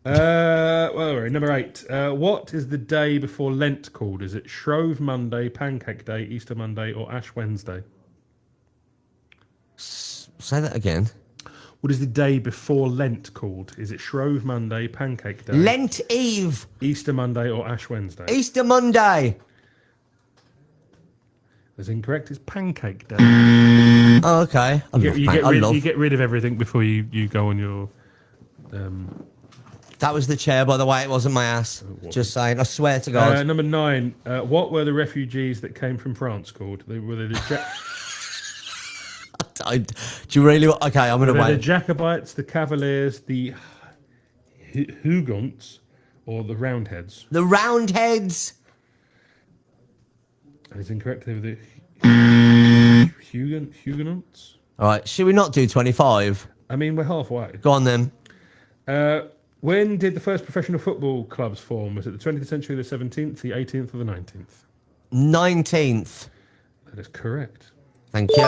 G: Number 8. What is the day before Lent called? Is it Shrove Monday, Pancake Day, Easter Monday, or Ash Wednesday?
F: Say that again.
G: What is the day before Lent called? Is it Shrove Monday, Pancake Day,
F: Lent Eve,
G: Easter Monday, or Ash Wednesday?
F: Easter Monday.
G: That's incorrect. It's Pancake Day.
F: Oh, okay.
G: You get rid of everything before you go on your.
F: That was the chair, by the way. It wasn't my ass. Just saying. I swear to God.
G: Number 9. What were the refugees that came from France called? Were they the
F: do you really? Okay, I'm going to wait.
G: The Jacobites, the Cavaliers, the Huguenots, or the Roundheads?
F: The Roundheads.
G: That is incorrect. They were the Huguenots.
F: All right. Should we not do 25?
G: I mean, we're halfway.
F: Go on then.
G: When did the first professional football clubs form? Was it the 20th century, the 17th, the 18th, or the 19th?
F: 19th.
G: That is correct.
F: Thank you.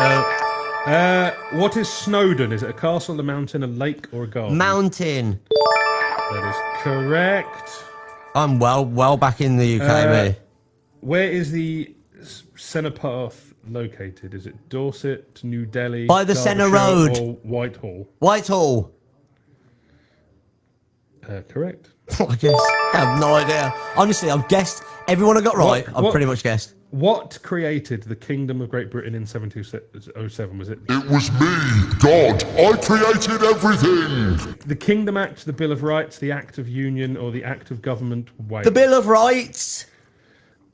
G: What is Snowdon? Is it a castle, a mountain, a lake, or a garden?
F: Mountain.
G: That is correct.
F: I'm well back in the UK, mate.
G: Where is the Senna Path located? Is it Dorset, New Delhi,
F: by the Senna Road,
G: or Whitehall?
F: Whitehall.
G: Correct.
F: I guess. I have no idea. Honestly, I've guessed. Everyone I got right. I've pretty much guessed.
G: What created the Kingdom of Great Britain in 1707? Was it?
K: It was me, God. I created everything.
G: The Kingdom Act, the Bill of Rights, the Act of Union, or the Act of Government? Wales?
F: The Bill of Rights.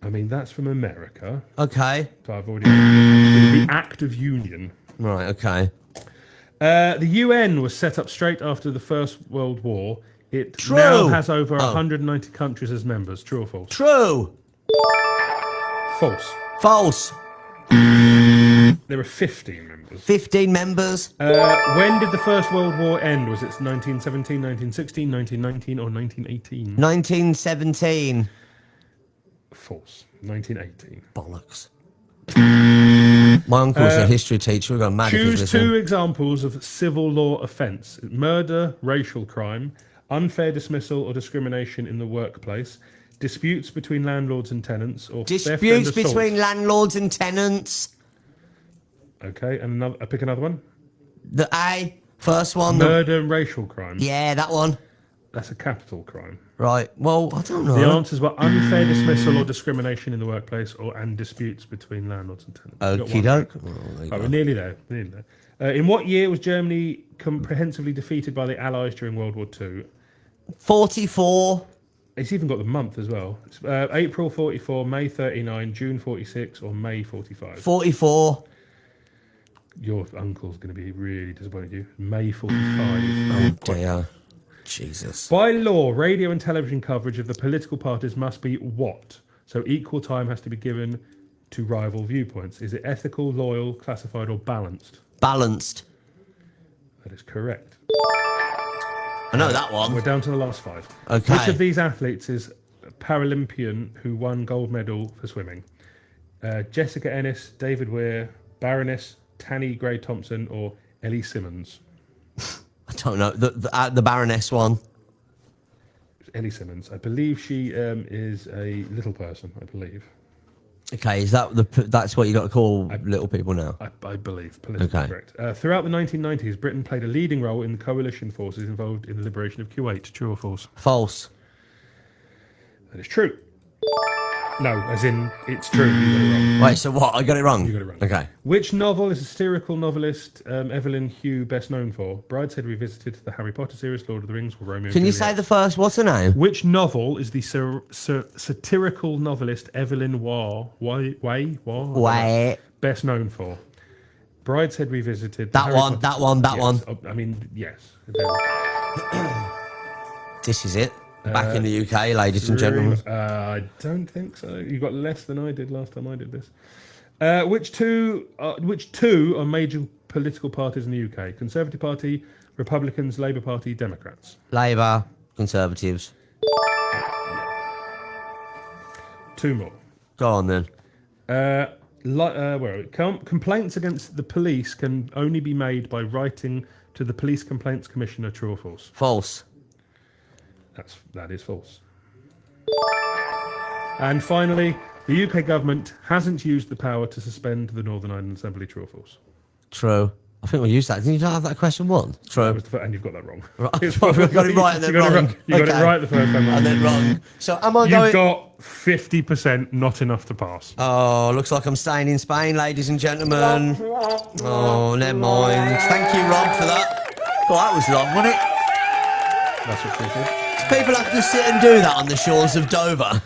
G: I mean, that's from America.
F: Okay.
G: So I've already. The Act of Union.
F: Right. Okay.
G: The UN was set up straight after the First World War. It now has over 190 countries as members. True or false?
F: True.
G: False.
F: False.
G: There are 15 members.
F: 15 members.
G: When did the First World War end? Was it 1917, 1916, 1919, or 1918?
F: 1917.
G: False. 1918.
F: Bollocks. My uncle's a history teacher. We're going mad.
G: Choose 2 examples of civil law offence: murder, racial crime, unfair dismissal or discrimination in the workplace, disputes between landlords and tenants, or
F: disputes between landlords and tenants.
G: Okay, and I pick another one.
F: The first one.
G: Murder and racial crime.
F: Yeah, that one.
G: That's a capital crime.
F: Right. Well, I don't know.
G: The answers were unfair dismissal or discrimination in the workplace, and disputes between landlords and tenants.
F: Okie doke.
G: We're nearly there. In what year was Germany comprehensively defeated by the Allies during World War II?
F: 44.
G: It's even got the month as well. It's, April 44, May 39, June 46, or May 45.
F: 44.
G: Your uncle's going to be really disappointed in you. May 45.
F: Oh dear. Jesus.
G: By law, radio and television coverage of the political parties must be what? So equal time has to be given to rival viewpoints. Is it ethical, loyal, classified, or balanced?
F: Balanced.
G: That is correct.
F: I know that one.
G: We're down to the last 5.
F: Okay.
G: Which of these athletes is a Paralympian who won gold medal for swimming? Jessica Ennis, David Weir, Baroness Tanni Gray Thompson, or Ellie Simmons?
F: I don't know. The Baroness one.
G: Ellie Simmons. I believe she is a little person, I believe.
F: Okay, is that that's what you got to call little people now?
G: I believe, politically correct. Throughout the 1990s, Britain played a leading role in the coalition forces involved in the liberation of Kuwait. True or false?
F: False.
G: That is true. No, as in, it's true. You got it wrong.
F: Wait, so what? I got it wrong?
G: You got it wrong.
F: Okay.
G: Which novel is the satirical novelist Evelyn Hugh best known for? Brideshead Revisited, the Harry Potter series, Lord of the Rings, or Romeo and
F: Can you
G: Juliet?
F: say the first? What's her name?
G: Which novel is the satirical novelist Evelyn
F: Waugh
G: best known for? Brideshead Revisited.
F: That one.
G: Yes. I mean, yes.
F: This is it. Back in the UK, ladies and gentlemen.
G: I don't think so. You got less than I did last time I did this. Which two are major political parties in the UK? Conservative Party, Republicans, Labour Party, Democrats.
F: Labour, Conservatives.
G: 2 more.
F: Go on then.
G: Where are we? Complaints against the police can only be made by writing to the Police Complaints Commissioner. True or false?
F: False.
G: That is false. And finally, the UK government hasn't used the power to suspend the Northern Ireland Assembly. True or false?
F: True. I think we used that. Didn't you not have that question one? True.
G: And you've got that wrong.
F: Right. We got it right and then wrong.
G: You got it right the first time.
F: And then wrong. So am I
G: You've
F: going...
G: got 50%, not enough to pass.
F: Oh, looks like I'm staying in Spain, ladies and gentlemen. Oh, never mind. Thank you, Rob, for that. Oh, that was long, wasn't it?
G: That's what she said.
F: People have to sit and do that on the shores of Dover.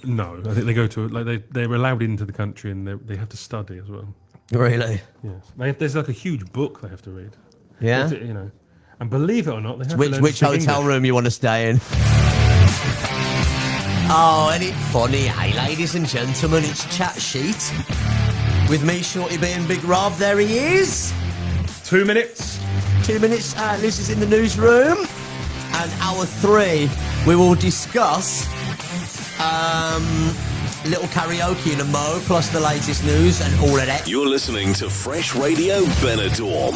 G: No, I think they go to they're allowed into the country and they have to study as well.
F: Really?
G: Yes. There's like a huge book they have to read.
F: Yeah.
G: You know, and believe it or not, they have to learn
F: Which
G: to speak
F: hotel
G: English.
F: room you want to stay in? Oh, ain't it funny, hey, ladies and gentlemen? It's Chat Sheet with me, Shorty B, and Big Rob. There he is.
G: 2 minutes.
F: 2 minutes. Liz is in the newsroom. And hour 3, we will discuss little karaoke in a mo, plus the latest news and all of that.
I: You're listening to Fresh Radio Benidorm.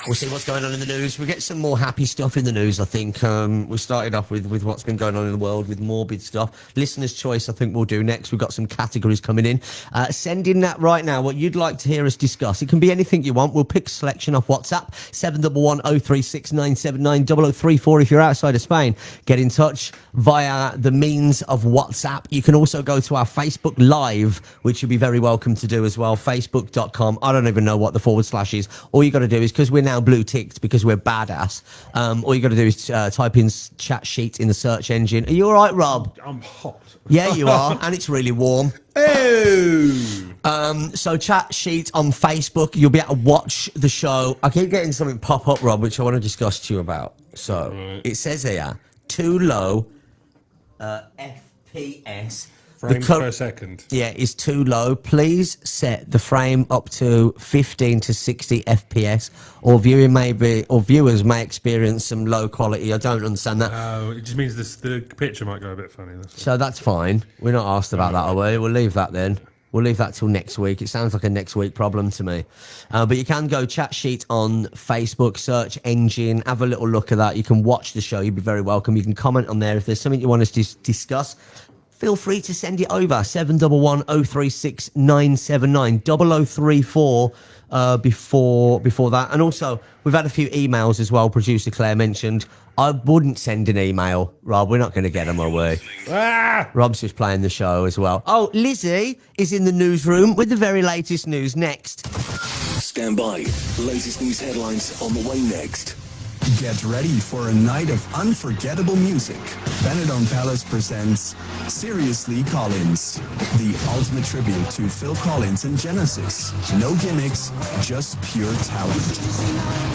F: We'll see what's going on in the news. We'll get some more happy stuff in the news, I think. We started off with what's been going on in the world with morbid stuff. Listener's choice, I think we'll do next. We've got some categories coming in. Send in that right now, what you'd like to hear us discuss. It can be anything you want. We'll pick a selection off WhatsApp, 711 036 979 0034 if you're outside of Spain. Get in touch via the means of WhatsApp. You can also go to our Facebook Live, which you'll be very welcome to do as well, facebook.com. I don't even know what the / is. All you got to do is, because we're now blue ticked because we're badass, all you got to do is type in Chat Sheet in the search engine. Are you all right, Rob?
G: I'm hot.
F: Yeah, you are, and it's really warm. So Chat Sheet on Facebook, you'll be able to watch the show. I keep getting something pop up, Rob, which I want to discuss to you about. So it says here, too low FPS.
G: Frames per second.
F: Yeah, is too low. Please set the frame up to 15 to 60 FPS, or viewers may experience some low quality. I don't understand that.
G: It just means the picture might go a bit funny.
F: So that's fine. We're not asked about that, are we? We'll leave that then. We'll leave that till next week. It sounds like a next week problem to me. But you can go Chat Sheet on Facebook, search engine, have a little look at that. You can watch the show. You'd be very welcome. You can comment on there. If there's something you want us to discuss, feel free to send it over. 711 036 979 0034 before that. And also, we've had a few emails as well. Producer Claire mentioned. I wouldn't send an email, Rob. We're not going to get them, are we? Rob's just playing the show as well. Oh, Lizzie is in the newsroom with the very latest news next.
I: Stand by. Latest news headlines on the way next.
A: Get ready for a night of unforgettable music, Benidorm Palace presents Seriously Collins, the ultimate tribute to Phil Collins and Genesis. No gimmicks, just pure talent.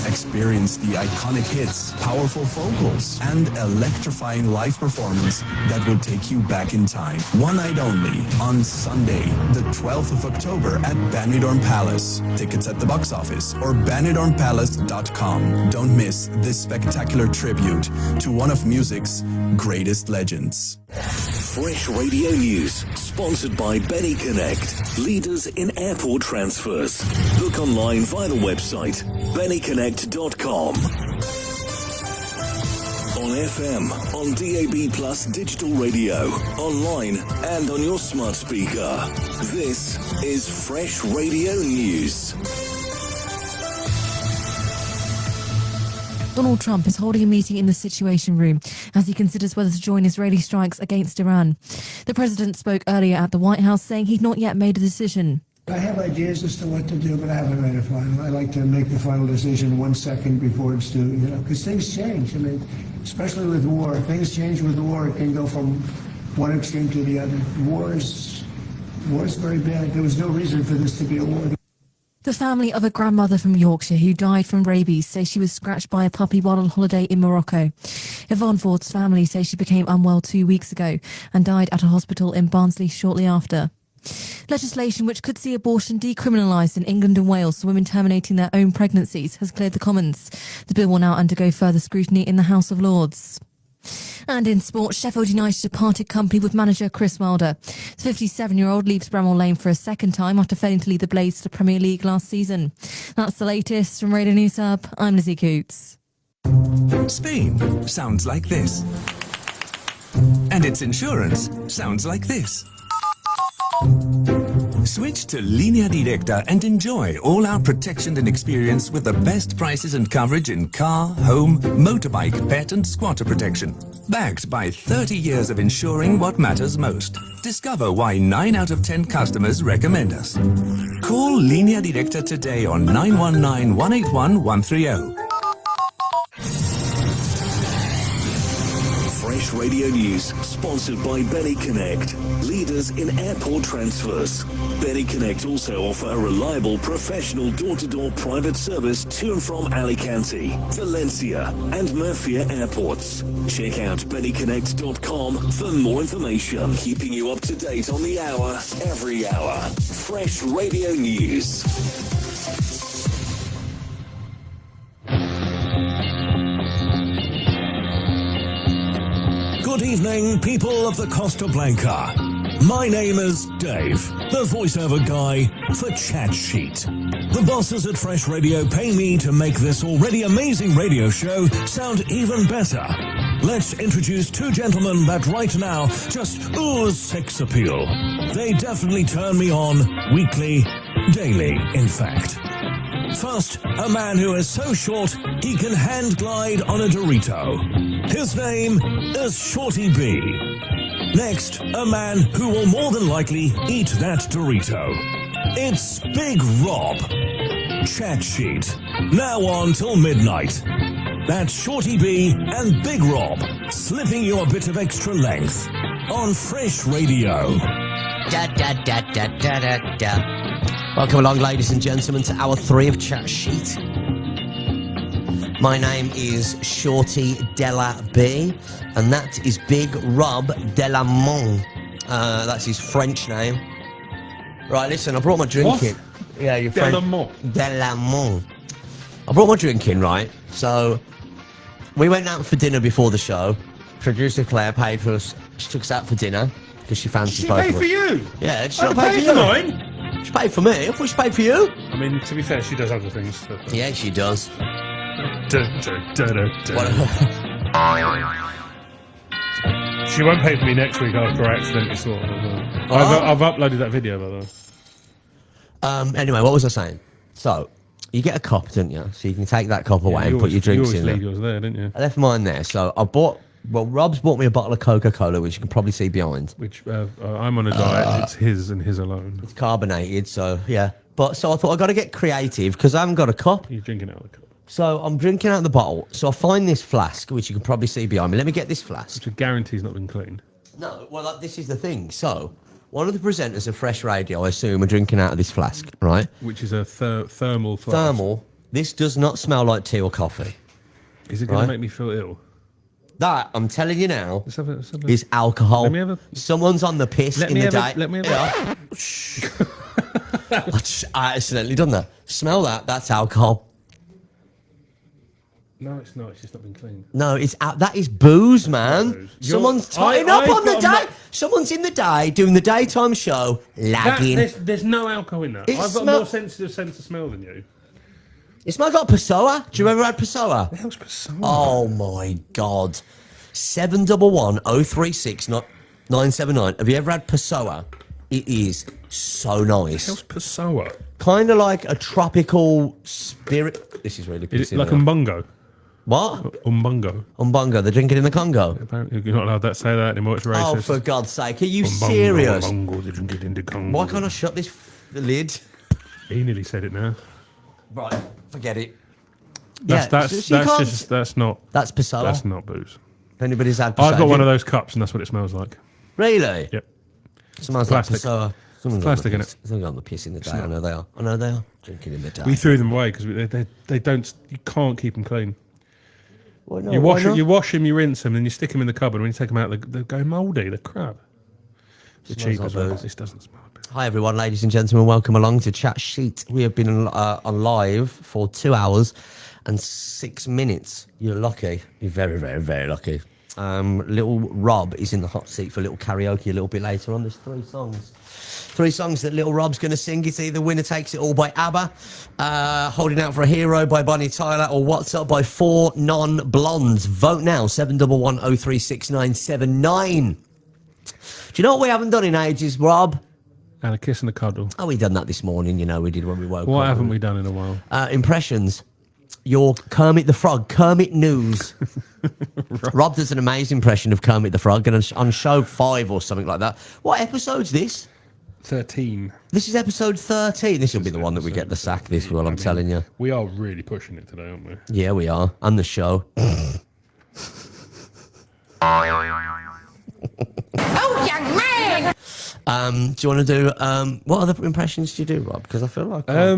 A: Experience the iconic hits, powerful vocals, and electrifying live performance that will take you back in time. One night only on Sunday, the 12th of October at Benidorm Palace. Tickets at the box office or benidormpalace.com. Don't miss this spectacular tribute to one of music's greatest legends.
I: Fresh Radio News, sponsored by Benny Connect, leaders in airport transfers. Book online via the website bennyconnect.com. On FM, on DAB Plus digital radio, online and on your smart speaker. This is Fresh Radio News.
C: Donald Trump is holding a meeting in the Situation Room as he considers whether to join Israeli strikes against Iran. The president spoke earlier at the White House saying he'd not yet made a decision.
M: I have ideas as to what to do, but I haven't made a final. I like to make the final decision 1 second before it's due, because things change. I mean, especially with war. Things change with war. It can go from one extreme to the other. War is very bad. There was no reason for this to be a war.
C: The family of a grandmother from Yorkshire who died from rabies say she was scratched by a puppy while on holiday in Morocco. Yvonne Ford's family say she became unwell 2 weeks ago and died at a hospital in Barnsley shortly after. Legislation which could see abortion decriminalised in England and Wales for women terminating their own pregnancies has cleared the Commons. The bill will now undergo further scrutiny in the House of Lords. And in sport, Sheffield United departed company with manager Chris Wilder. The 57-year-old leaves Bramall Lane for a second time after failing to lead the Blades to the Premier League last season. That's the latest from Radio News Hub. I'm Lizzie Coots.
E: Spain sounds like this. And its insurance sounds like this. Switch to Línea Directa and enjoy all our protection and experience with the best prices and coverage in car, home, motorbike, pet and squatter protection. Backed by 30 years of insuring what matters most. Discover why 9 out of 10 customers recommend us. Call Línea Directa today on 919 181 130.
I: Fresh Radio News, sponsored by Benny Connect, leaders in airport transfers. Benny Connect also offer a reliable, professional door-to-door private service to and from Alicante, Valencia and Murcia airports. Check out bennyconnect.com for more information, keeping you up to date on the hour, every hour. Fresh Radio News.
B: Good evening, people of the Costa Blanca. My name is Dave, the voiceover guy for Chat Sheet. The bosses at Fresh Radio pay me to make this already amazing radio show sound even better. Let's introduce 2 gentlemen that right now just ooze sex appeal. They definitely turn me on weekly, daily, in fact. First, a man who is so short he can hand glide on a Dorito. His name is Shorty B. Next, a man who will more than likely eat that Dorito. It's Big Rob. Chat Sheet. Now on till midnight. That's Shorty B and Big Rob slipping you a bit of extra length on Fresh Radio.
F: Da da da da da da da. Welcome along, ladies and gentlemen, to hour 3 of Chat Sheet. My name is Shorty Della B, and that is Big Rob Delamont. That's his French name. Right, listen, I brought my drink
G: What?
F: in. Yeah, you're
G: Delamont.
F: Delamont. I brought my drink in, right? So, we went out for dinner before the show. Producer Claire paid for us. She took us out for dinner because she fancied
G: She
F: both
G: paid
F: of
G: for
F: us.
G: you?
F: Yeah, she
G: I
F: not paid
G: paid
F: for
G: for
F: you.
G: mine.
F: She paid for me. I thought she paid for you.
G: I mean, to be fair, she does other things. So.
F: Yeah, she does.
G: She won't pay for me next week after I accidentally saw it. I've uploaded that video, by the way.
F: Anyway, what was I saying? So, you get a cup, don't you? So you can take that cup away and put your drinks in
G: You
F: there.
G: always leave yours there, didn't you?
F: I left mine there. So I bought... Well, Rob's bought me a bottle of Coca-Cola, which you can probably see behind.
G: Which, I'm on a diet. It's his and his alone.
F: It's carbonated, so, yeah. But, so I thought, I've got to get creative, because I haven't got a cup.
G: You're drinking out of the cup.
F: So I'm drinking out of the bottle. So I find this flask, which you can probably see behind me. Let me get this flask.
G: Which guarantees not been cleaned.
F: No, well, this is the thing. So one of the presenters of Fresh Radio, I assume, are drinking out of this flask, right?
G: Which is a thermal flask.
F: Thermal. This does not smell like tea or coffee.
G: Is it going to make me feel ill?
F: That, I'm telling you now,
G: Let's have a-
F: is alcohol.
G: Let me have a-
F: Someone's on the piss
G: Let
F: in
G: me
F: the
G: have
F: day.
G: Let me have
F: I accidentally done that. Smell that? That's alcohol.
G: No, it's not. It's just not been cleaned.
F: No, that is booze, man. Someone's tying up on the day. Someone's in the day doing the daytime show, lagging.
G: There's no alcohol in that.
F: It
G: I've got a more sensitive sense of smell than you.
F: It smells like Pessoa. Do you ever had Pessoa?
G: The hell's Pessoa?
F: Oh my god. 711-036-979. Have you ever had Pessoa? It is so nice.
G: How's Pessoa?
F: Kind of like a tropical spirit. This is really
G: Is it
F: pissing
G: like
F: me off.
G: umbungo?
F: What?
G: Umbungo.
F: Umbungo. They're drinking in the Congo.
G: Apparently you're not allowed to say that anymore. It's racist.
F: Oh, for God's sake. Are you
G: Umbungo,
F: serious?
G: Umbungo, they're drinking in the Congo.
F: Why can't I shut this lid?
G: He nearly said it now.
F: Right. Forget it.
G: That's not.
F: That's Pessoa.
G: That's not booze.
F: If anybody's had Pessoa.
G: I've got one of those cups, and that's what it smells like.
F: Really?
G: Yep.
F: Smells
G: Plastic.
F: like Pessoa. Someone's
G: Plastic
F: on
G: in
F: the
G: it.
F: piss. Someone's on the piss in the day. I know they are. I know they are. Drinking in the day.
G: We threw them away because they don't. You can't keep them clean.
F: Why not?
G: You
F: Why
G: wash
F: not?
G: you wash them, you rinse them, then you stick them in the cupboard. When you take them out, they go mouldy. They're crap. They're
F: Smells
G: cheap
F: like
G: as well.
F: booze.
G: This doesn't smell like booze.
F: Hi everyone, ladies and gentlemen. Welcome along to Chat Sheet. We have been on live for 2 hours and 6 minutes. You're lucky. You're very, very, very lucky. Little Rob is in the hot seat for a little karaoke a little bit later on. There's 3 songs. 3 songs that Little Rob's going to sing. It's either Winner Takes It All by ABBA, Holding Out for a Hero by Bonnie Tyler, or What's Up by 4 Non-Blondes. Vote now, 711-036-979. Do you know what we haven't done in ages, Rob?
G: And a kiss and a cuddle.
F: Oh, we done that this morning. You know, we did when we woke up.
G: What haven't we done in a while?
F: Impressions. Your Kermit the Frog, Kermit News. Rob does an amazing impression of Kermit the Frog, and on show 5 or something like that. What episode's this?
G: 13.
F: This is episode 13. This will be the one that we get the sack this will, I'm telling you.
G: We are really pushing it today, aren't we?
F: Yeah, we are. And the show.
H: Oh, young man!
F: Do you want to do what other impressions do you do, Rob? Because I feel like I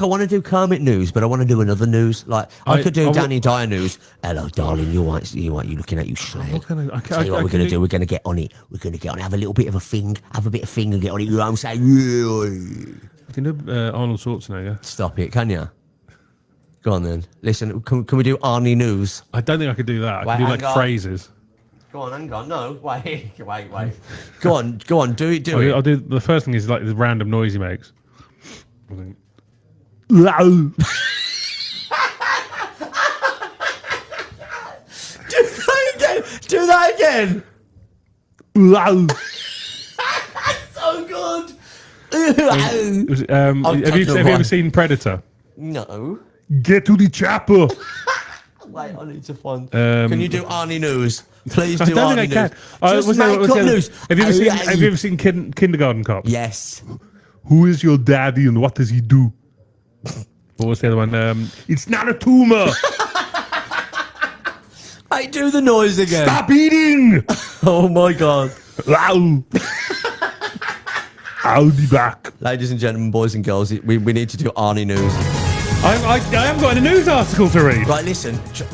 F: want to do Kermit News, but I want to do another news. Like I could do Danny Dyer News. Hello, darling. You looking at you slag? Tell you what we're going to do. We're going to get on it. We're going to get on it. Have a little bit of a thing. Have a bit of thing and get on it. You know what I'm saying?
G: You can do Arnold Schwarzenegger.
F: Stop it, can you? Go on then. Listen, can we do Arnie News?
G: I don't think I could do that. I could do like phrases.
F: Go on, hang on. No, wait. Go on. Do it.
G: I'll do. The first thing is like the random noise he makes. I think.
F: Do that again. So good.
G: Have you ever seen Predator?
F: No.
G: Get to the chopper.
F: Wait, I need to find. Can you do Arnie News? Please do
G: I don't
F: Arnie
G: think I
F: News.
G: can.
F: Just make up news.
G: Have you ever seen Kindergarten Cop?
F: Yes.
G: Who is your daddy and what does he do? What was the other one? It's not a tumor.
F: I do the noise again.
G: Stop eating.
F: Oh my god.
G: I'll be back.
F: Ladies and gentlemen, boys and girls, we need to do Arnie News.
G: I haven't got a news article to read.
F: Right, listen. Do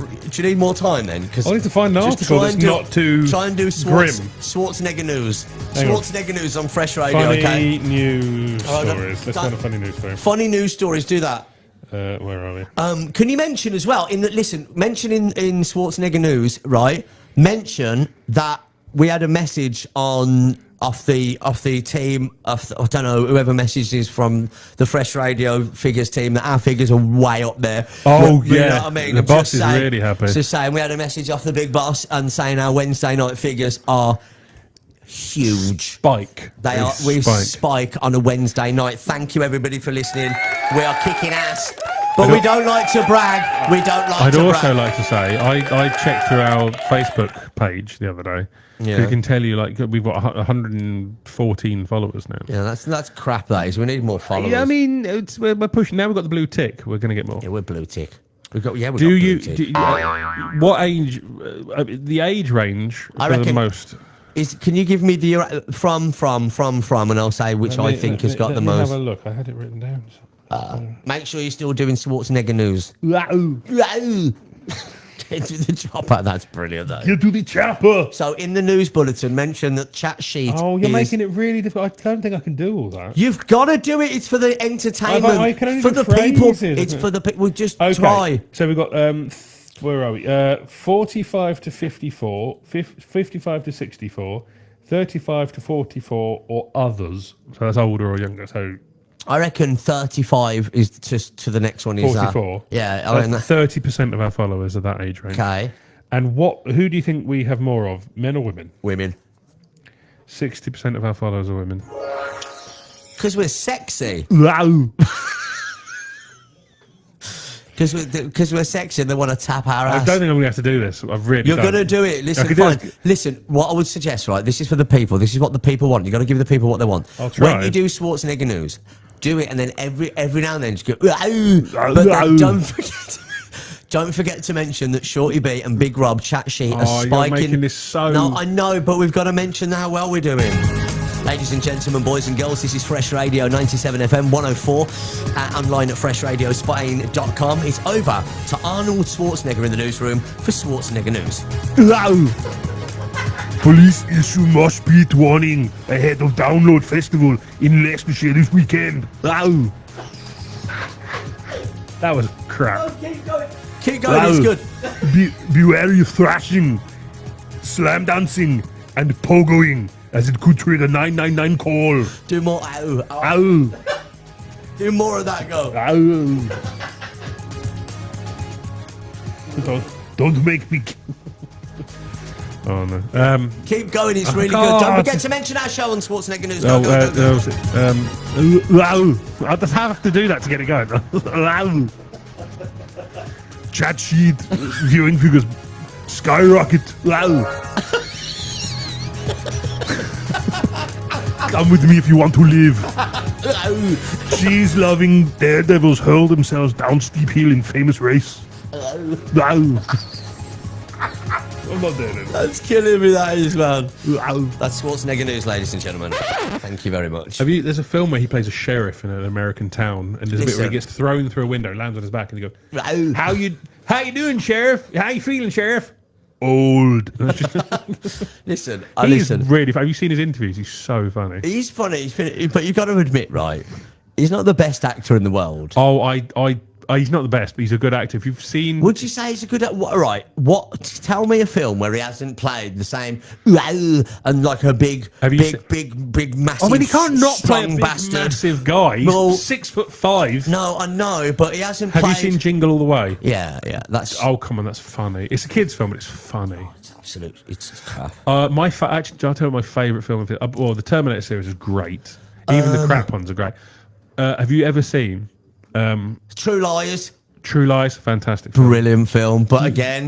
F: you need more time then? Because
G: I need to find an article that's not too
F: try and do
G: grim.
F: Schwarzenegger News.
G: Hang on.
F: Schwarzenegger News on Fresh Radio.
G: Funny
F: okay.
G: news
F: All right,
G: stories. Let's find a funny news story.
F: Funny news stories. Do that.
G: Where are we?
F: Can you mention as well? Mention in Schwarzenegger News, right? Mention that we had a message off the team. I don't know whoever messages from the Fresh Radio figures team that our figures are way up there.
G: Oh
F: You
G: yeah,
F: know what I mean?
G: the
F: I'm
G: boss
F: just
G: is
F: saying-
G: really happy.
F: Just saying, we had a message off the big boss and saying our Wednesday night figures are huge.
G: Spike.
F: We spike on a Wednesday night. Thank you everybody for listening. We are kicking ass. But we don't like to brag. We don't like
G: I'd
F: to
G: also
F: brag.
G: like to say I checked through our Facebook page the other day.
F: Yeah.
G: You can tell you like we've got 114 followers now.
F: Yeah, that's crap. That is. We need more followers.
G: Yeah, I mean we're pushing now. We've got the blue tick. We're going to get more.
F: Yeah, we're blue tick. We've got
G: Do you? What age? The age range
F: I
G: for the
F: reckon-
G: most.
F: Can you give me the from, and I'll say which I think has got the
G: Let me
F: most.
G: have a look. I had it written down.
F: Make sure you're still doing Schwarzenegger news. Get to the chopper. That's brilliant, though.
G: Get to the chopper.
F: So in the news bulletin, mention that chat sheet.
G: Oh, you're
F: is-
G: making it really difficult. I don't think I can do all that.
F: You've got to do it. It's for the entertainment.
G: I can only
F: for
G: do
F: the people.
G: phrases,
F: It's
G: isn't
F: for
G: it?
F: the people. Just
G: Okay.
F: try.
G: So we've got where are we? 45 to 54, 55 to 64, 35 to 44, or others. So that's older or younger. So
F: I reckon 35 is to the next one is
G: 44.
F: Yeah, I reckon that-
G: 30% of our followers are that age range.
F: Okay.
G: And who do you think we have more of, men or women?
F: Women.
G: 60% of our followers are women.
F: Because we're sexy.
G: Wow.
F: Because we're sexy and they want to tap our
G: I
F: ass.
G: don't think I'm going to have to do this. I've really
F: You're
G: don't.
F: going to do it. Listen,
G: I could do
F: fine.
G: it.
F: Listen, what I would suggest, right, this is for the people. This is what the people want. You've got to give the people what they want.
G: I'll try.
F: When you do Schwarzenegger news, do it, and then every now and then just go, "Ow." But then don't forget to mention that Shorty B and Big Rob chat sheet are
G: Oh, you're
F: spiking.
G: making this so...
F: No, I know, but we've got to mention how well we're doing. Ladies and gentlemen, boys and girls, this is Fresh Radio 97 FM 104, online at freshradiospain.com. It's over to Arnold Schwarzenegger in the newsroom for Schwarzenegger News.
G: Police issue mosh pit warning ahead of Download Festival in Leicestershire this weekend. Ow. That was crap.
F: Keep going, it's good.
G: Beware of thrashing, slam dancing, and pogoing, as it could trigger 999 call.
F: Do more. Ow.
G: Ow.
F: Do more of that, go.
G: Ow. Don't make me... Oh no.
F: Keep going, it's really
G: God.
F: good. Don't forget to mention our show on Schwarzenegger News.
G: Oh,
F: Go.
G: I just have to do that to get it going. Chat sheet, viewing figures, skyrocket. Come with me if you want to live. Cheese-loving daredevils hurl themselves down steep hill in famous race. I'm not doing it.
F: That's killing me, that is, man. That's Schwarzenegger News, ladies and gentlemen. Thank you very much.
G: There's a film where he plays a sheriff in an American town, and there's a bit where he gets thrown through a window, lands on his back, and he goes, How you doing, Sheriff? How you feeling, Sheriff? Old.
F: Listen,
G: He's really funny. Have you seen his interviews? He's so funny.
F: He's funny, but you've got to admit, right, he's not the best actor in the world.
G: Oh, he's not the best, but he's a good actor. If you've seen...
F: Would you say he's a good actor? Right, tell me a film where he hasn't played the same and like a big, massive,
G: I mean, he can't not play a
F: strong
G: big,
F: bastard.
G: massive guy. He's 6'5".
F: No, I know, but he hasn't
G: Have
F: played...
G: you seen Jingle All the Way?
F: Yeah, that's...
G: Oh, come on, that's funny. It's a kid's film, but it's funny.
F: It's absolute... It's crap.
G: Actually, I'll tell you my favourite film. Well, the Terminator series is great. Even the crap ones are great. Have you ever seen...
F: True Liars.
G: True Lies, fantastic film.
F: Brilliant film, but again...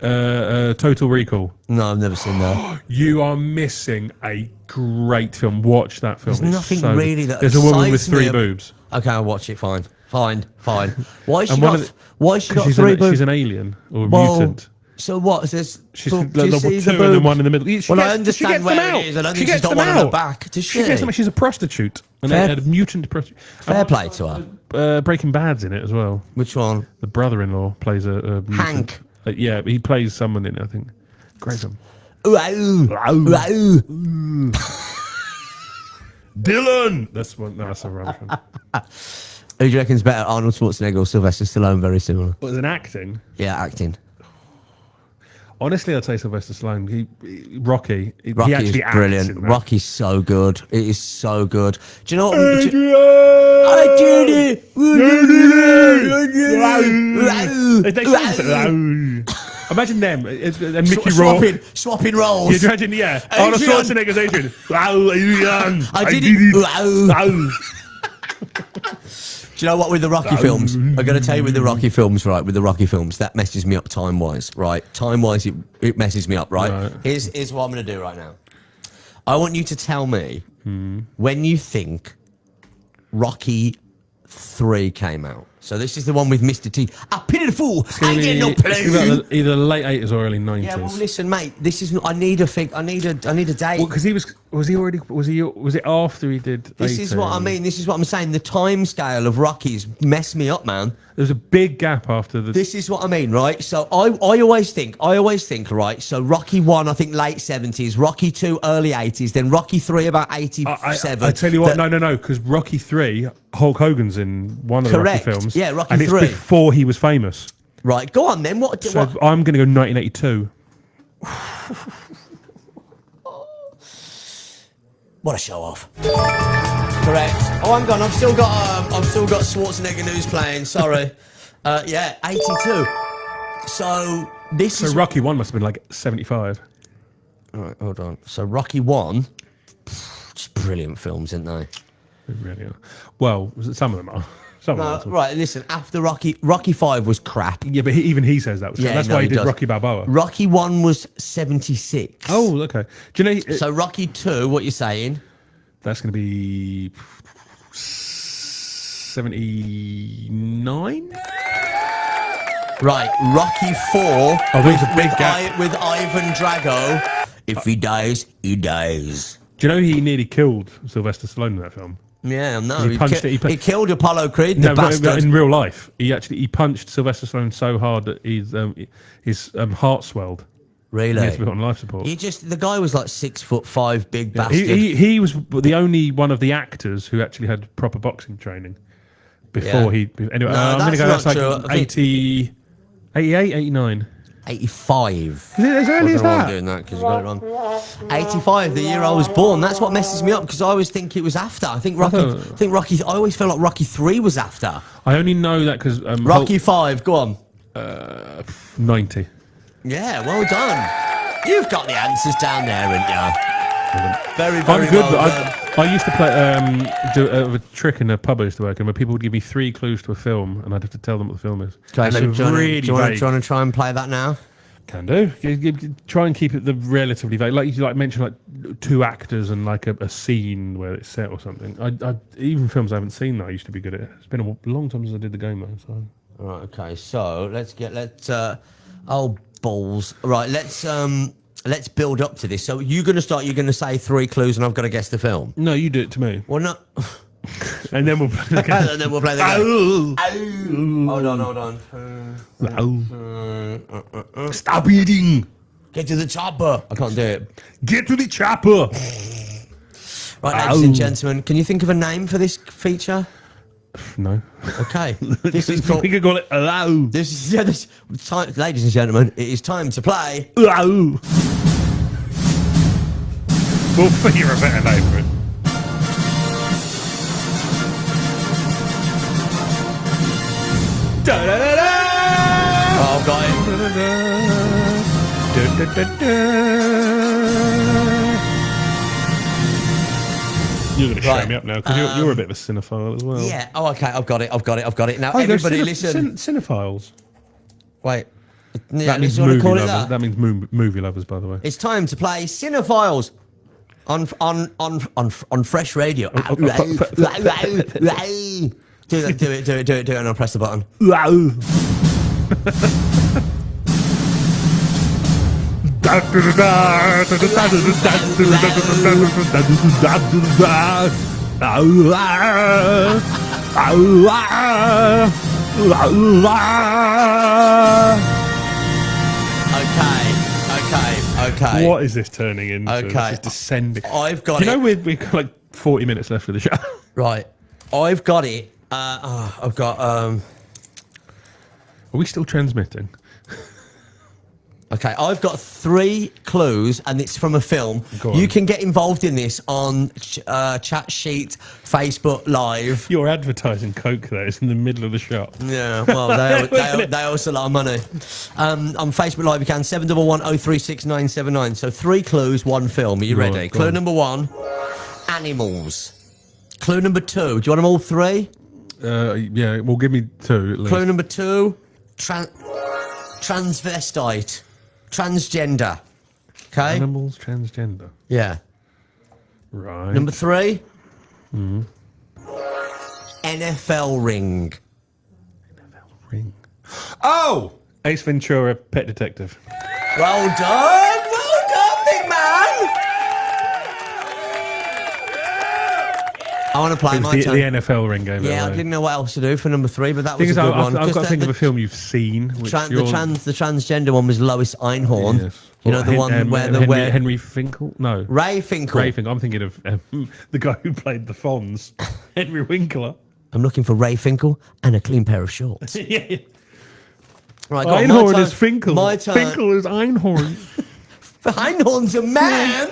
G: Total Recall.
F: No, I've never seen that.
G: You are missing a great film. Watch that film.
F: There's
G: It's
F: nothing
G: so
F: really
G: good.
F: that
G: There's a woman with
F: excites me
G: 3
F: ab-
G: boobs.
F: Okay, I'll watch it. Fine. Why has she
G: And one
F: got?
G: of the-
F: Why has she got
G: she's
F: 3
G: an,
F: boobs?
G: she's an alien or a
F: Well,
G: mutant.
F: So what? Is this?
G: She's
F: do
G: the
F: you
G: two
F: see the
G: and then
F: boobs?
G: one in the middle. She
F: Well, I
G: gets
F: understand
G: them
F: where
G: out.
F: it is. I don't
G: She
F: think
G: gets
F: she's got
G: them
F: one on her
G: out.
F: back. Does
G: She gets them. She's a prostitute. A mutant prostitute.
F: Fair play to
G: her. Breaking Bad's in it as well.
F: Which one?
G: The brother-in-law plays a mutant.
F: Hank.
G: Yeah, he plays someone in it, I think. Great film. Dylan! That's one. No, that's a wrong one.
F: Who do you reckon's better, Arnold Schwarzenegger or Sylvester Stallone? Very similar.
G: What, as an acting?
F: Yeah, acting.
G: Honestly, I'd say Sylvester Stallone. Rocky. He
F: Rocky
G: actually
F: is
G: acts
F: brilliant.
G: in that.
F: Rocky's so good. It is so good. Do you know what?
G: They sound imagine them and Mickey Rourke
F: swapping roles.
G: Yeah, imagine, Arnold
F: Adrian.
G: Schwarzenegger's Adrian. Wow, Adrian.
F: I did it. Do you know what, with the Rocky films, I'm going to tell you with the Rocky films, right, with the Rocky films, that messes me up time-wise, right? Time-wise, it messes me up, right? Here's what I'm going to do right now. I want you to tell me when you think Rocky 3 came out. So this is the one with Mr. T. I pity the fool. I ain't getting no
G: It's
F: play.
G: gonna be about either late 80s or early 90s.
F: Yeah, well, listen, mate. This is. I need a date.
G: Well, because was it after he did?
F: This is what I mean. This is what I'm saying. The time scale of Rocky's messed me up, man.
G: There's a big gap after the.
F: This is what I mean, right? So I always think, right? So Rocky 1, I think late 70s, Rocky 2, early 80s, then Rocky 3 about 87.
G: I tell you what, no, because Rocky 3, Hulk Hogan's in one of the Rocky films.
F: Yeah, Rocky
G: and
F: 3.
G: it's before he was famous.
F: Right, go on then. What?
G: So I'm going to go 1982.
F: What a show off. Correct. Oh, I'm gone. I've still got Schwarzenegger news playing. Sorry. Yeah, 82. So this is
G: Rocky 1 must have been like 75.
F: All right, hold on. So Rocky 1, just brilliant films, aren't they?
G: They really are. Well, some of them are. Some of them are.
F: Right, listen, after Rocky 5 was crap.
G: Yeah, but even he says that was crap. That's why he did Rocky Balboa.
F: Rocky 1 was 76.
G: Oh, okay. Do you know?
F: So Rocky 2, what you're saying?
G: That's going to be 79.
F: Right, Rocky 4 with Ivan Drago. If he dies, he dies.
G: Do you know he nearly killed Sylvester Stallone in that film?
F: Yeah, no,
G: he
F: killed Apollo Creed.
G: No, but in real life, he punched Sylvester Stallone so hard that his heart swelled.
F: Really?
G: He had to be put on life support.
F: The guy was like 6'5", big bastard.
G: He was the only one of the actors who actually had proper boxing training before he. Anyway, I'm going to go. That's like 80, 88, 89.
F: 85.
G: Is it as early as that?
F: I'm doing that because you got it wrong. 85, the year I was born. That's what messes me up because I always think it was after. I always felt like Rocky 3 was after.
G: I only know that because
F: Rocky 5. Go on.
G: 90.
F: Yeah, well done. You've got the answers down there, haven't you? Very, very
G: I'm good.
F: well done.
G: I used to play do a trick in a pub I used to work in where people would give me 3 clues to a film and I'd have to tell them what the film is.
F: Okay,
G: so
F: do you want
G: vague.
F: to try and play that now?
G: Can do. You try and keep it relatively vague. Like you mention like 2 actors and like a scene where it's set or something. I even films I haven't seen that I used to be good at. It's been a long time since I did the game though. So.
F: All right. Okay. So let's oh balls. Right. Let's build up to this. So you're going to start. You're going to say 3 clues, and I've got to guess the film.
G: No, you do it to me.
F: Well, no.
G: And then we'll play the game.
F: And then we'll play the game. Hold on.
G: Stop eating.
F: Get to the chopper. I can't do it.
G: Get to the chopper.
F: Right, ladies and gentlemen, can you think of a name for this feature?
G: No.
F: Okay. This is called.
G: We could call it hello.
F: Ladies and gentlemen, it is time to play.
G: Hello. We'll figure a better name for it.
F: Oh, I've got
G: You're going to show me up now because you're a bit of a cinephile as well.
F: Yeah. Oh, okay. I've got it. Now, everybody, listen.
G: Cinephiles.
F: Wait. Yeah,
G: That means movie lovers. That means movie lovers, by the way.
F: It's time to play Cinephiles on Fresh Radio. Do it, and I'll press the button. Okay.
G: What is this turning into?
F: Okay.
G: This is descending.
F: I've got
G: it. You know, we've got like 40 minutes left of the show.
F: Right. I've got it. I've got.
G: Are we still transmitting?
F: Okay, I've got 3 clues, and it's from a film. You can get involved in this on Chat Sheet, Facebook Live.
G: You're advertising Coke there. It's in the middle of the shop.
F: Yeah, well, they also a lot of money. On Facebook Live, you can 711-036-979. So 3 clues, 1 film. Are you ready? Clue number 1, animals. Clue number 2, do you want them all 3?
G: Yeah, well, give me 2 at least.
F: Clue number 2, transvestite. Transgender. Okay?
G: Animals, transgender.
F: Yeah.
G: Right.
F: Number 3. NFL ring?
G: Oh! Ace Ventura, Pet Detective.
F: Well done, big man. I want to play
G: It
F: my
G: was the
F: turn.
G: NFL ring game.
F: Yeah, I didn't know what else to do for number 3, but that was a
G: Thing is,
F: good one.
G: I've got to think
F: the,
G: of a film you've seen. Which
F: the
G: you're-
F: transgender one was Lois Einhorn.
G: Yes.
F: You know, the one where
G: Henry Finkel? No.
F: Ray Finkel.
G: Ray Finkel. I'm thinking of the guy who played the Fonz, Henry Winkler.
F: I'm looking for Ray Finkel and a clean pair of shorts.
G: Yeah.
F: Right, go on, my
G: Einhorn
F: turn.
G: is Finkel.
F: My turn.
G: Finkel is Einhorn.
F: Einhorn's a man.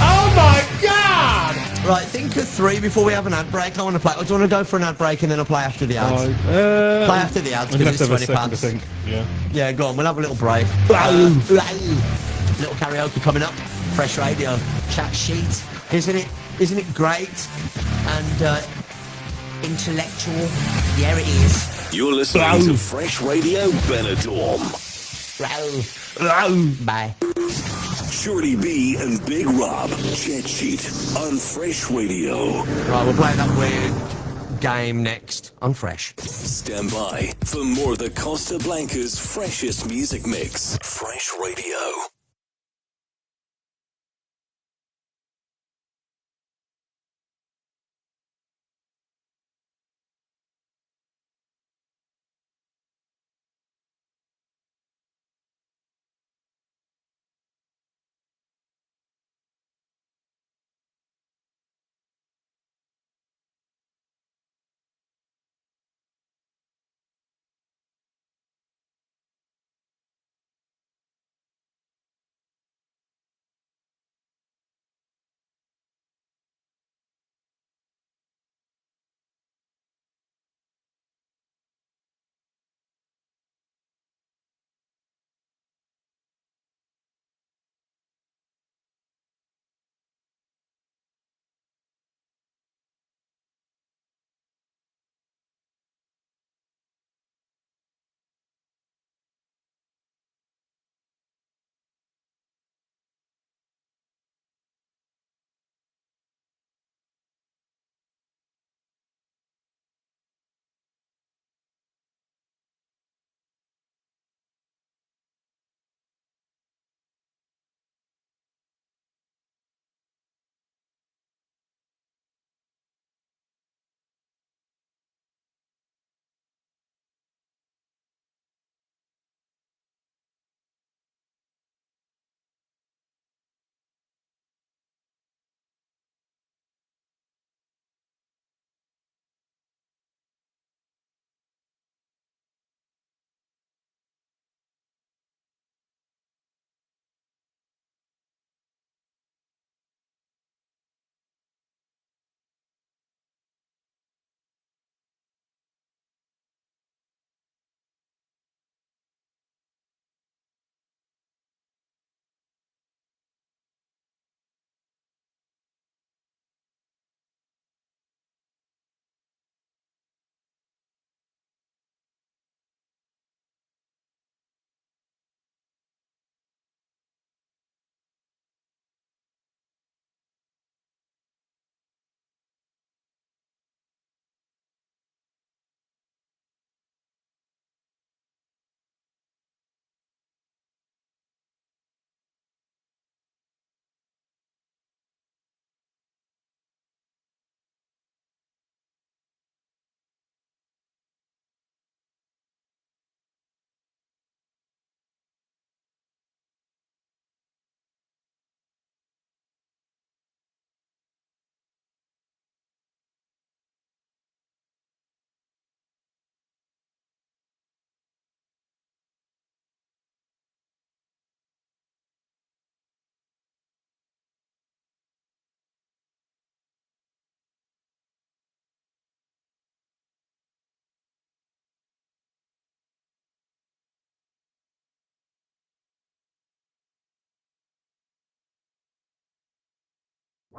L: Oh my God!
F: Right, think of 3 before we have an ad break. I want to play. Or do you want to go for an ad break and then I'll play after the ads? Play after the ads
G: I'm gonna
F: because
G: have
F: it's
G: to have a
F: 20
G: second to
F: past.
G: think. Yeah.
F: Yeah, go on. We'll have a little break. Little karaoke coming up. Fresh Radio chat sheet. Isn't it great and intellectual? Yeah, it is.
I: You're listening to Fresh Radio Benidorm.
F: Bye.
I: Shorty B and Big Rob, Chat Sheet on Fresh Radio.
F: Right, we'll play that weird game next on Fresh.
I: Stand by for more of the Costa Blanca's freshest music mix. Fresh Radio.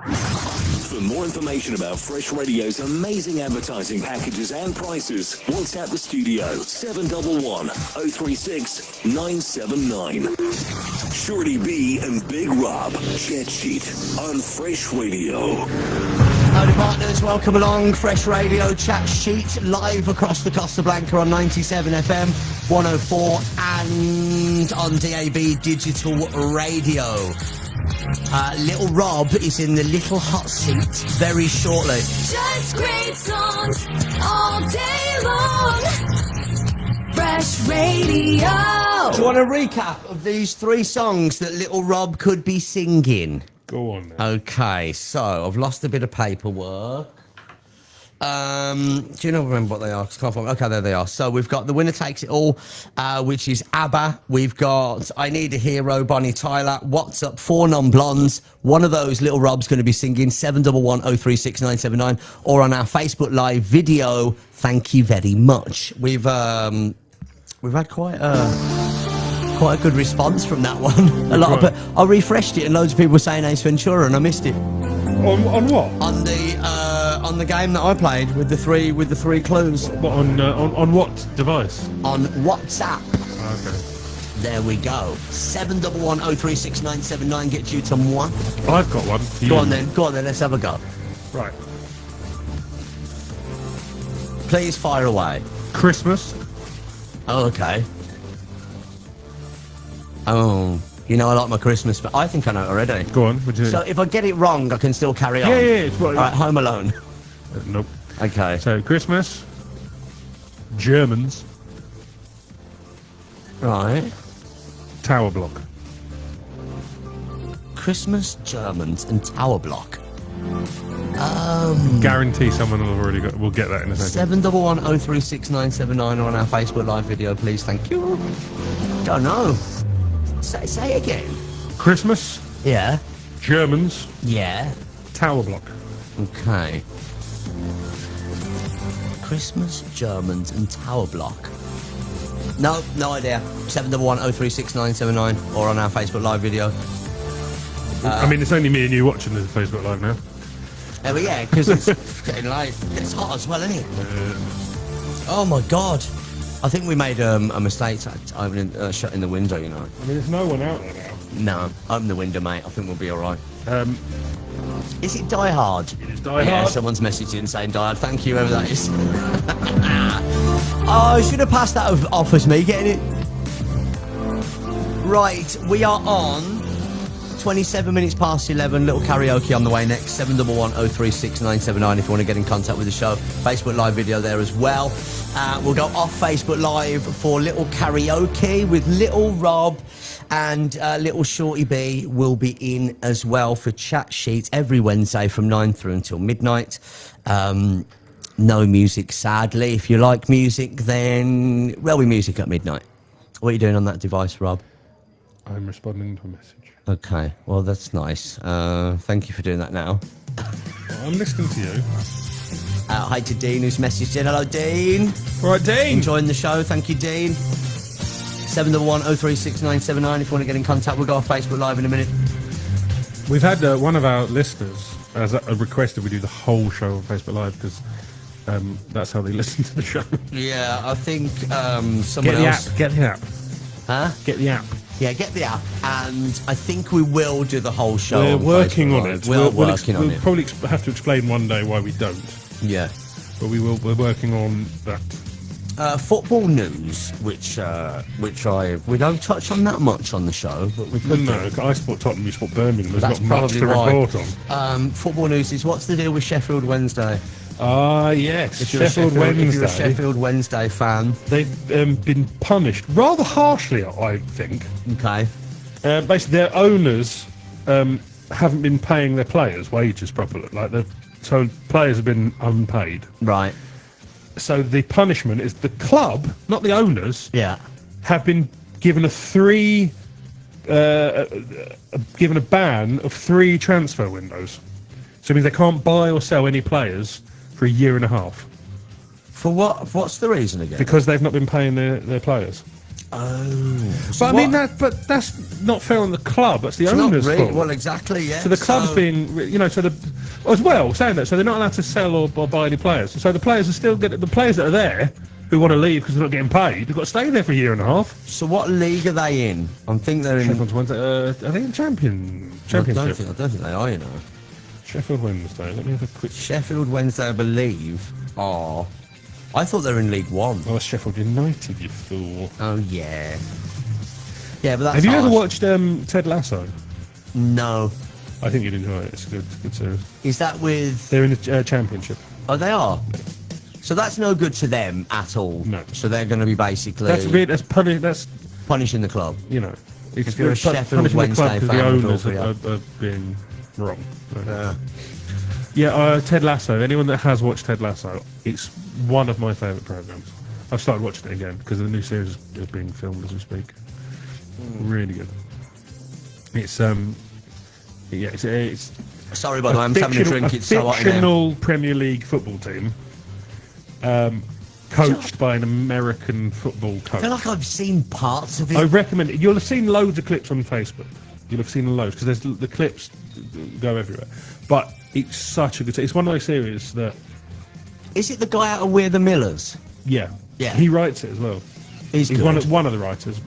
I: For more information about Fresh Radio's amazing advertising packages and prices, WhatsApp the studio 711 036 979. Shorty B and Big Rob, Chat Sheet on Fresh Radio.
F: Howdy partners, welcome along. Fresh Radio Chat Sheet live across the Costa Blanca on 97 FM, 104 and on DAB Digital Radio. Little Rob is in the little hot seat very shortly.
N: Just great songs all day long. Fresh Radio.
F: Do you want a recap of these 3 songs that Little Rob could be singing?
G: Go on then.
F: Okay, so I've lost a bit of paperwork. Do you remember what they are? 'Cause I can't find. Okay, there they are. So we've got The Winner Takes It All, which is ABBA. We've got I Need a Hero, Bonnie Tyler. What's Up, 4 Non-Blondes. One of those Little Rob's going to be singing 711 036 979 or on our Facebook Live video. Thank you very much. We've had quite a good response from that one. A lot of I refreshed it and loads of people were saying Ace Ventura and I missed it.
G: On what?
F: On the game that I played with the three clues.
G: What on what device?
F: On WhatsApp.
G: Okay.
F: There we go. 711 036 979 gets you to moi.
G: I've got one.
F: Go on then. Let's have a go.
G: Right.
F: Please fire away.
G: Christmas.
F: Oh, okay. Oh, I like my Christmas, but I think I know it already.
G: Go on. What do you
F: So if I get it wrong, I can still carry on.
G: Yeah. It's what,
F: All right, Home Alone.
G: Nope.
F: Okay.
G: So Christmas. Germans.
F: Right.
G: Tower Block.
F: Christmas, Germans, and Tower Block.
G: Guarantee someone will get that in a second.
F: 711 036 979 on our Facebook Live video, please. Thank you. Don't know. Say again.
G: Christmas.
F: Yeah.
G: Germans.
F: Yeah.
G: Tower Block.
F: Okay. Christmas, Germans, and Tower Block. No idea. 711 036 979 or on our Facebook Live video.
G: I mean, it's only me and you watching the Facebook Live now.
F: Oh, yeah, because it's getting late. It's hot as well, isn't it? Oh, my God. I think we made a mistake opening, shutting the window,
G: I mean, there's no one out there now.
F: No, open the window, mate. I think we'll be all right. Is it Die Hard?
G: It is Die
F: Yeah,
G: Hard.
F: someone's messaging saying Die Hard. Thank you, whoever that is. Oh, I should have passed that off as me getting it. Right, we are on 27 minutes past 11. Little karaoke on the way next. 711 036 979 if you want to get in contact with the show. Facebook Live video there as well. We'll go off Facebook Live for little karaoke with Little Rob, and Little Shorty B will be in as well for chat sheets every Wednesday from 9 through until midnight. No music, sadly. If you like music, then there'll be music at midnight. What are you doing on that device, Rob?
G: I'm responding to a message.
F: Okay, well, that's nice. Thank you for doing that now.
G: I'm listening to you.
F: Hi to Dean, who's messaged in. Hello, Dean.
G: All right, Dean.
F: Enjoying the show. Thank you, Dean. 711 036 979 if you want to get in contact. We'll go off Facebook Live in a minute.
G: We've had one of our listeners has requested we do the whole show on Facebook Live because that's how they listen to the show.
F: Yeah, I think someone else...
G: Get the app.
F: Huh?
G: Get the app.
F: Yeah, get the app. And I think we will do the whole show
G: We're
F: on
G: working
F: Facebook
G: on
F: Live.
G: it.
F: We're
G: We'll
F: working on it.
G: We'll probably have to explain one day why we don't.
F: Yeah.
G: But we're working on that.
F: Football news, which we don't touch on that much on the show, but we could.
G: No, I support Tottenham, you support Birmingham. There's
F: That's
G: not much to
F: probably why.
G: report on.
F: Football news is what's the deal with Sheffield Wednesday?
G: Yes,
F: If you're a
G: Sheffield Wednesday.
F: If you're a Sheffield Wednesday fan,
G: They've been punished rather harshly, I think.
F: okay.
G: Basically, their owners haven't been paying their players wages properly. So players have been unpaid.
F: Right.
G: So the punishment is the club, not the owners,
F: Yeah.
G: have been given given a ban of 3 transfer windows. So it means they can't buy or sell any players for a year and a half
F: For what? What's the reason again?
G: because they've not been paying their players.
F: Oh.
G: But I mean that's not fair on the club. That's the owners' fault.
F: Well, exactly. Yeah.
G: So the club's being, as well saying that. So they're not allowed to sell or buy any players. So the players are still the players that are there who want to leave because they're not getting paid. They've got to stay there for a year and a half.
F: So what league are they in? I think they're in.
G: Sheffield's Wednesday, I think Championship.
F: I don't think they are. You know.
G: Sheffield Wednesday. Let me have a quick.
F: Sheffield Wednesday, I believe, are. I thought they were in League One.
G: Oh, that's Sheffield United, you fool.
F: Oh yeah. Yeah, but that's.
G: Have you ever
F: harsh.
G: watched Ted Lasso?
F: No.
G: I think you'd enjoy it. It's a good series.
F: Is that with?
G: They're in the Championship.
F: Oh, they are. So that's no good to them at all.
G: No.
F: So they're going to be basically.
G: That's
F: punishing the club.
G: You know,
F: If you're a Sheffield
G: punishing the club
F: Wednesday
G: because
F: fan,
G: the
F: we've
G: owners
F: all-
G: are being wrong. Yeah, Ted Lasso. Anyone that has watched Ted Lasso, it's one of my favourite programs. I've started watching it again because the new series is being filmed as we speak. Really good. It's it's.
F: Sorry, by the way, I'm having a drink. It's so hot in here.
G: fictional Premier League football team, coached by an American football
F: I
G: coach.
F: feel like I've seen parts of it.
G: I recommend it. You'll have seen loads of clips on Facebook. You'll have seen loads because the clips go everywhere. But it's such a good. It's one of those series that.
F: Is it the guy out of We're the Millers?
G: Yeah.
F: Yeah.
G: He writes it as well.
F: He's good.
G: one of the writers.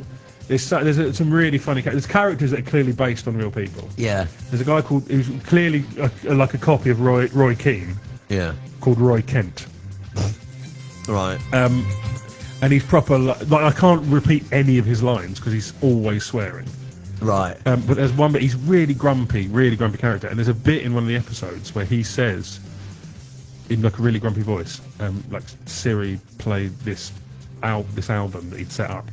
G: There's some really funny there's characters that are clearly based on real people.
F: Yeah.
G: There's a guy who's clearly like a copy of Roy Keane.
F: Yeah.
G: Called Roy Kent.
F: Right.
G: And he's proper like I can't repeat any of his lines because he's always swearing.
F: Right.
G: But there's one bit he's really grumpy character, and there's a bit in one of the episodes where he says, in like a really grumpy voice, like Siri play this album that he'd set up,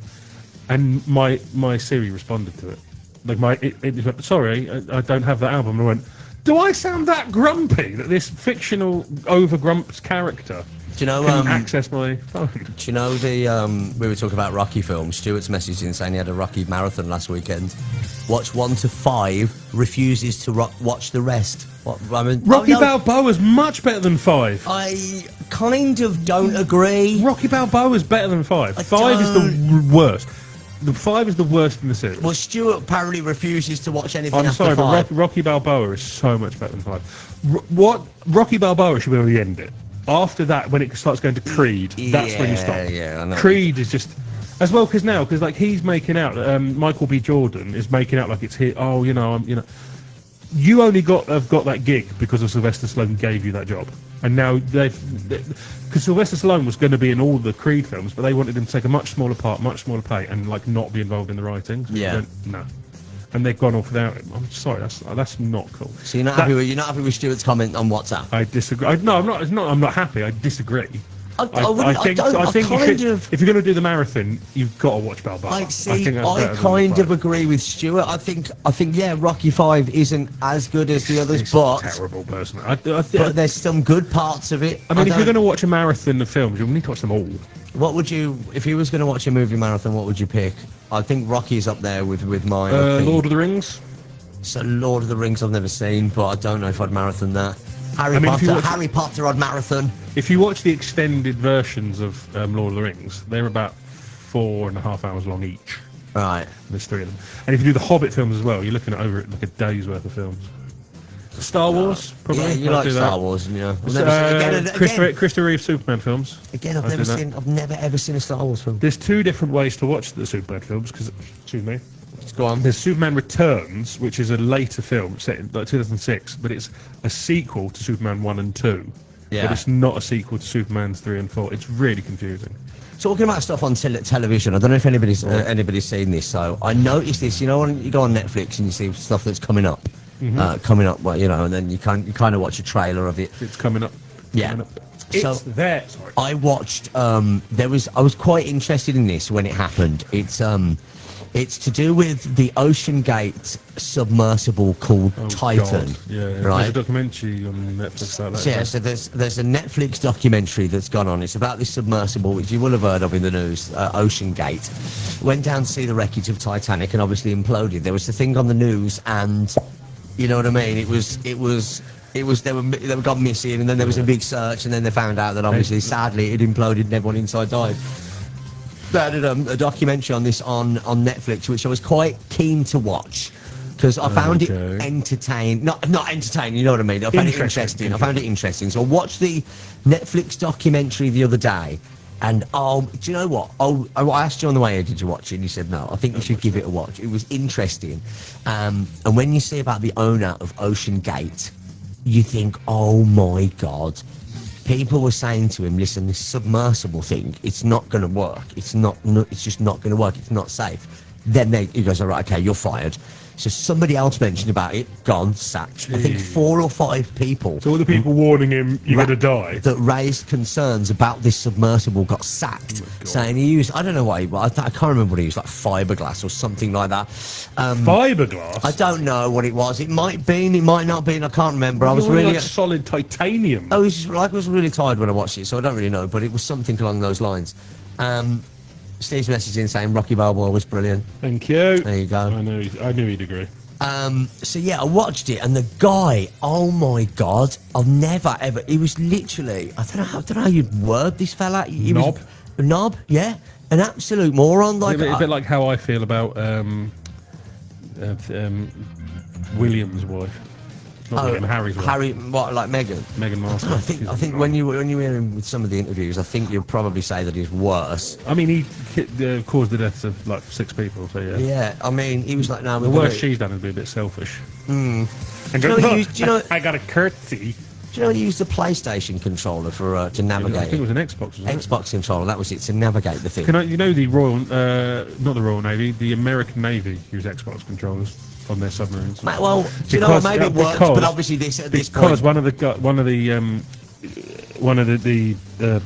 G: and my Siri responded to it. Like it went, sorry, I don't have that album. And I went, do I sound that grumpy that this fictional over-grumped character
F: Do you know?
G: can access my phone?
F: Do you know the? We were talking about Rocky films. Stuart's messaging saying he had a Rocky marathon last weekend. Watched 1 to 5. Refuses to watch the rest. What? I mean,
G: Rocky Balboa's much better than 5.
F: I kind of don't agree.
G: Rocky Balboa's better than 5. 5 is the worst. The 5 is the worst in the series.
F: Well, Stuart apparently refuses to watch anything
G: I'm
F: after
G: sorry,
F: 5.
G: but Rocky Balboa is so much better than 5. What Rocky Balboa should be able to end it. After that, when it starts going to Creed, that's when you stop.
F: Yeah, I know.
G: Creed is just as well because like he's making out. Michael B. Jordan is making out like it's here. Oh, you know, you only have got that gig because of Sylvester Stallone gave you that job, and now because Sylvester Stallone was going to be in all the Creed films, but they wanted him to take a much smaller part, much smaller play, and like not be involved in the writing. So
F: Yeah.
G: no. And they've gone off without him. I'm sorry, that's not cool.
F: So you're not happy with Stuart's comment on WhatsApp?
G: I disagree. No, I'm not. It's not. I'm not happy. I disagree.
F: I think
G: if you're going to do the marathon, you've got to watch Balboa.
F: I
G: think that's better than
F: kind of
G: 5.
F: agree with Stuart. I think yeah, Rocky 5 isn't as good as the others,
G: It's
F: but
G: terrible, personally.
F: but there's some good parts of it.
G: I mean, if you're going to watch a marathon of films, you'll need to watch them all.
F: What would you, if you was going to watch a movie marathon, what would you pick? I think Rocky's up there with mine. I think.
G: Lord of the Rings.
F: So Lord of the Rings I've never seen, but I don't know if I'd marathon that. Harry Potter I'd marathon.
G: If you watch the extended versions of Lord of the Rings, they're about 4.5 hours long each.
F: Right.
G: There's 3 of them. And if you do the Hobbit films as well, you're looking at over like a day's worth of films. Star Wars, probably.
F: Yeah, you
G: I'd
F: like
G: do
F: Star
G: that.
F: Wars, yeah.
G: Christopher Reeve Superman films.
F: I've never ever seen a Star Wars film.
G: There's 2 different ways to watch the Superman films. Excuse me.
F: Go on.
G: There's Superman Returns, which is a later film set in like 2006, but it's a sequel to Superman 1 and 2.
F: Yeah.
G: But it's not a sequel to Superman's 3 and 4. It's really confusing.
F: Talking about stuff on television, I don't know if anybody's seen this. So I noticed this. You know, when you go on Netflix and you see stuff that's coming up, well, you know, and then you kind of watch a trailer of it.
G: It's coming up.
F: Yeah.
G: It's there. Sorry.
F: I watched. I was quite interested in this when it happened. It's to do with the Ocean Gate submersible called Titan.
G: God. Yeah.
F: Right.
G: There's a documentary on Netflix about that.
F: Yeah, so there's a Netflix documentary that's gone on. It's about this submersible, which you will have heard of in the news, Ocean Gate. Went down to see the wreckage of Titanic and obviously imploded. There was the thing on the news, and you know what I mean. It was they were gone missing, and then there was a big search, and then they found out that obviously, sadly, it imploded and everyone inside died. They had a documentary on this on Netflix, which I was quite keen to watch because I found it entertaining. Not entertaining, you know what I mean. I found it interesting. I found it interesting. So I watched the Netflix documentary the other day, and do you know what? I asked you on the way here, did you watch it? And you said no. I think you should give it a watch. It was interesting. And when you see about the owner of Ocean Gate, you think, oh my God. People were saying to him, listen, this submersible thing, it's not going to work. It's just not going to work. It's not safe. Then he goes, all right, okay, you're fired. So somebody else mentioned about it, gone, sacked. I think 4 or 5 people.
G: So all the people warning him, you're going to die.
F: That raised concerns about this submersible got sacked, saying he used, I don't know what I can't remember what he used, like fiberglass or something like that.
G: Fiberglass?
F: I don't know what it was. It might be, it might not be, I can't remember. I was really...
G: like solid titanium.
F: I was really tired when I watched it, so I don't really know, but it was something along those lines. Steve's messaging saying Rocky Balboa was brilliant.
G: Thank you.
F: There you go.
G: I knew he'd agree.
F: So yeah, I watched it, and the guy, oh my God, I've never ever. He was literally, I don't know how you'd word this fella. He
G: Knob.
F: Was a knob, yeah, an absolute moron. Like
G: a bit like how I feel about William's wife. Not William, Harry's wife.
F: Harry, what, like Meghan?
G: Meghan Markle.
F: I think when you hear him with some of the interviews, I think you'll probably say that he's worse.
G: I mean, he caused the deaths of like 6 people. So yeah.
F: Yeah, I mean, he was like, no.
G: The worst she's done is be a bit selfish.
F: Mm.
G: And
F: Do
G: go,
F: you know,
G: I got a curtsy.
F: Do you know he used the PlayStation controller for to navigate?
G: I think it was an Xbox. Wasn't
F: Xbox controller. That was it, to navigate the thing.
G: You know the Royal, not the Royal Navy, the American Navy use Xbox controllers on their submarines.
F: Well, do you know what? Maybe it works, but obviously this point,
G: because one of the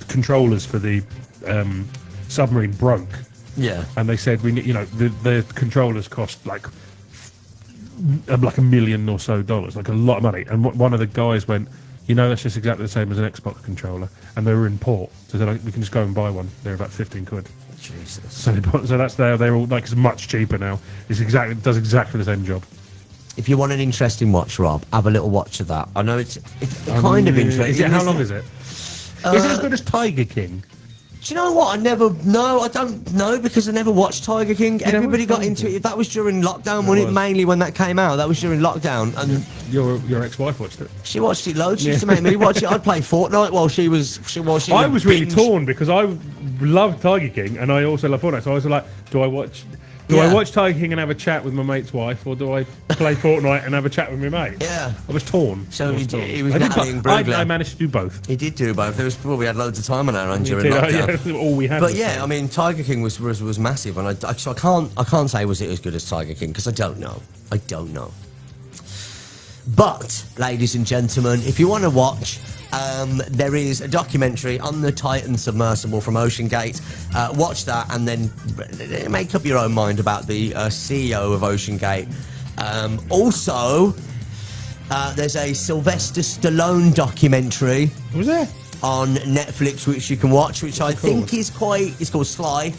G: controllers for the submarine broke.
F: Yeah,
G: and they said the controllers cost like $1 million or so, like a lot of money. And one of the guys went, that's just exactly the same as an Xbox controller, and they were in port, so they're like, we can just go and buy one. They're about 15 quid.
F: Jesus.
G: So that's they're all like, it's much cheaper now. It does exactly the same job.
F: If you want an interesting watch, Rob, have a little watch of that. I know it's kind of interesting.
G: How long is it? Is it as good as Tiger King?
F: Do you know what? I don't know, because I never watched Tiger King. Everybody got into it. That was during lockdown, wasn't it? Mainly when that came out. That was during lockdown. And
G: your ex-wife watched it.
F: She watched it loads. She used to make me watch it. I'd play Fortnite while she was.
G: I was really torn because I loved Tiger King and I also love Fortnite. So I was like, do I watch Tiger King and have a chat with my mate's wife, or do I play Fortnite and have a chat with my mate?
F: Yeah.
G: I was torn.
F: So he was battling Brugler.
G: I managed to do both.
F: He did do both. We had loads of time on our hands during lockdown.
G: Yeah, all we had.
F: But yeah, I mean, Tiger King was massive, and I can't say was it as good as Tiger King, because I don't know. But, ladies and gentlemen, if you want to watch, there is a documentary on the Titan submersible from OceanGate. Watch that and then make up your own mind about the CEO of OceanGate. Also, there's a Sylvester Stallone documentary.
G: Was there?
F: On Netflix, which you can watch, which I think is it's called Sly.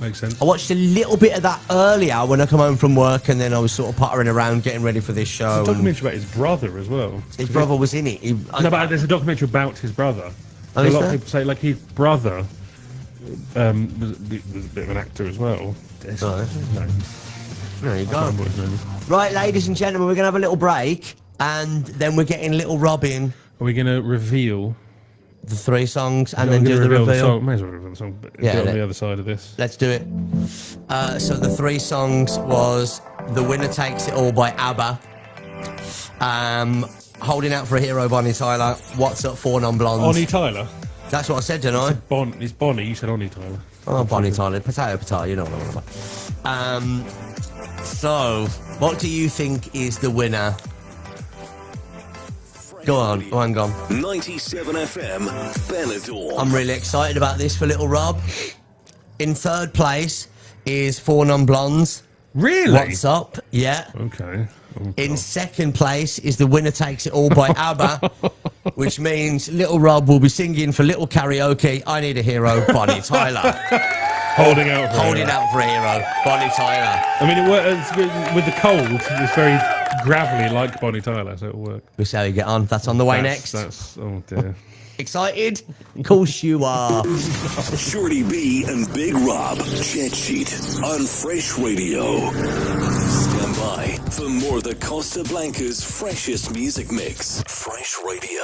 G: Makes sense.
F: I watched a little bit of that earlier when I come home from work, and then I was sort of pottering around getting ready for this show.
G: There's a documentary about his brother as well.
F: His brother was in it.
G: But there's a documentary about his brother.
F: Oh,
G: a lot of people say like his brother was a bit of an actor as well.
F: Right.
G: No.
F: There you go. Right, ladies and gentlemen, we're going to have a little break, and then we're getting little Robin.
G: Are we going to reveal
F: the 3 songs and then do the reveal?
G: The song. May as well reveal the song, but
F: yeah,
G: on the other side of this.
F: Let's do it. So the 3 songs was The Winner Takes It All by ABBA, Holding Out for a Hero, Bonnie Tyler, What's Up, 4 Non-Blondes.
G: Bonnie Tyler?
F: That's what I said, didn't I?
G: It's Bonnie, you said Bonnie Tyler.
F: Oh, Bonnie Tyler. Potato, you know what I'm about. So, what do you think is the winner? Go on, hang on.
I: 97 FM, Benidorm.
F: I'm really excited about this for little Rob. In 3rd place is 4 Non-Blondes.
G: Really?
F: What's Up? Yeah.
G: Okay.
F: In 2nd place is The Winner Takes It All by ABBA, which means little Rob will be singing for little karaoke, I Need a Hero, Bonnie Tyler.
G: Holding out
F: for a hero, Bonnie Tyler.
G: I mean, it works with the cold. It's very gravelly, like Bonnie Tyler, so it'll work.
F: We'll see how you get on. That's on the way next.
G: Oh dear.
F: Excited? Of course you are.
I: Shorty B and Big Rob, Chat Sheet on Fresh Radio. Stand by for more of the Costa Blanca's freshest music mix. Fresh Radio.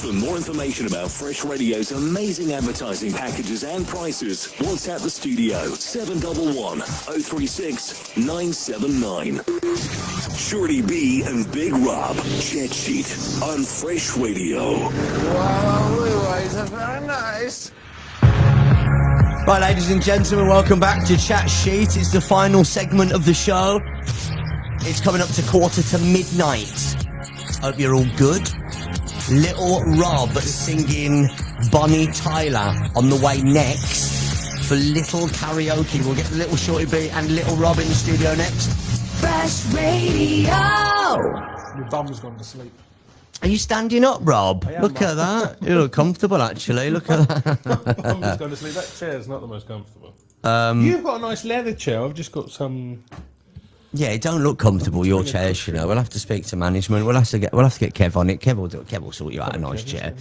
I: For more information about Fresh Radio's amazing advertising packages and prices, WhatsApp the studio 711 036 979. Shorty B and Big Rob, Chat Sheet on Fresh Radio.
L: Wow, you guys are very nice.
F: Right, ladies and gentlemen, welcome back to Chat Sheet. It's the final segment of the show. It's coming up to 1:45. Hope you're all good. Little Rob singing Bonnie Tyler on the way next for Little Karaoke. We'll get Little Shorty B and Little Rob in the studio next.
N: Fresh Radio.
L: Your bum's gone to sleep.
F: Are you standing up, Rob?
G: I am,
F: Look at that. You look comfortable, actually. Look at that.
G: I'm just going to sleep. That chair's not the most comfortable.
F: Um,
G: You've got a nice leather chair. I've just got some.
F: Yeah, it don't look comfortable, your chairs, you know. We'll have to speak to management. We'll have to get Kev on it. Kev will sort you out a nice chair.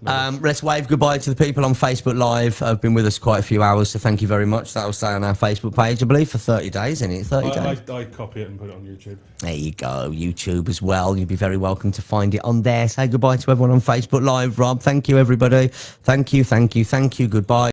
F: Let's wave goodbye to the people on Facebook Live. Have been with us quite a few hours, so thank you very much. That'll stay on our Facebook page, I believe, for 30 days, isn't it? 30 days.
G: I copy it and put it on YouTube.
F: There you go, YouTube as well. You'd be very welcome to find it on there. Say goodbye to everyone on Facebook Live, Rob. Thank you, everybody. Thank you, goodbye.